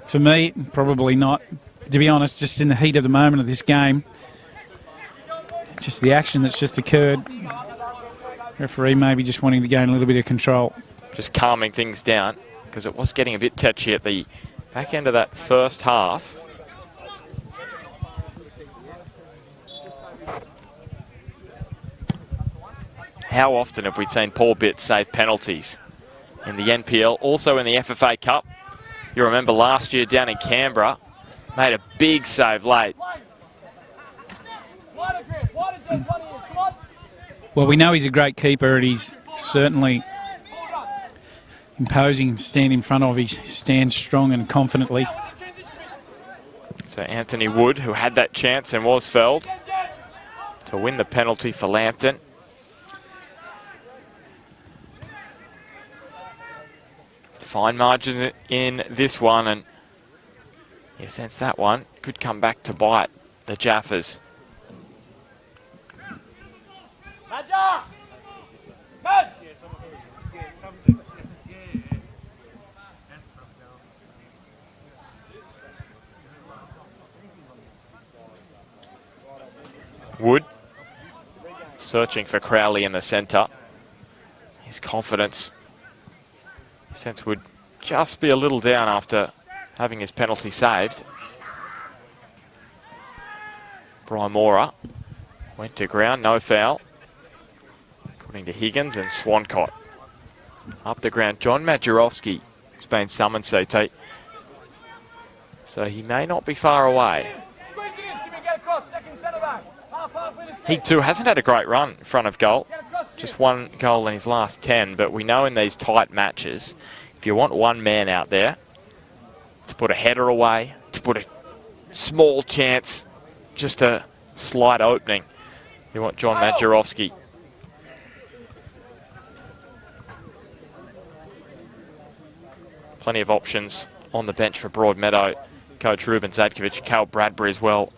for me, probably not. To be honest, just in the heat of the moment of this game, just the action that's just occurred, referee maybe just wanting to gain a little bit of control. Just calming things down, because it was getting a bit touchy at the back end of that first half. How often have we seen Paul Bitts save penalties in the NPL, also in the FFA Cup? You remember last year down in Canberra, made a big save late. Well, we know he's a great keeper, and he's certainly imposing stand in front of. He stands strong and confidently. So Anthony Wood, who had that chance and was felled, to win the penalty for Lambton. Fine margin in this one, and you sense that one could come back to bite the Jaffas. Wood searching for Crowley in the centre. His confidence, sense, would just be a little down after having his penalty saved. Brian Mora went to ground, no foul. According to Higgins and Swancott. Up the ground, John Majerowski has been summoned, CT. So he may not be far away. He too hasn't had a great run in front of goal. Just one goal in his last 10, but we know in these tight matches, if you want one man out there to put a header away, to put a small chance just to slight opening. You want John Majerowski. Plenty of options on the bench for Broadmeadow. Coach Ruben Zadkovich, Cal Bradbury as well,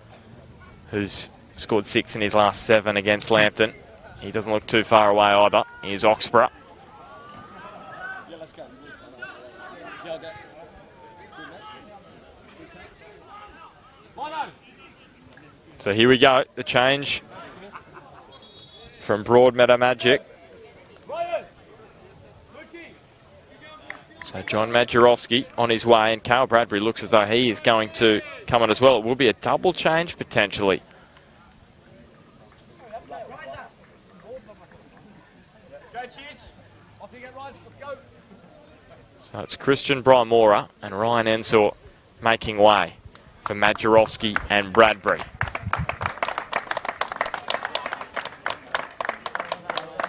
who's scored 6 in his last 7 against Lambton. He doesn't look too far away either. Here's Oxborough. So here we go, the change from Broadmeadow Magic. So John Majerowski on his way, and Cal Bradbury looks as though he is going to come on as well. It will be a double change potentially. So it's Christian Brymora and Ryan Ensor making way for Majerowski and Bradbury.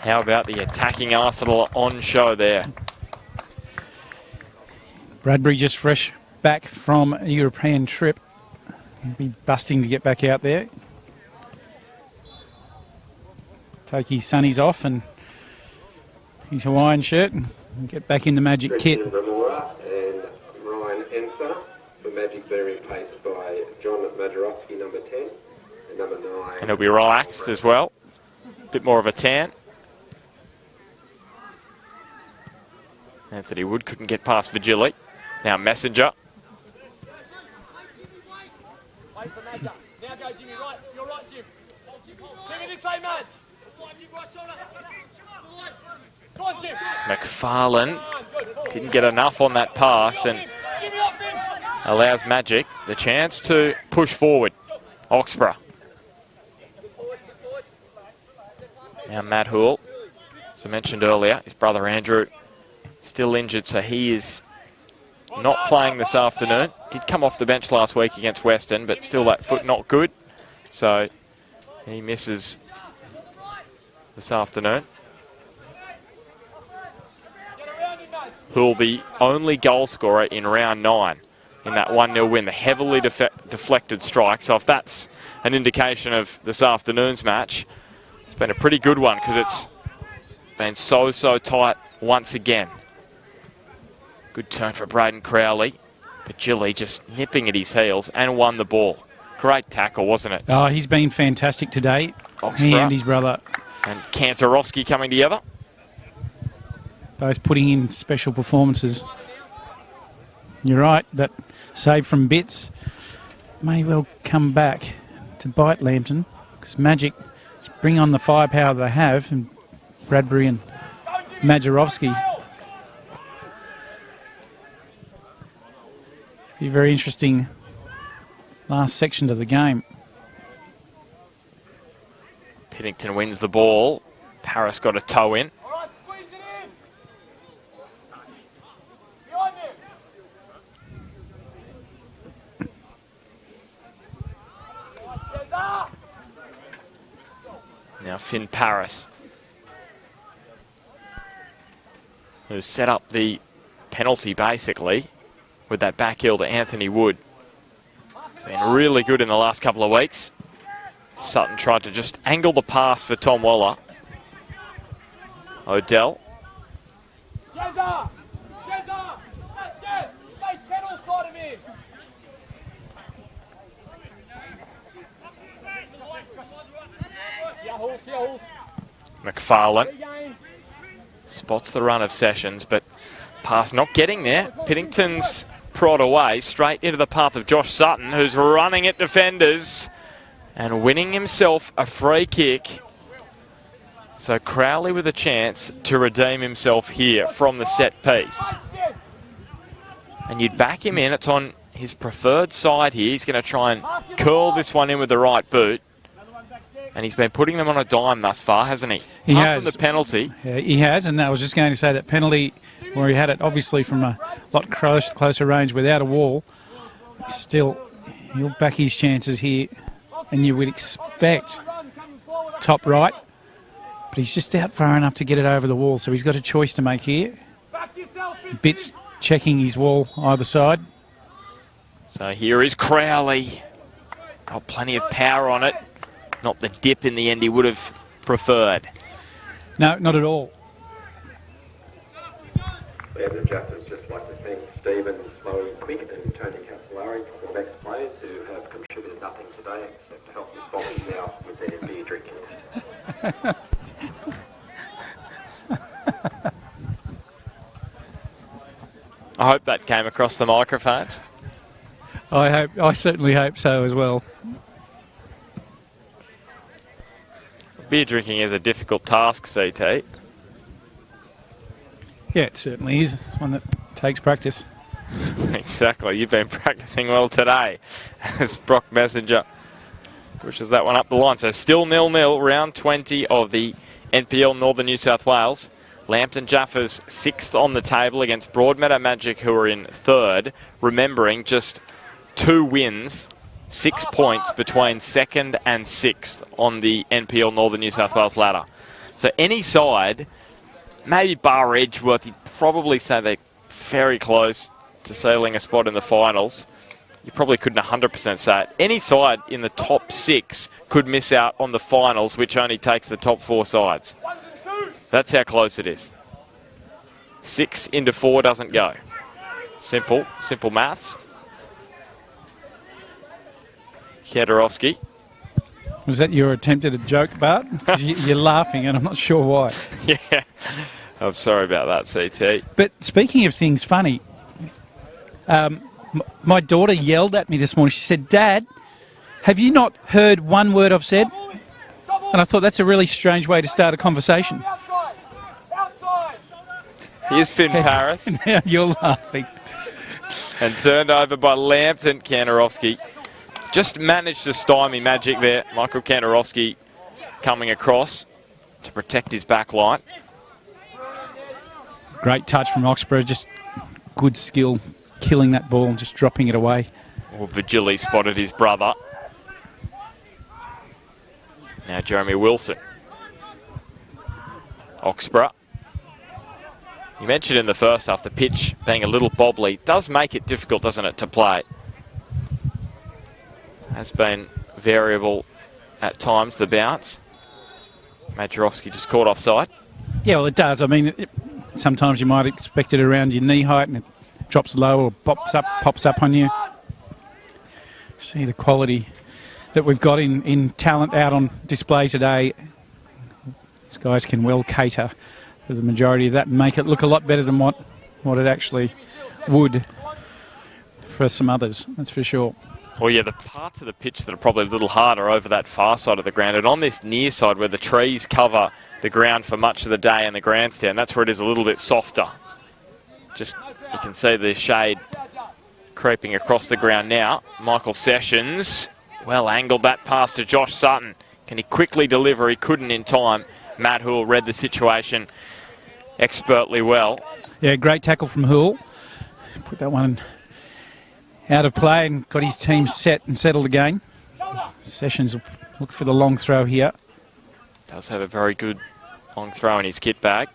How about the attacking arsenal on show there? Bradbury just fresh back from a European trip. He'll be busting to get back out there. Take his sunnies off and his Hawaiian shirt and get back in the Magic kit. Brymora and Ryan Ensor for Magic, being replaced by John Majerowski, number 10, and number 9. And he'll be relaxed as well. Bit more of a tan. Anthony Wood couldn't get past Vigili. Now Messenger. Wait for Madger. Now go, Jimmy. Right. You're right, Jim. Jimmy, this way, Madge. Come on, Jim. McFarlane didn't get enough on that pass and allows Magic the chance to push forward. Oxborough. Now Matt Hoole, as I mentioned earlier, his brother Andrew still injured, so he is not playing this afternoon. Did come off the bench last week against Western, but still that foot not good. So he misses this afternoon. Who'll the only goal scorer in round 9 in that 1-0 win, the heavily deflected strike. So if that's an indication of this afternoon's match, it's been a pretty good one because it's been so tight once again. Good turn for Braden Crowley. But Gilly just nipping at his heels and won the ball. Great tackle, wasn't it? Oh, he's been fantastic today. Oxborough He and his brother. And Kantorowski coming together. Both putting in special performances. You're right, that save from Bits may well come back to bite Lambton, because Magic bring on the firepower they have, and Bradbury and Majerowski. Be very interesting last section to the game. Piddington wins the ball. Paris got a toe in. Now Finn Paris, who set up the penalty basically with that back heel to Anthony Wood. Been really good in the last couple of weeks. Sutton tried to just angle the pass for Tom Waller. Odell. McFarlane spots the run of Sessions, but pass not getting there. Piddington's prod away straight into the path of Josh Sutton, who's running at defenders and winning himself a free kick. So Crowley with a chance to redeem himself here from the set piece. And you'd back him in. It's on his preferred side here. He's going to try and curl this one in with the right boot. And he's been putting them on a dime thus far, hasn't he? He has. From the penalty. Yeah, he has, and I was just going to say that penalty where he had it obviously from a lot closer range without a wall. Still, he'll back his chances here, and you would expect top right. But he's just out far enough to get it over the wall, so he's got a choice to make here. Bits checking his wall either side. So here is Crowley. Got plenty of power on it. not the dip in the end he would have preferred. No, not at all. The Jaffas just like to thank Stephen Slowy Quick and Tony Castellari, the ex-players who have contributed nothing today except to help Miss Bobby now with their beer drinking. I hope that came across the microphones. I certainly hope so as well. Beer drinking is a difficult task, CT. Yeah, it certainly is. It's one that takes practice. Exactly. You've been practicing well today as Brock Messenger pushes that one up the line. So still 0-0, round 20 of the NPL Northern New South Wales. Lambton Jaffas 6th on the table against Broadmeadow Magic, who are in 3rd. Remembering just 2 wins, 6 points between 2nd and 6th on the NPL Northern New South Wales ladder. So any side, maybe bar Edgeworth, you'd probably say they're very close to sealing a spot in the finals. You probably couldn't 100% say it. Any side in the top 6 could miss out on the finals, which only takes the top 4 sides. That's how close it is. 6 into 4 doesn't go. Simple maths. Kiedarowski. Was that your attempt at a joke, Bart? You're laughing and I'm not sure why. Yeah. I'm sorry about that, CT. But speaking of things funny, my daughter yelled at me this morning. She said, "Dad, have you not heard one word I've said?" And I thought that's a really strange way to start a conversation. Here's Finn Paris. Now you're laughing. And turned over by Lambton. Kantarowski just managed to stymie Magic there. Michael Kantarowski coming across to protect his back line. Great touch from Oxborough, just good skill, killing that ball and just dropping it away. Well, Vigili spotted his brother. Now Jeremy Wilson. Oxborough. You mentioned in the first half the pitch being a little bobbly. Does make it difficult, doesn't it, to play? Has been variable at times, the bounce. Majorovski just caught offside. Yeah, well, it does. I mean, sometimes you might expect it around your knee height and it drops low or pops up on you. See the quality that we've got in talent out on display today. These guys can well cater for the majority of that and make it look a lot better than what it actually would for some others, that's for sure. Well, yeah, the parts of the pitch that are probably a little harder over that far side of the ground, and on this near side where the trees cover the ground for much of the day in the grandstand, that's where it is a little bit softer. Just, you can see the shade creeping across the ground now. Michael Sessions, well angled that pass to Josh Sutton. Can he quickly deliver? He couldn't in time. Matt Houle read the situation expertly well. Yeah, great tackle from Houle. Put that one out of play and got his team set and settled again. Sessions will look for the long throw here. Does have a very good long throw in his kit bag.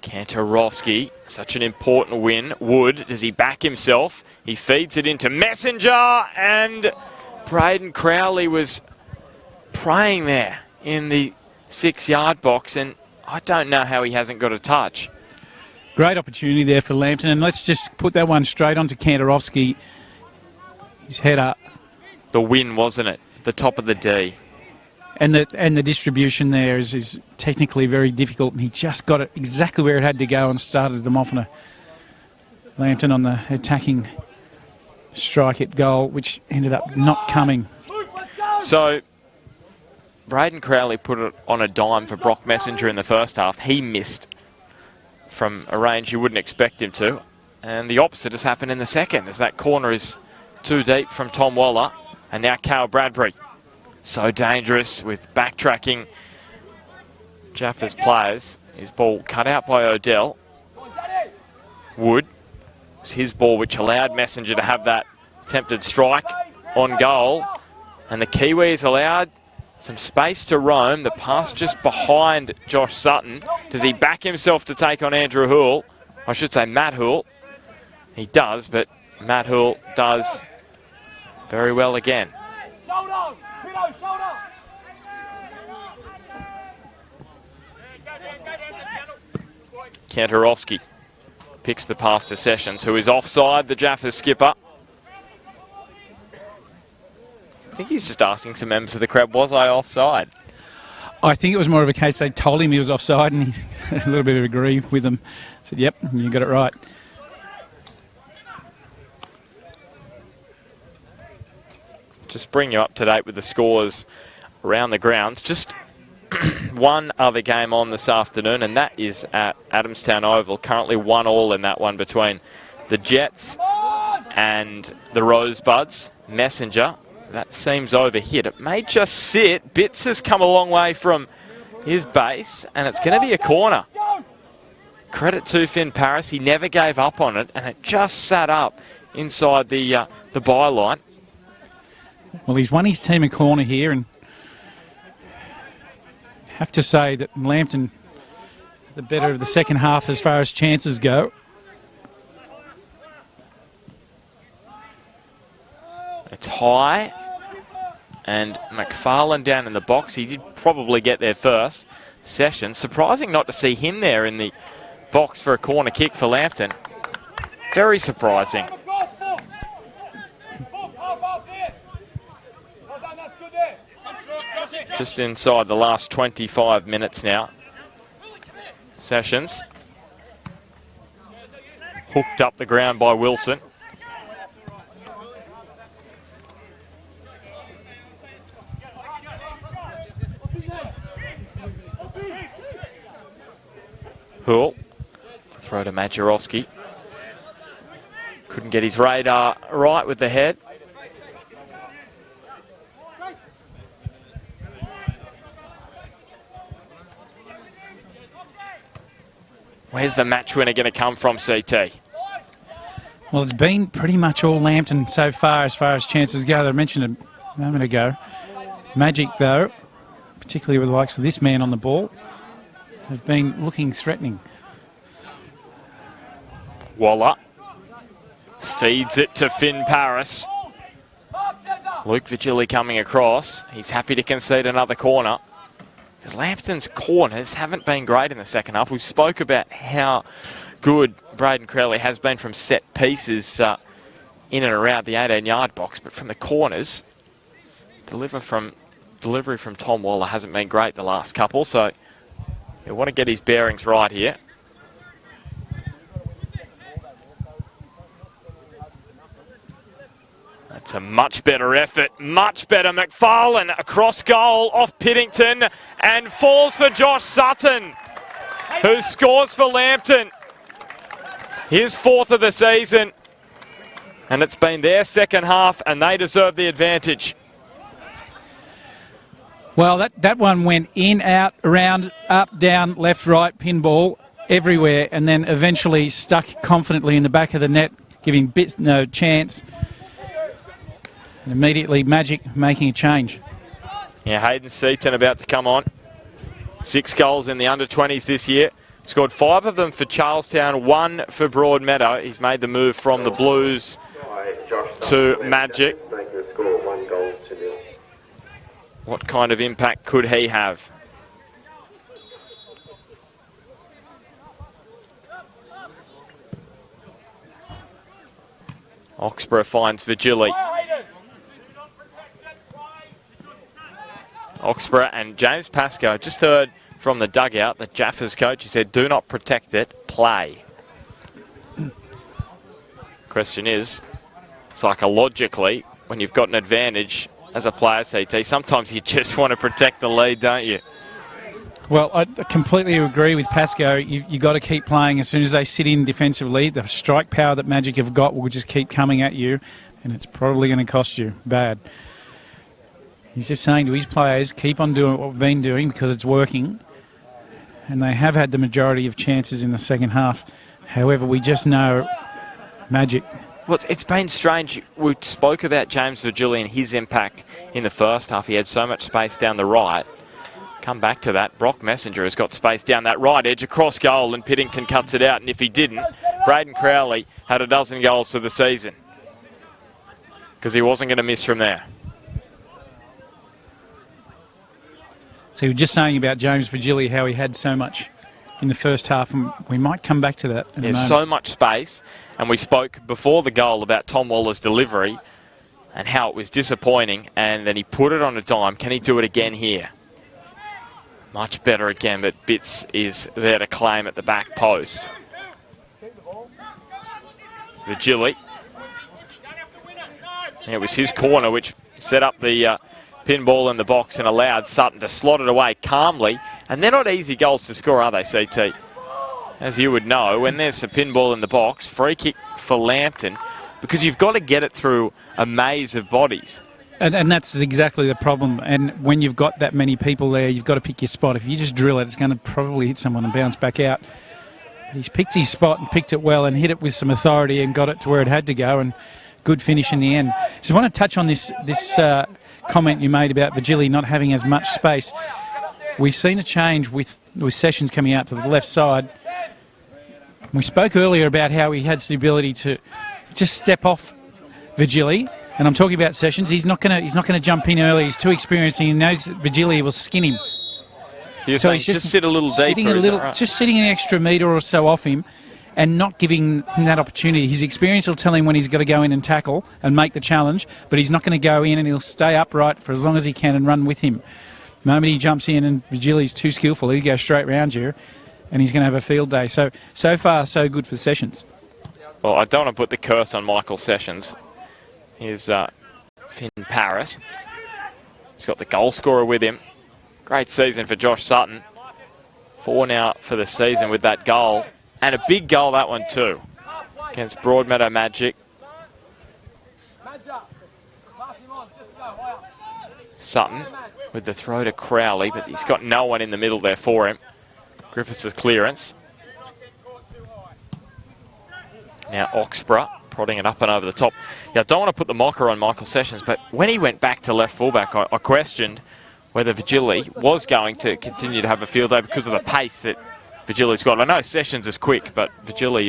Kantarowski, such an important win. Wood, does he back himself? He feeds it into Messenger, and Braden Crowley was praying there in the 6-yard box, and I don't know how he hasn't got a touch. Great opportunity there for Lambton, and let's just put that one straight onto Kantarowski. His header. The win, wasn't it? The top of the D. And the distribution there is technically very difficult, and he just got it exactly where it had to go and started them off on a Lambton on the attacking strike at goal, which ended up not coming. So Braden Crowley put it on a dime for Brock Messenger in the first half. He missed from a range you wouldn't expect him to. And the opposite has happened in the second, as that corner is too deep from Tom Waller. And now Cale Bradbury. So dangerous with backtracking Jaffas players. His ball cut out by Odell. Wood. It was his ball which allowed Messenger to have that attempted strike on goal. And the Kiwis allowed some space to roam. The pass just behind Josh Sutton. Does he back himself to take on Andrew Houle? I should say Matt Houle. He does, but Matt Houle does very well again. Kantorowski picks the pass to Sessions, who is offside, the Jaffas skipper. I think he's just asking some members of the crowd, was I offside? I think it was more of a case they told him he was offside and he a little bit of agree with them. Said, yep, you got it right. Just bring you up to date with the scores around the grounds. Just one other game on this afternoon, and that is at Adamstown Oval. Currently 1-1 in that one between the Jets and the Rosebuds. Messenger, that seems overhit. It may just sit. Bitts has come a long way from his base, and it's going to be a corner. Credit to Finn Paris. He never gave up on it, and it just sat up inside the byline. Well, he's won his team a corner here, and have to say that Lambton the better of the second half as far as chances go. It's high, and McFarlane down in the box. He did probably get there first. Sessions, surprising not to see him there in the box for a corner kick for Lambton. Very surprising. Just inside the last 25 minutes now. Sessions. Hooked up the ground by Wilson. Hool. Throw to Majerowski. Couldn't get his radar right with the head. Where's the match winner going to come from, CT? Well, it's been pretty much all Lambton so far as chances go. I mentioned it a moment ago. Magic, though, particularly with the likes of this man on the ball, have been looking threatening. Waller feeds it to Finn Paris. Luke Vigili coming across. He's happy to concede another corner, because Lambton's corners haven't been great in the second half. We've spoke about how good Braden Crowley has been from set pieces in and around the 18-yard box, but from the corners, delivery from Tom Waller hasn't been great the last couple, so you want to get his bearings right here. That's a much better effort, much better. McFarlane across goal off Piddington and falls for Josh Sutton, who scores for Lambton. His fourth of the season, and it's been their second half, and they deserve the advantage. Well, that one went in, out, around, up, down, left, right, pinball, everywhere, and then eventually stuck confidently in the back of the net, giving Bits no chance. And immediately Magic making a change. Yeah, Hayden Seaton about to come on. 6 goals in the under-20s this year. Scored 5 of them for Charlestown, 1 for Broadmeadow. He's made the move from the Blues to Magic. What kind of impact could he have? Oxborough finds Vigili. Oxborough and James Pascoe. Just heard from the dugout, the Jaffas coach, he said, do not protect it, play. Question is, psychologically, when you've got an advantage as a player, CT, sometimes you just want to protect the lead, don't you? Well, I completely agree with Pascoe. You got to keep playing as soon as they sit in defensively. The strike power that Magic have got will just keep coming at you, and it's probably going to cost you bad. He's just saying to his players, keep on doing what we've been doing because it's working. And they have had the majority of chances in the second half. However, we just know Magic. Well, it's been strange. We spoke about James Vigili and his impact in the first half. He had so much space down the right. Come back to that. Brock Messenger has got space down that right edge across goal, and Piddington cuts it out. And if he didn't, Braden Crowley had 12 goals for the season, because he wasn't going to miss from there. So you were just saying about James Vigili, how he had so much in the first half, and we might come back to that in a There's moment. so much space, and we spoke before the goal about Tom Waller's delivery and how it was disappointing, and then he put it on a dime. Can he do it again here? Much better again, but Bitts is there to claim at the back post. Vigili. It was his corner which set up the pinball in the box and allowed Sutton to slot it away calmly. And they're not easy goals to score, are they, CT? As you would know, when there's a pinball in the box, free kick for Lambton, because you've got to get it through a maze of bodies. And that's exactly the problem. And when you've got that many people there, you've got to pick your spot. If you just drill it, it's going to probably hit someone and bounce back out. He's picked his spot and picked it well and hit it with some authority and got it to where it had to go, and good finish in the end. Just want to touch on this comment you made about Vigili not having as much space. We've seen a change with Sessions coming out to the left side. We spoke earlier about how he has the ability to just step off Vigili, and I'm talking about Sessions. He's not going to jump in early. He's too experienced, and he knows Vigili will skin him. So you're saying just sit a little deeper, right? Just sitting an extra metre or so off him and not giving him that opportunity. His experience will tell him when he's got to go in and tackle and make the challenge, but he's not going to go in, and he'll stay upright for as long as he can and run with him. The moment he jumps in and Vigili's too skillful, he'll go straight round you, and he's going to have a field day. So far, so good for Sessions. Well, I don't want to put the curse on Michael Sessions. Here's Finn Paris. He's got the goal scorer with him. Great season for Josh Sutton. 4 now for the season with that goal. And a big goal, that one too, against Broadmeadow Magic. Sutton with the throw to Crowley, but he's got no one in the middle there for him. Griffiths' clearance. Now Oxborough prodding it up and over the top. Yeah, I don't want to put the mocker on Michael Sessions, but when he went back to left fullback, I questioned whether Vigili was going to continue to have a field day because of the pace that Vigili's got. I know Sessions is quick, but Vigili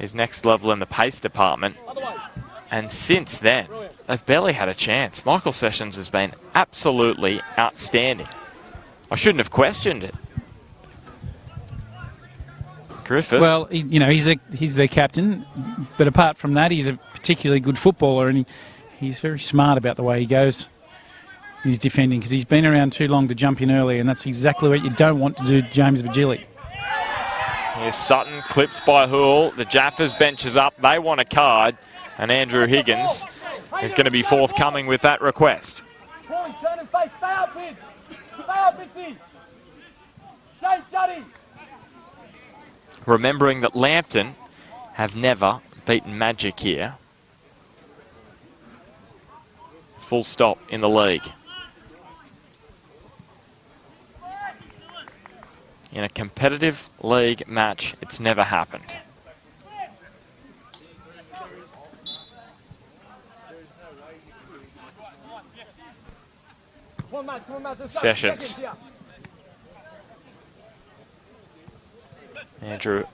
is next level in the pace department. And since then, they've barely had a chance. Michael Sessions has been absolutely outstanding. I shouldn't have questioned it. Griffiths. Well, he's their captain, but apart from that, he's a particularly good footballer, and he's very smart about the way he goes. He's defending because he's been around too long to jump in early, and that's exactly what you don't want to do, James Vigili. Here's Sutton, clipped by Hoole. The Jaffas benches up. They want a card, and Andrew Higgins is going to be forthcoming with that request. Remembering that Lambton have never beaten Magic here. Full stop in the league. In a competitive league match, it's never happened. Sessions. Andrew.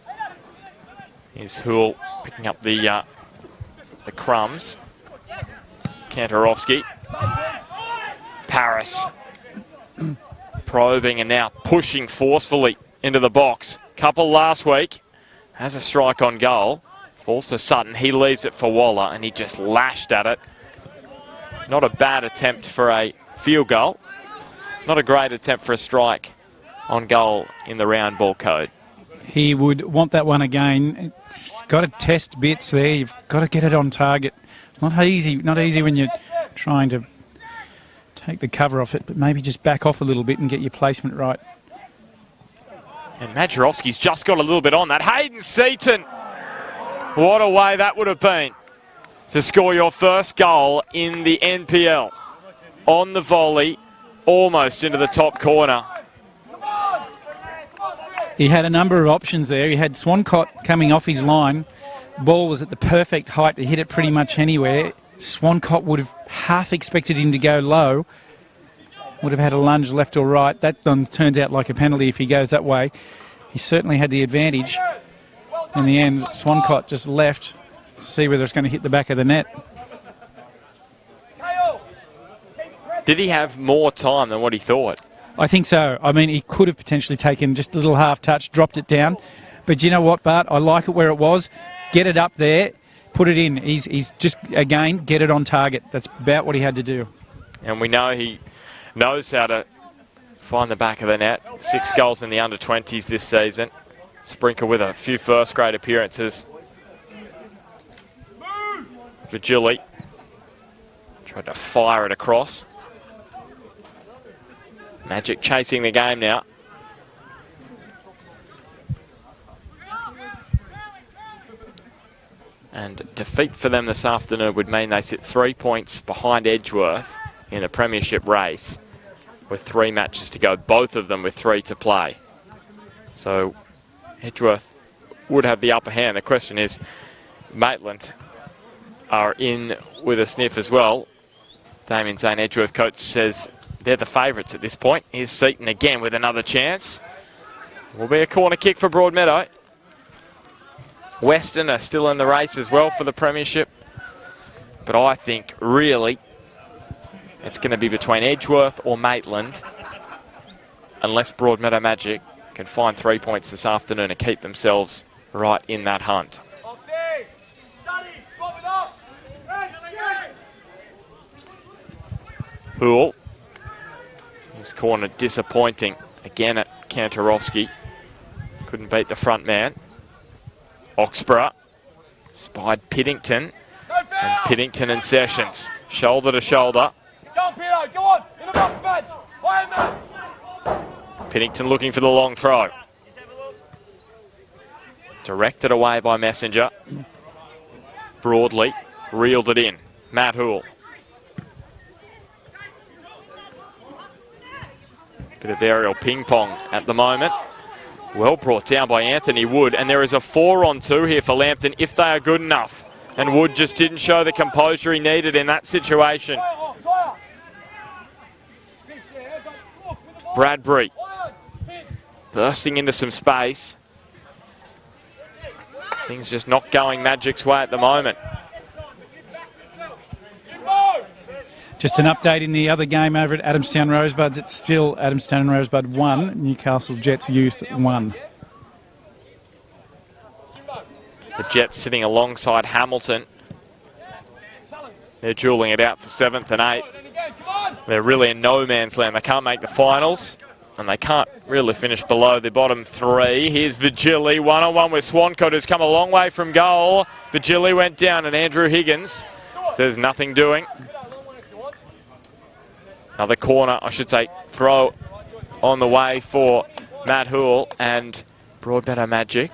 Here's Hoole picking up the crumbs. Kantarovski. Paris. Probing and now pushing forcefully into the box. Couple last week. Has a strike on goal. Falls for Sutton. He leaves it for Waller and he just lashed at it. Not a bad attempt for a field goal. Not a great attempt for a strike on goal in the round ball code. He would want that one again. Got to test bits there. You've got to get it on target. Not easy when you're trying to take the cover off it, but maybe just back off a little bit and get your placement right. And Majerovski's just got a little bit on that. Hayden Seaton. What a way that would have been to score your first goal in the NPL. On the volley, almost into the top corner. He had a number of options there. He had Swancott coming off his line. Ball was at the perfect height to hit it pretty much anywhere. Swancott would have half expected him to go low. Would have had a lunge left or right. That then turns out like a penalty if he goes that way. He certainly had the advantage. In the end, Swancott just left to see whether it's going to hit the back of the net. Did he have more time than what he thought? I think so. I mean, he could have potentially taken just a little half touch, dropped it down. But you know what, Bart? I like it where it was. Get it up there, put it in. He's just, again, get it on target. That's about what he had to do. And we know he knows how to find the back of the net. 6 goals in the under-20s this season. Sprinkle with a few first-grade appearances. Vigili tried to fire it across. Magic chasing the game now. And defeat for them this afternoon would mean they sit 3 points behind Edgeworth in a premiership race with 3 matches to go, both of them with 3 to play. So Edgeworth would have the upper hand. The question is, Maitland are in with a sniff as well. Damien Zane, Edgeworth coach, says they're the favourites at this point. Here's Seaton again with another chance. Will be a corner kick for Broadmeadow. Western are still in the race as well for the premiership. But I think really it's going to be between Edgeworth or Maitland, unless Broadmeadow Magic can find 3 points this afternoon and keep themselves right in that hunt. Poole. His corner disappointing again at Kantorowski. Couldn't beat the front man. Oxborough spied Piddington. And Piddington and Sessions. Shoulder to shoulder. Go on, Peter, go on! In the box, match! Fire match! Piddington looking for the long throw. Directed away by Messenger. Broadly reeled it in. Matt Hoole. Bit of aerial ping pong at the moment. Well brought down by Anthony Wood, and there is a 4-on-2 here for Lambton if they are good enough. And Wood just didn't show the composure he needed in that situation. Bradbury bursting into some space. Things just not going Magic's way at the moment. Just an update in the other game over at Adamstown Rosebuds. It's still Adamstown Rosebud 1, Newcastle Jets Youth 1. The Jets sitting alongside Hamilton. They're dueling it out for 7th and 8th. They're really in no man's land. They can't make the finals, and they can't really finish below the bottom 3. Here's Vigili, one-on-one with Swancoat, who's come a long way from goal. Vigili went down, and Andrew Higgins says nothing doing. Another corner, I should say, throw on the way for Matt Hoole and Broadmeadow Magic.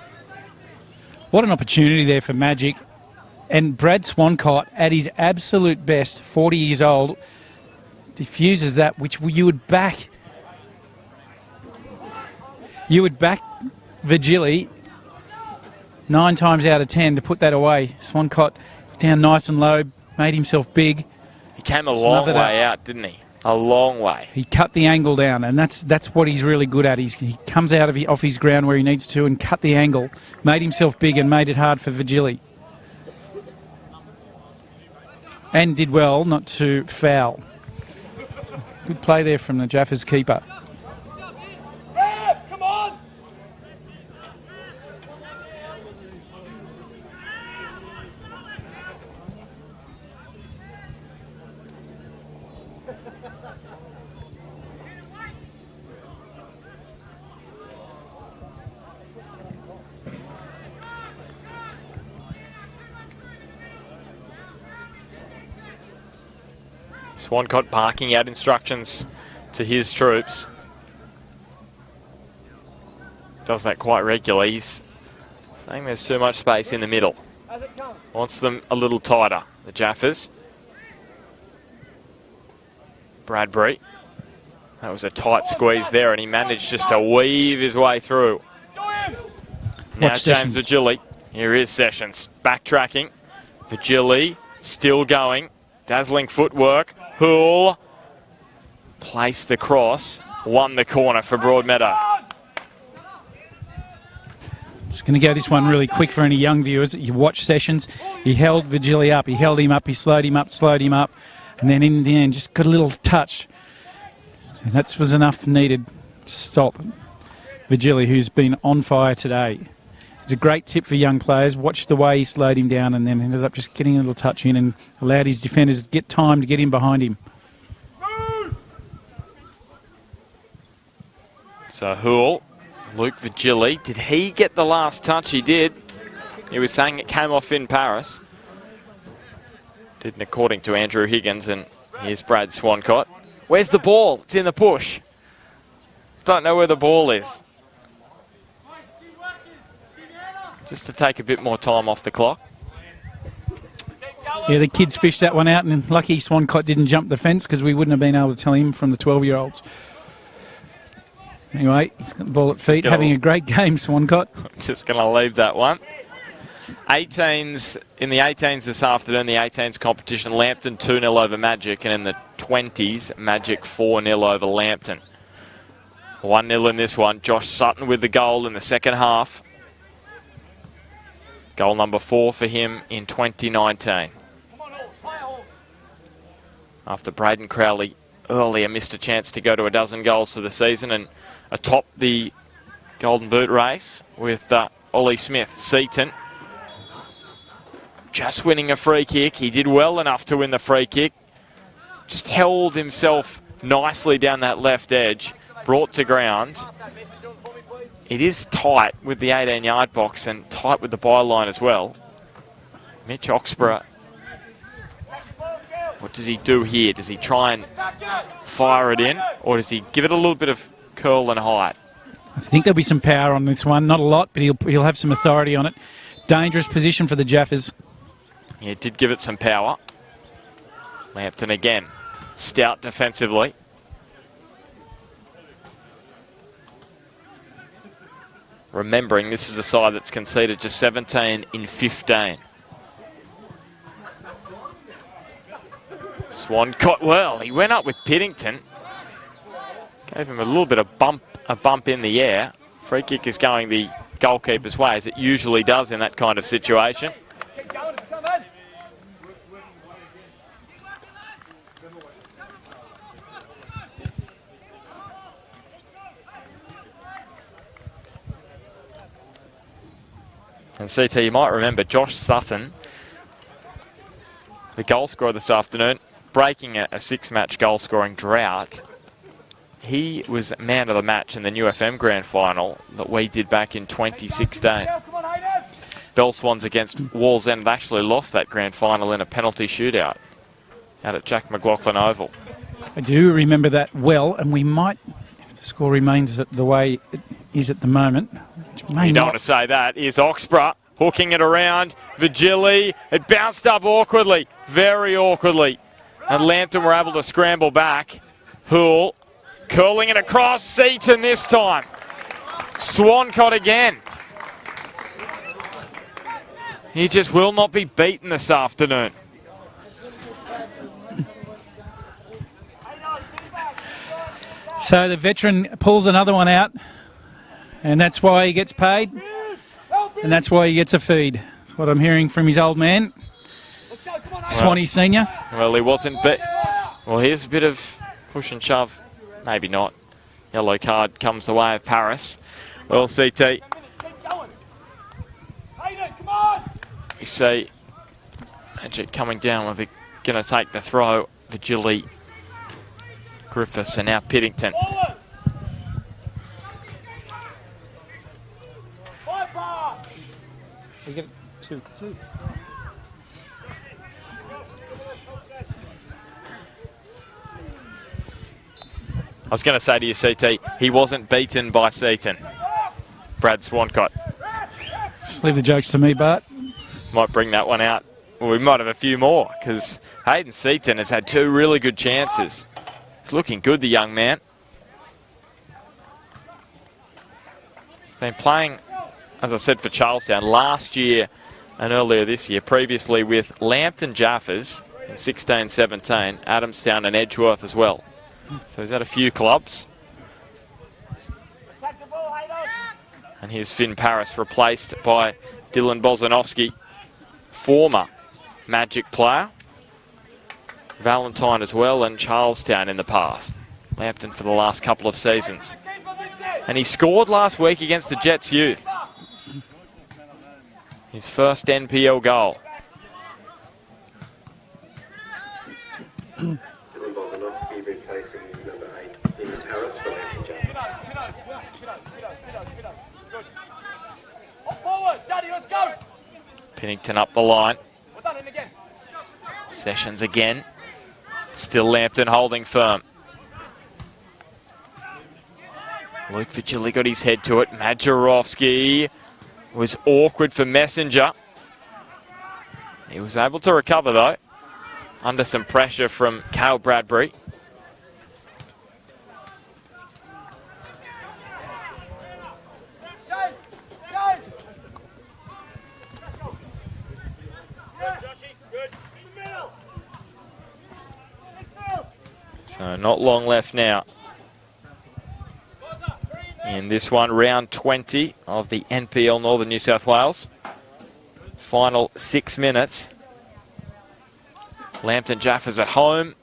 What an opportunity there for Magic. And Brad Swancott, at his absolute best, 40 years old, diffuses that, which you would back. You would back Vigili 9 times out of 10 to put that away. Swancott down nice and low, made himself big. He came a long way out, didn't he? A long way. He cut the angle down, and that's what he's really good at. He comes out of off his ground where he needs to and cut the angle, made himself big and made it hard for Vigili. And did well not to foul. Good play there from the Jaffas keeper. Come on! Swancott barking out instructions to his troops. Does that quite regularly. He's saying there's too much space in the middle. Wants them a little tighter. The Jaffas. Bradbury. That was a tight squeeze there, and he managed just to weave his way through. Now James Vigili. Here is Sessions. Backtracking. Vigili still going. Dazzling footwork. Hoole placed the cross, won the corner for Broadmeadow. Just going to go this one really quick for any young viewers. You watch Sessions. He held Vigili up. He held him up. He slowed him up, and then in the end just got a little touch. And that was enough needed to stop Vigili, who's been on fire today. It's a great tip for young players. Watch the way he slowed him down and then ended up just getting a little touch in and allowed his defenders to get time to get in behind him. So Hoole, Luke Vigili, did he get the last touch? He did. He was saying it came off in Paris. Didn't according to Andrew Higgins, and here's Brad Swancott. Where's the ball? It's in the push. Don't know where the ball is. Just to take a bit more time off the clock. Yeah, the kids fished that one out, and lucky Swancott didn't jump the fence because we wouldn't have been able to tell him from the 12-year-olds. Anyway, he's got the ball at feet, having a great game, Swancott. Just going to leave that one. 18s, in the 18s this afternoon, the 18s competition, Lambton 2-0 over Magic, and in the 20s, Magic 4-0 over Lambton. 1-0 in this one. Josh Sutton with the goal in the second half. Goal number 4 for him in 2019. After Braden Crowley earlier missed a chance to go to a dozen goals for the season and atop the Golden Boot race with Ollie Smith. Seaton just winning a free kick. He did well enough to win the free kick. Just held himself nicely down that left edge. Brought to ground. It is tight with the 18-yard box and tight with the byline as well. Mitch Oxborough. What does he do here? Does he try and fire it in, or does he give it a little bit of curl and height? I think there'll be some power on this one. Not a lot, but he'll have some authority on it. Dangerous position for the Jaffas. Yeah, did give it some power. Lambton again. Stout defensively. Remembering this is a side that's conceded just 17 in 15. Swan caught well. He went up with Piddington. Gave him a little bit of a bump in the air. Free kick is going the goalkeeper's way, as it usually does in that kind of situation. And CT, you might remember Josh Sutton, the goal scorer this afternoon, breaking a 6-match goal-scoring drought. He was man of the match in the New FM Grand Final that we did back in 2016. Bell Swans against Wallsend actually lost that Grand Final in a penalty shootout out at Jack McLaughlin Oval. I do remember that well, and we might, if the score remains the way it is at the moment. You don't want to say that. Here's Oxborough hooking it around. Vigili. It bounced up awkwardly. Very awkwardly. And Lambton were able to scramble back. Hoole curling it across. Seaton this time. Swancott again. He just will not be beaten this afternoon. So the veteran pulls another one out. And that's why he gets paid, and that's why he gets a feed. That's what I'm hearing from his old man, Swanee Senior. Well, he wasn't, but well, here's a bit of push and shove. Maybe not. Yellow card comes the way of Paris. Well, CT. You see Magic coming down. Are they going to take the throw? Vigili, Griffiths, and now Piddington. We get 2-2. I was going to say to you, CT, he wasn't beaten by Seaton. Brad Swancott. Just leave the jokes to me, Bart. Might bring that one out. Well, we might have a few more, because Hayden Seaton has had 2 really good chances. He's looking good, the young man. He's been playing, as I said, for Charlestown last year and earlier this year, previously with Lambton Jaffas in 16-17, Adamstown and Edgeworth as well. So he's had a few clubs. And here's Finn Paris, replaced by Dylan Bozanovsky, former Magic player. Valentine as well, and Charlestown in the past. Lambton for the last couple of seasons. And he scored last week against the Jets youth. His first NPL goal. Pennington up the line. Sessions again. Still Lambton holding firm. Luke Vigili got his head to it. Majerowski was awkward for Messenger. He was able to recover though, under some pressure from Cale Bradbury. So not long left now in this one, round 20 of the NPL Northern New South Wales. Final 6 minutes. Lambton Jaffas at home.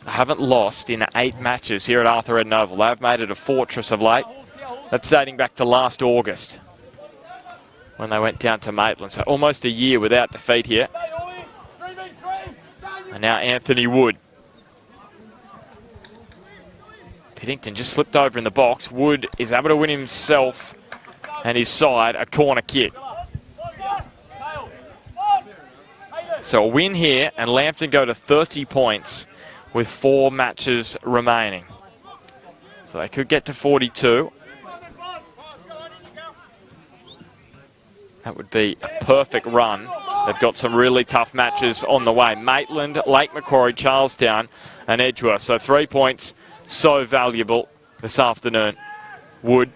They haven't lost in 8 matches here at Arthur Eden Oval. They've made it a fortress of late. That's dating back to last August when they went down to Maitland. So almost a year without defeat here. And now Anthony Wood. Pennington just slipped over in the box. Wood is able to win himself and his side a corner kick. So a win here, and Lambton go to 30 points with 4 matches remaining. So they could get to 42. That would be a perfect run. They've got some really tough matches on the way. Maitland, Lake Macquarie, Charlestown and Edgeworth. So 3 points. So valuable this afternoon. Wood,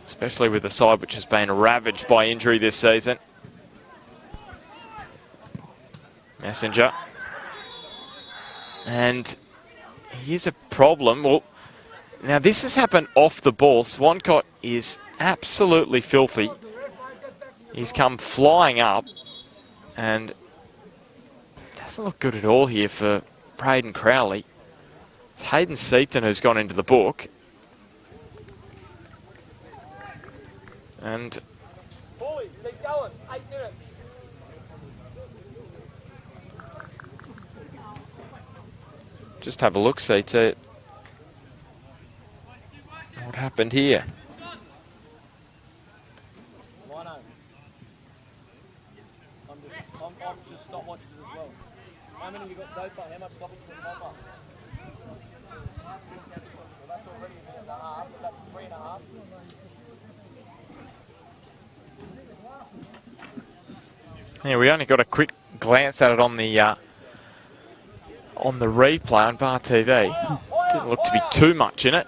especially with the side which has been ravaged by injury this season. Messenger. And here's a problem. Well, now this has happened off the ball. Swancott is absolutely filthy. He's come flying up and doesn't look good at all here for Braden Crowley. It's Hayden Seaton who's gone into the book. And keep going. 8 minutes. just have a look, CT. What happened here? I'm just not watching it as well. How many have you got so far? How much stoppage so far? That's already a minute and a half, but that's 3.5. Yeah, we only got a quick glance at it on the replay on Bar TV. Didn't look to be too much in it.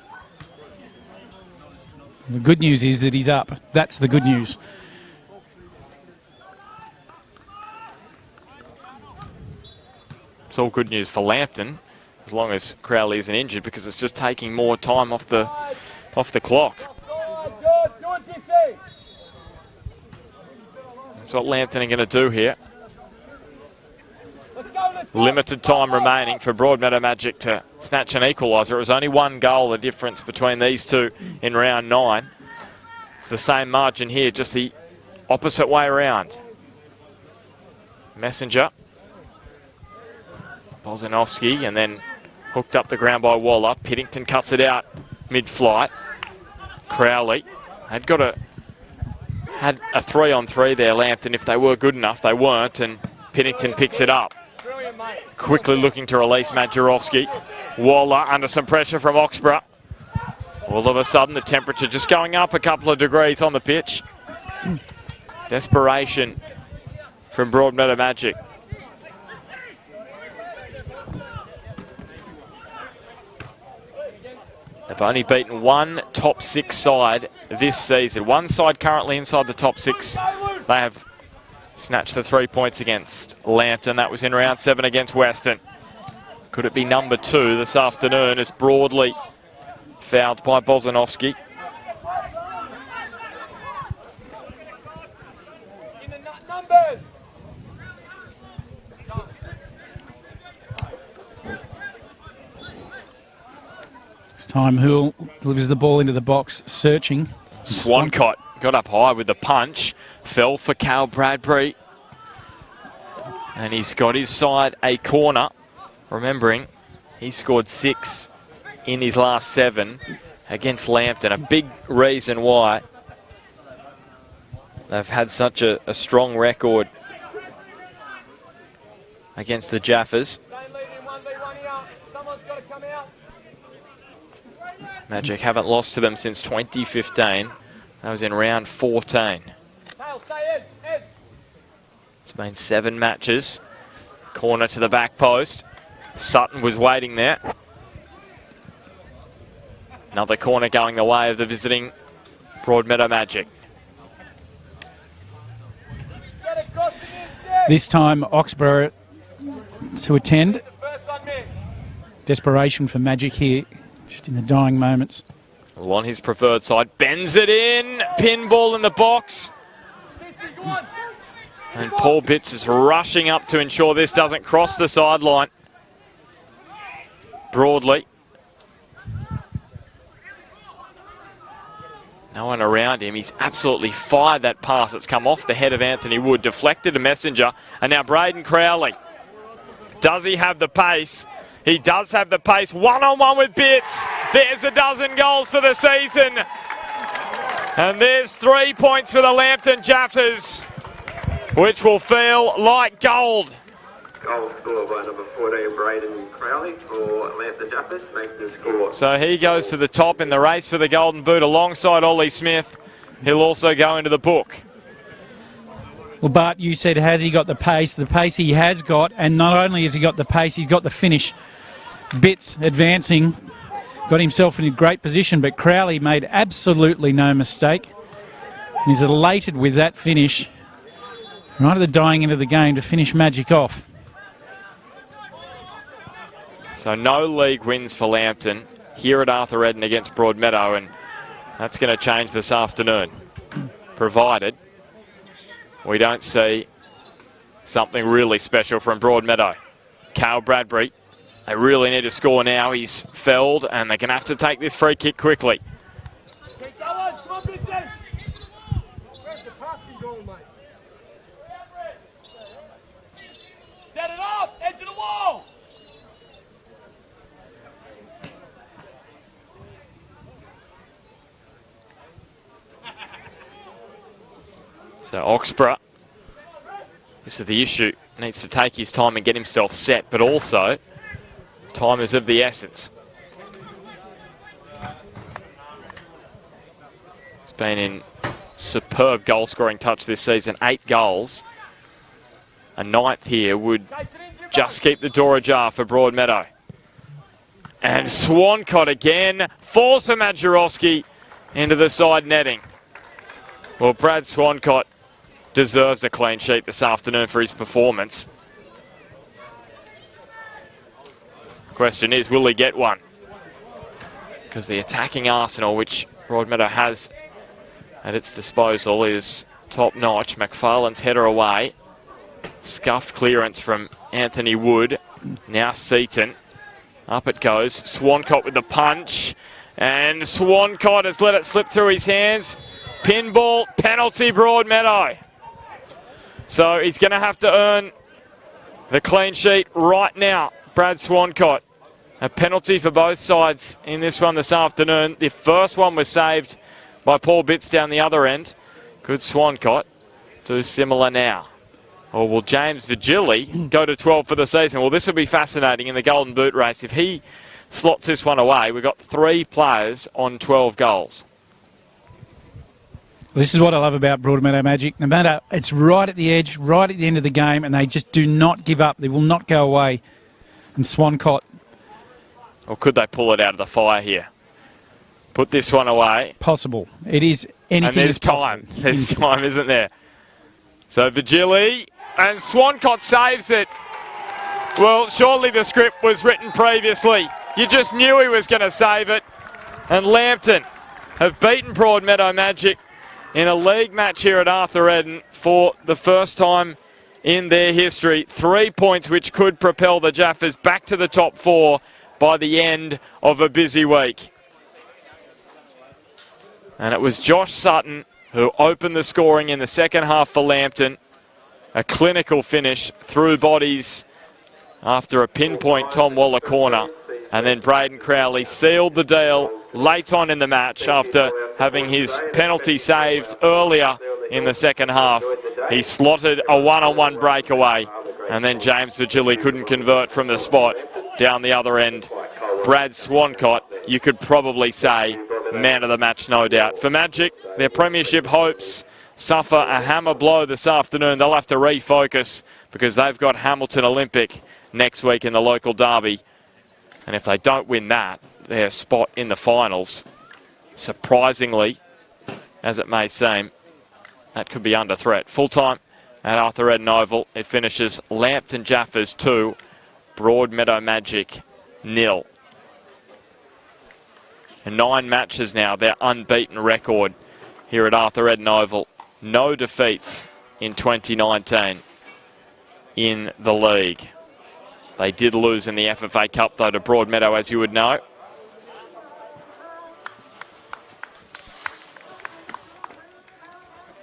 The good news is that he's up. That's the good news. It's all good news for Lambton, as long as Crowley isn't injured, because it's just taking more time off the clock. That's what Lambton are going to do here. Limited time remaining for Broadmeadow Magic to snatch an equaliser. It was only 1 goal the difference between these two in round 9. It's the same margin here, just the opposite way around. Messenger. Bozanovsky, and then hooked up the ground by Waller. Pennington cuts it out mid-flight. Crowley had a 3-on-3 there, Lambton. If they were good enough, they weren't, and Pennington picks it up. Quickly looking to release Majerowski. Waller under some pressure from Oxborough. All of a sudden, the temperature just going up a couple of degrees on the pitch. Desperation from Broadmeadow Magic. They've only beaten 1 top 6 side this season. 1 side currently inside the top 6. They have snatched the 3 points against Lambton. That was in round 7 against Western. Could it be number 2 this afternoon as Broadley fouled by Bozanovsky? This time Hoole delivers the ball into the box, searching. Swancott got up high with the punch, fell for Cal Bradbury. And he's got his side a corner. Remembering, he scored 6 in his last 7 against Lambton. A big reason why they've had such a strong record against the Jaffas. Magic haven't lost to them since 2015. That was in round 14. It's been 7 matches. Corner to the back post. Sutton was waiting there. Another corner going the way of the visiting Broadmeadow Magic. This time Oxborough to attend. Desperation for Magic here, just in the dying moments. Well, on his preferred side, bends it in. Pinball in the box. And Paul Bitts is rushing up to ensure this doesn't cross the sideline. Broadly. No one around him. He's absolutely fired that pass that's come off the head of Anthony Wood. Deflected to Messenger. And now Braden Crowley. Does he have the pace? He does have the pace. One-on-one with Bitts. There's a dozen goals for the season. And there's 3 points for the Lambton Jaffas, which will feel like gold. Goal scored by number 14, Braden Crowley for Lambton Jaffas, makes the score. So he goes to the top in the race for the Golden Boot alongside Ollie Smith. He'll also go into the book. Well, Bart, you said, has he got the pace? The pace he has got, and not only has he got the pace, he's got the finish. Bitts advancing, got himself in a great position, but Crowley made absolutely no mistake. And he's elated with that finish, right at the dying end of the game to finish Magic off. So no league wins for Lambton here at Arthur Eden against Broadmeadow, and that's going to change this afternoon, provided we don't see something really special from Broadmeadow. Cal Bradbury, they really need to score now. He's felled, and they're going to have to take this free kick quickly. Set it up, edge of the wall. So Oxborough, this is the issue, needs to take his time and get himself set, but also time is of the essence. He's been in superb goal scoring touch this season, 8 goals. A 9th here would just keep the door ajar for Broadmeadow. And Swancott again falls for Majerowski into the side netting. Well, Brad Swancott deserves a clean sheet this afternoon for his performance. Question is, will he get one? Because the attacking arsenal, which Broadmeadow has at its disposal, is top notch. McFarlane's header away. Scuffed clearance from Anthony Wood. Now Seaton. Up it goes. Swancott with the punch. And Swancott has let it slip through his hands. Pinball, penalty Broadmeadow. So he's going to have to earn the clean sheet right now, Brad Swancott. A penalty for both sides in this one this afternoon. The first one was saved by Paul Bitts down the other end. Good Swancott. Do similar now. Or will James Vigili go to 12 for the season? Well, this will be fascinating in the Golden Boot race. If he slots this one away, we've got 3 players on 12 goals. This is what I love about Broadmeadow Magic. No matter, it's right at the edge, right at the end of the game, and they just do not give up. They will not go away. And Swancott. Or could they pull it out of the fire here? Put this one away. Possible. It is anything. And there's time. There's time, isn't there? So Vigili, and Swancott saves it. Well, surely the script was written previously. You just knew he was going to save it. And Lambton have beaten Broadmeadow Magic in a league match here at Arthur Eden for the first time in their history. 3 points which could propel the Jaffas back to the top 4. by the end of a busy week. And it was Josh Sutton who opened the scoring in the second half for Lambton. A clinical finish through bodies after a pinpoint Tom Waller corner. And then Braden Crowley sealed the deal late on in the match after having his penalty saved earlier in the second half. He slotted a one-on-one breakaway, and then James Virgili couldn't convert from the spot down the other end. Brad Swancott, you could probably say, man of the match, no doubt. For Magic, their premiership hopes suffer a hammer blow this afternoon. They'll have to refocus because they've got Hamilton Olympic next week in the local derby. And if they don't win that, their spot in the finals, surprisingly, as it may seem, that could be under threat. Full time at Arthur Eden Oval. It finishes Lambton Jaffas 2, Broadmeadow Magic 0. And 9 matches now, their unbeaten record here at Arthur Eden Oval. No defeats in 2019 in the league. They did lose in the FFA Cup, though, to Broadmeadow, as you would know.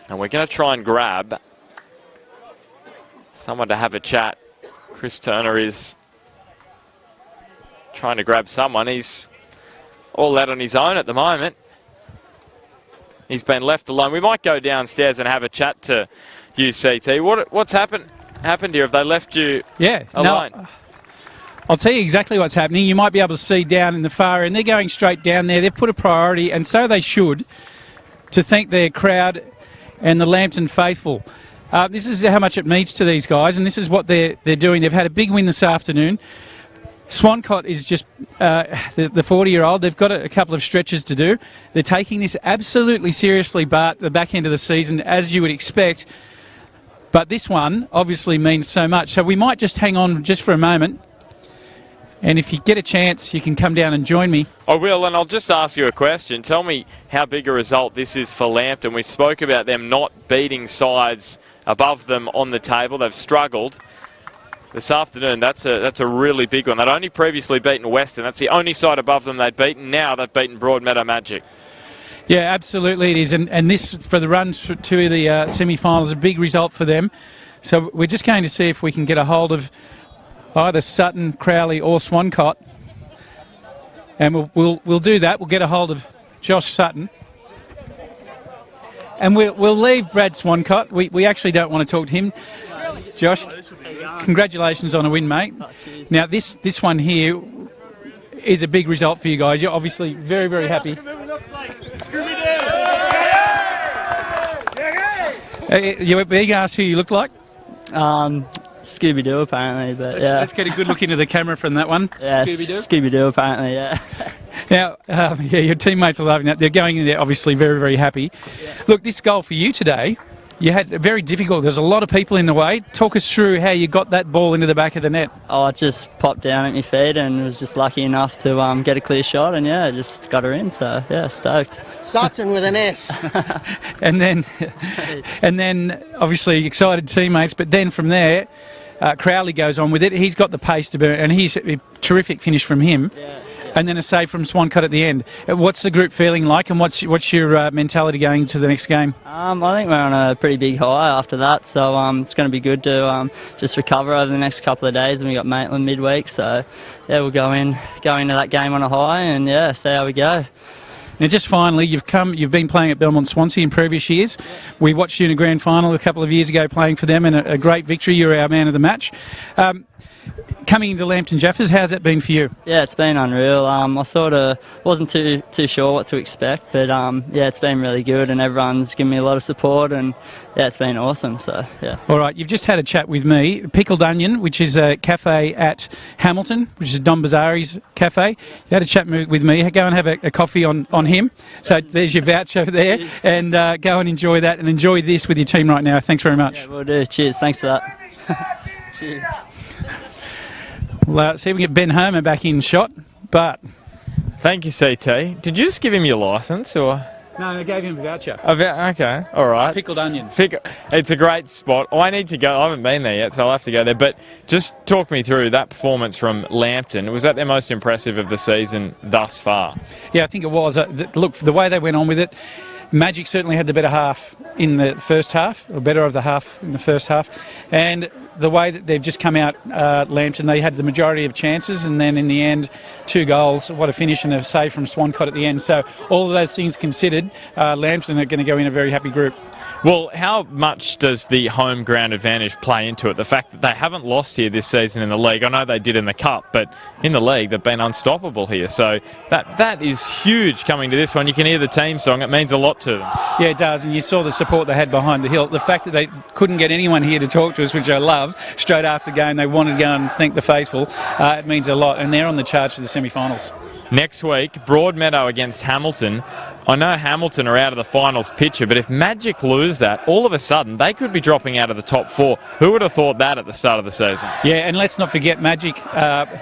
And we're going to try and grab someone to have a chat. Chris Turner is trying to grab someone. He's all out on his own at the moment. He's been left alone. We might go downstairs and have a chat to UCT. What's happened here? Have they left you alone? No, I'll tell you exactly what's happening. You might be able to see down in the far end. They're going straight down there. They've put a priority, and so they should, to thank their crowd and the Lambton faithful. This is how much it means to these guys, and this is what they're doing. They've had a big win this afternoon. Swancott is just the 40-year-old. They've got a couple of stretches to do. They're taking this absolutely seriously, Bart, the back end of the season, as you would expect. But this one obviously means so much. So we might just hang on just for a moment. And if you get a chance, you can come down and join me. I will, and I'll just ask you a question. Tell me how big a result this is for Lambton. We spoke about them not beating sides above them on the table. They've struggled. This afternoon, that's a really big one. They'd only previously beaten Western. That's the only side above them they'd beaten. Now they've beaten Broadmeadow Magic. Yeah, absolutely it is. And this, for the run to the semi-finals, a big result for them. So we're just going to see if we can get a hold of either Sutton, Crowley or Swancott. And we'll do that. We'll get a hold of Josh Sutton. And we'll leave Brad Swancott. We actually don't want to talk to him. Josh, congratulations on a win, mate. Now, this one here is a big result for you guys. You're obviously very, very happy. You being asked who you look like? Scooby-Doo, apparently, but Let's get a good look into the camera from that one. Yeah, Scooby-Doo, apparently, yeah. Now, your teammates are loving that. They're going in there, obviously, very, very happy. Yeah. Look, this goal for you today, you had very difficult. There's a lot of people in the way. Talk us through how you got that ball into the back of the net. Oh, I just popped down at my feet and was just lucky enough to get a clear shot, and just got her in. So stoked. Sutton with an S. and then obviously excited teammates. But then from there, Crowley goes on with it. He's got the pace to burn, and he's a terrific finish from him. Yeah. And then a save from Swancott at the end. What's the group feeling like, and what's your mentality going to the next game? I think we're on a pretty big high after that, so it's going to be good to just recover over the next couple of days. And we got Maitland midweek, so we'll go into that game on a high and see how we go. Now, just finally, you've been playing at Belmont Swansea in previous years. We watched you in a grand final a couple of years ago playing for them, and a great victory. You were our man of the match. Coming into Lambton Jaffas, how's that been for you? Yeah, it's been unreal. I sort of wasn't too sure what to expect, but it's been really good, and everyone's given me a lot of support, and it's been awesome. So All right, you've just had a chat with me. Pickled Onion, which is a cafe at Hamilton, which is Don Bazari's cafe. You had a chat with me. Go and have a coffee on him. So there's your voucher there, and go and enjoy that, and enjoy this with your team right now. Thanks very much. Yeah, we'll do. Cheers. Thanks for that. Cheers. Well, see if we can get Ben Homer back in shot, but... Thank you, CT. Did you just give him your licence, or...? No, they gave him a voucher. Okay, all right. Pickled onion. It's a great spot. I need to go. I haven't been there yet, so I'll have to go there. But just talk me through that performance from Lambton. Was that their most impressive of the season thus far? Yeah, I think it was. Look, the way they went on with it, Magic certainly had the better half in the first half, or better of the half in the first half. And the way that they've just come out, Lambton, they had the majority of chances, and then in the end, 2 goals, what a finish, and a save from Swancott at the end. So all of those things considered, Lambton are going to go in a very happy group. Well, how much does the home ground advantage play into it? The fact that they haven't lost here this season in the league. I know they did in the Cup, but in the league they've been unstoppable here. So that is huge coming to this one. You can hear the team song. It means a lot to them. Yeah, it does. And you saw the support they had behind the hill. The fact that they couldn't get anyone here to talk to us, which I love, straight after the game, they wanted to go and thank the faithful. It means a lot. And they're on the charge to the semi-finals. Next week, Broadmeadow against Hamilton. I know Hamilton are out of the finals picture, but if Magic lose that, all of a sudden they could be dropping out of the top 4. Who would have thought that at the start of the season? Yeah, and let's not forget Magic.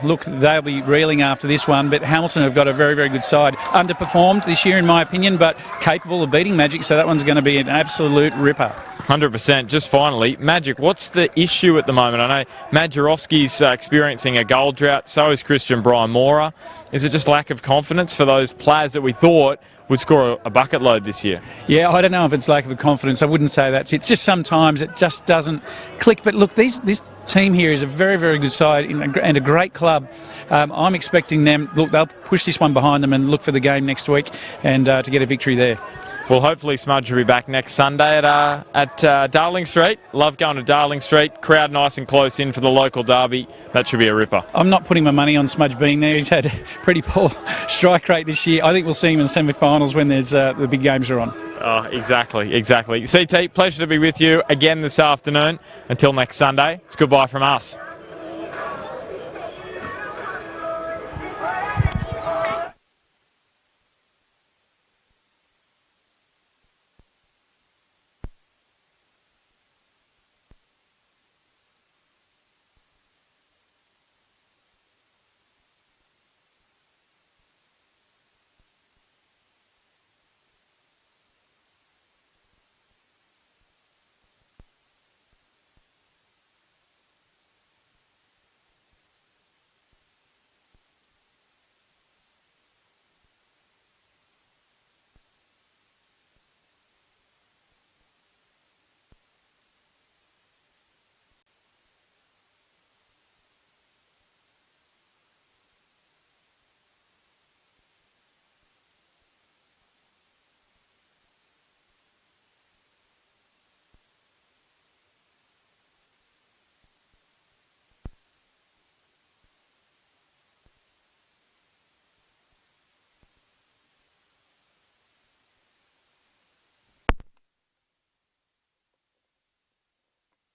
Look, they'll be reeling after this one, but Hamilton have got a very, very good side. Underperformed this year, in my opinion, but capable of beating Magic, so that one's going to be an absolute ripper. 100%. Just finally, Magic, what's the issue at the moment? I know Majerowski's experiencing a goal drought, so is Christian Brian Mora. Is it just lack of confidence for those players that we thought would score a bucket load this year? Yeah, I don't know if it's lack of confidence. I wouldn't say that. It's just sometimes it just doesn't click. But look, this team here is a very, very good side and a great club. I'm expecting them, look, they'll push this one behind them and look for the game next week and to get a victory there. Well, hopefully Smudge will be back next Sunday at Darling Street. Love going to Darling Street. Crowd nice and close in for the local derby. That should be a ripper. I'm not putting my money on Smudge being there. He's had a pretty poor strike rate this year. I think we'll see him in the semi-finals when there's the big games are on. Oh, exactly. CT, pleasure to be with you again this afternoon. Until next Sunday, it's goodbye from us.